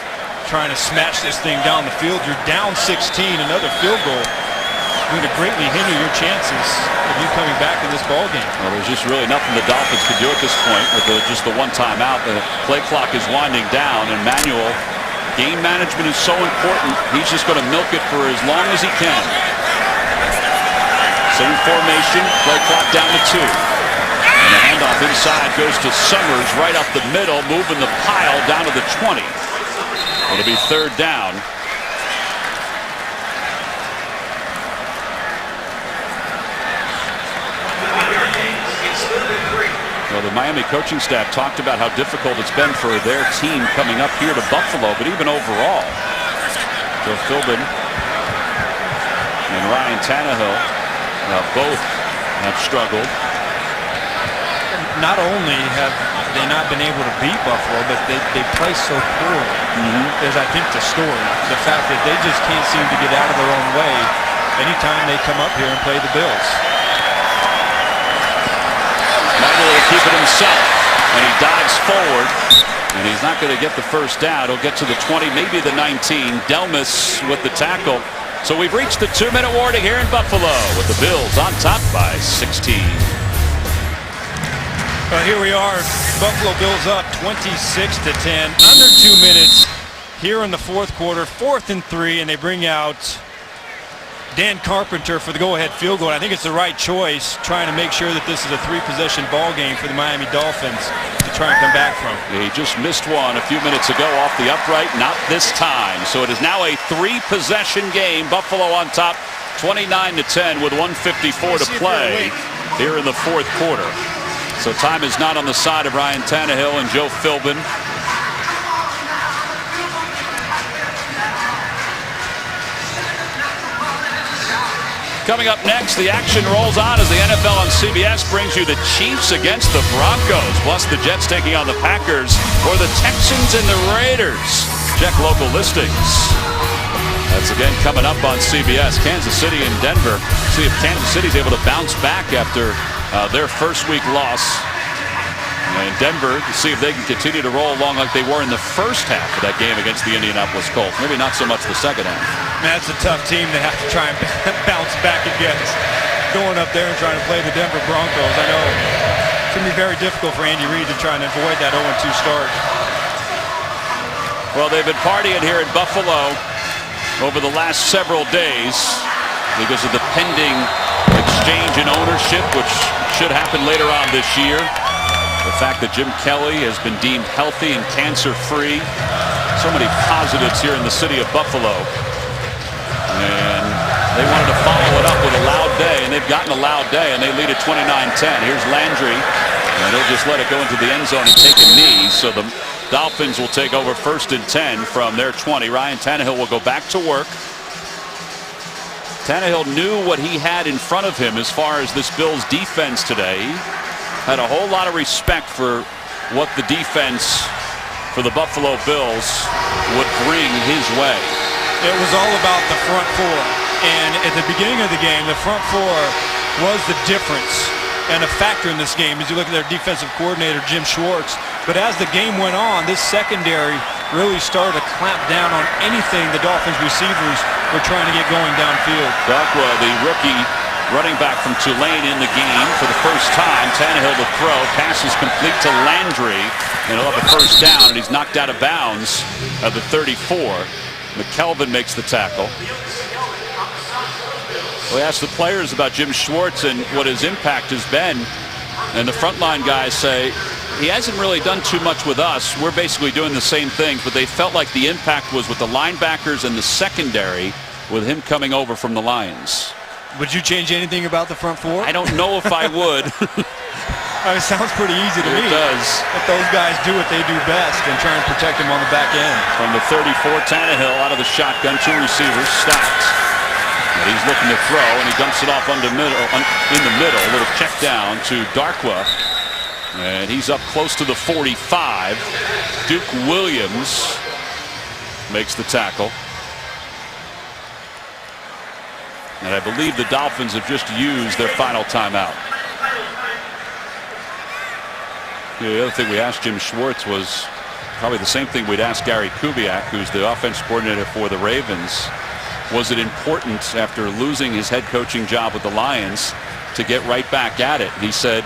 trying to smash this thing down the field. You're down 16, another field goal going to greatly hinder your chances of you coming back in this ball game. Well, there's just really nothing the Dolphins can do at this point with just the 1 timeout. The play clock is winding down, and Manuel, game management is so important. He's just going to milk it for as long as he can. Same formation, play clock down to 2. And the handoff inside goes to Summers right up the middle, moving the pile down to the 20. It'll be 3rd down. Well, the Miami coaching staff talked about how difficult it's been for their team coming up here to Buffalo, but even overall, Joe Philbin and Ryan Tannehill both have struggled. Not only have they not been able to beat Buffalo, but they play so poorly. Is, I think, the story. The fact that they just can't seem to get out of their own way anytime they come up here and play the Bills. Michael will keep it himself, and he dives forward, and he's not going to get the 1st down. He'll get to the 20, maybe the 19. Delmas with the tackle. So we've reached the 2-minute warning here in Buffalo with the Bills on top by 16. Well, here we are. Buffalo Bills up 26-10. Under 2 minutes here in the 4th quarter. 4th and 3, and they bring out Dan Carpenter for the go-ahead field goal. I think it's the right choice, trying to make sure that this is a 3-possession ball game for the Miami Dolphins to try and come back from. He just missed one a few minutes ago off the upright, not this time. So it is now a 3-possession game. Buffalo on top, 29-10 with 1:54 to play here in the 4th quarter. So time is not on the side of Ryan Tannehill and Joe Philbin. Coming up next, the action rolls on as the NFL on CBS brings you the Chiefs against the Broncos, plus the Jets taking on the Packers, or the Texans and the Raiders. Check local listings. That's again coming up on CBS. Kansas City and Denver. See if Kansas City's able to bounce back after their first week loss. And Denver to see if they can continue to roll along like they were in the first half of that game against the Indianapolis Colts. Maybe not so much the second half. That's a tough team to have to try and bounce back against. Going up there and trying to play the Denver Broncos. I know it's going to be very difficult for Andy Reid to try and avoid that 0-2 start. Well, they've been partying here in Buffalo over the last several days because of the pending exchange in ownership, which should happen later on this year. The fact that Jim Kelly has been deemed healthy and cancer-free. So many positives here in the city of Buffalo. And they wanted to follow it up with a loud day, and they've gotten a loud day, and they lead at 29-10. Here's Landry, and he'll just let it go into the end zone and take a knee. So the Dolphins will take over 1st and 10 from their 20. Ryan Tannehill will go back to work. Tannehill knew what he had in front of him as far as this Bills defense today. Had a whole lot of respect for what the defense for the Buffalo Bills would bring his way. It was all about the front 4. And at the beginning of the game, the front 4 was the difference and a factor in this game as you look at their defensive coordinator, Jim Schwartz. But as the game went on, this secondary really started to clamp down on anything the Dolphins receivers were trying to get going downfield. Darkwell, the rookie running back from Tulane in the game for the first time. Tannehill to throw. Pass is complete to Landry. And he'll have a 1st down, and he's knocked out of bounds at the 34. McKelvin makes the tackle. We asked the players about Jim Schwartz and what his impact has been. And the frontline guys say, he hasn't really done too much with us. We're basically doing the same things, but they felt like the impact was with the linebackers and the secondary with him coming over from the Lions. Would you change anything about the front 4? I don't know if I would. It sounds pretty easy to me. It does. Let those guys do what they do best and try and protect him on the back end. From the 34, Tannehill out of the shotgun, 2 receivers stacked. And he's looking to throw, and he dumps it off in the middle. A little check down to Darkwa. And he's up close to the 45. Duke Williams makes the tackle. And I believe the Dolphins have just used their final timeout. The other thing we asked Jim Schwartz was probably the same thing we'd ask Gary Kubiak, who's the offense coordinator for the Ravens. Was it important after losing his head coaching job with the Lions to get right back at it? He said,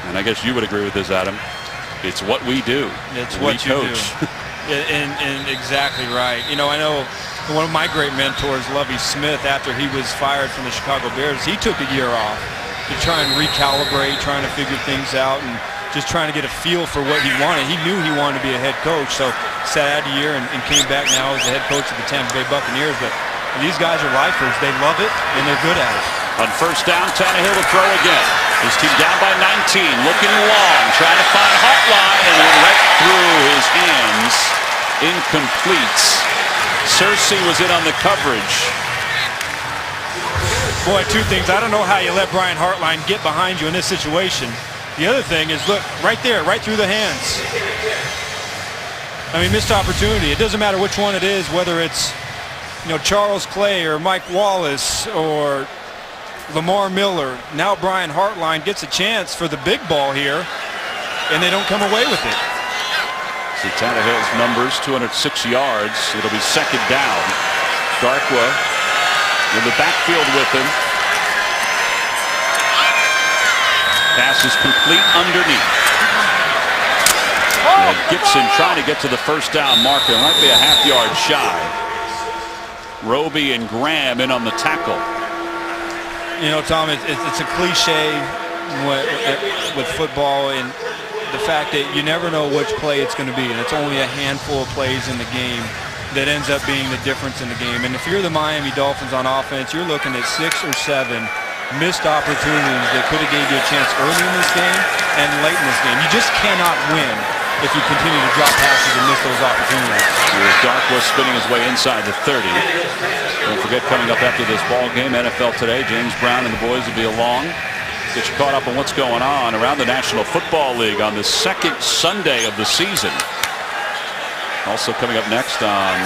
and I guess you would agree with this, Adam, it's what we do. It's what you coach. do. And exactly right. You know, I know one of my great mentors, Lovie Smith, after he was fired from the Chicago Bears, he took a year off to try and recalibrate, trying to figure things out, and just trying to get a feel for what he wanted. He knew he wanted to be a head coach, so sat out a year and came back now as the head coach of the Tampa Bay Buccaneers. But these guys are lifers. They love it, and they're good at it. On first down, Tannehill will throw again. His team down by 19, looking long, trying to find Hartline, and then right through his hands. Incomplete. Cersei was in on the coverage. Boy, two things. I don't know how you let Brian Hartline get behind you in this situation. The other thing is, look, right there, right through the hands. I mean, missed opportunity. It doesn't matter which one it is, whether it's, you know, Charles Clay or Mike Wallace or Lamar Miller. Now Brian Hartline gets a chance for the big ball here, and they don't come away with it. See Tannehill's numbers, 206 yards. It'll be second down. Darkwa in the backfield with him. Pass is complete underneath. And Gibson trying to get to the first down marker. Might be a half-yard shy. Roby and Graham in on the tackle. You know, Tom, it's a cliche with football, and the fact that you never know which play it's going to be, and it's only a handful of plays in the game that ends up being the difference in the game. And if you're the Miami Dolphins on offense, you're looking at 6 or 7 missed opportunities that could have gave you a chance early in this game and late in this game. You just cannot win if you continue to drop passes and miss those opportunities. Here's Darkwa spinning his way inside the 30. Don't forget, coming up after this ball game, NFL Today, James Brown and the boys will be along. Get you caught up on what's going on around the National Football League on the second Sunday of the season. Also coming up next on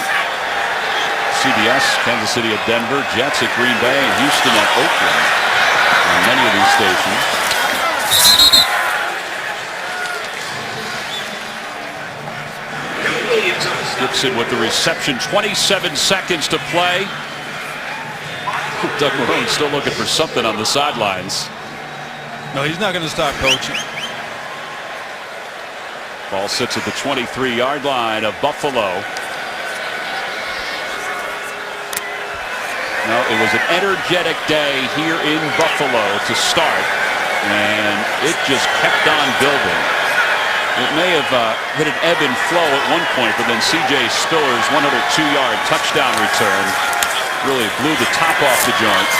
CBS, Kansas City at Denver, Jets at Green Bay, and Houston at Oakland. On many of these stations. Gibson with the reception, 27 seconds to play. Doug Marrone still looking for something on the sidelines. No, he's not going to stop coaching. Ball sits at the 23-yard line of Buffalo. No, it was an energetic day here in Buffalo to start, and it just kept on building. It may have hit an ebb and flow at one point, but then C.J. Spiller's 102-yard touchdown return really blew the top off the joint.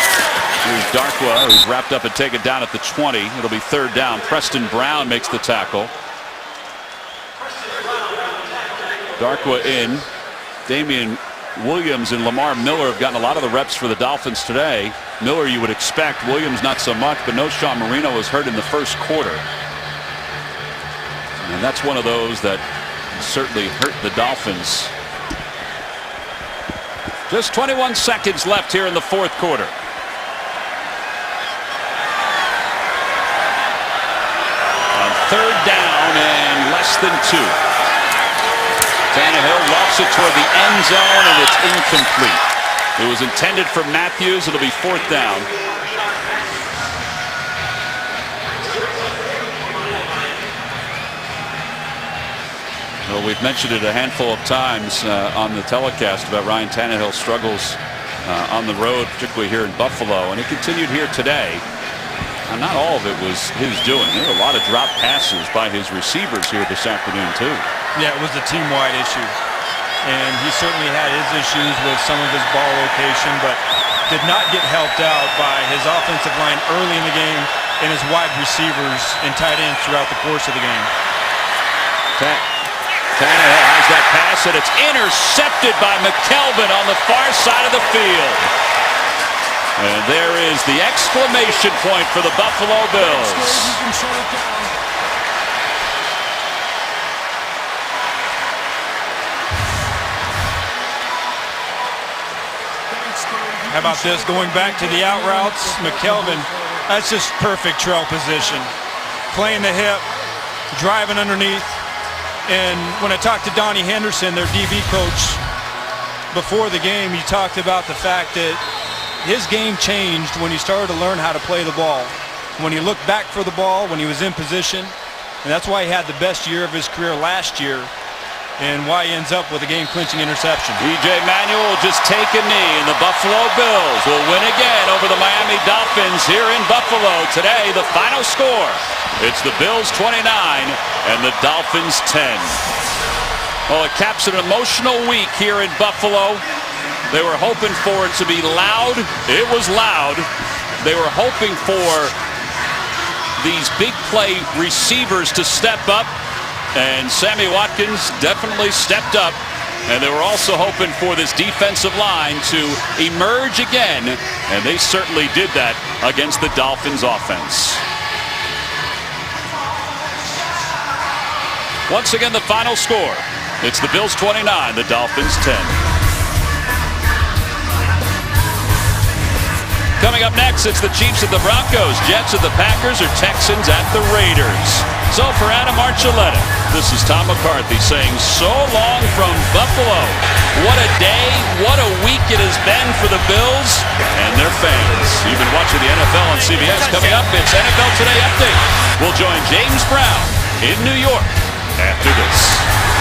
Here's Darkwa, who's wrapped up and taken down at the 20. It'll be third down. Preston Brown makes the tackle. Darkwa in. Damian Williams and Lamar Miller have gotten a lot of the reps for the Dolphins today. Miller you would expect, Williams not so much, but no, Sean Marino was hurt in the first quarter. And that's one of those that certainly hurt the Dolphins. Just 21 seconds left here in the fourth quarter. On third down and less than 2. Tannehill lofts it toward the end zone, and it's incomplete. It was intended for Matthews. It'll be fourth down. Well, we've mentioned it a handful of times on the telecast about Ryan Tannehill's struggles on the road, particularly here in Buffalo, and it continued here today. And not all of it was his doing. There were a lot of drop passes by his receivers here this afternoon, too. Yeah, it was a team-wide issue. And he certainly had his issues with some of his ball location, but did not get helped out by his offensive line early in the game and his wide receivers and tight ends throughout the course of the game. Tannehill has that pass, and it's intercepted by McKelvin on the far side of the field. And there is the exclamation point for the Buffalo Bills. How about this? Going back to the out routes, McKelvin, that's just perfect trail position. Playing the hip, driving underneath. And when I talked to Donnie Henderson, their DB coach, before the game, he talked about the fact that his game changed when he started to learn how to play the ball. When he looked back for the ball, when he was in position. And that's why he had the best year of his career last year, and why he ends up with a game-clinching interception. E.J. Manuel will just take a knee, and the Buffalo Bills will win again over the Miami Dolphins here in Buffalo. Today, the final score, it's the Bills 29 and the Dolphins 10. Well, it caps an emotional week here in Buffalo. They were hoping for it to be loud. It was loud. They were hoping for these big play receivers to step up. And Sammy Watkins definitely stepped up. And they were also hoping for this defensive line to emerge again. And they certainly did that against the Dolphins offense. Once again, the final score. It's the Bills 29, the Dolphins 10. Coming up next, it's the Chiefs at the Broncos, Jets at the Packers, or Texans at the Raiders. So for Adam Archuleta, this is Tom McCarthy saying so long from Buffalo. What a day, what a week it has been for the Bills and their fans. You've been watching the NFL on CBS. Coming up, it's NFL Today Update. We'll join James Brown in New York after this.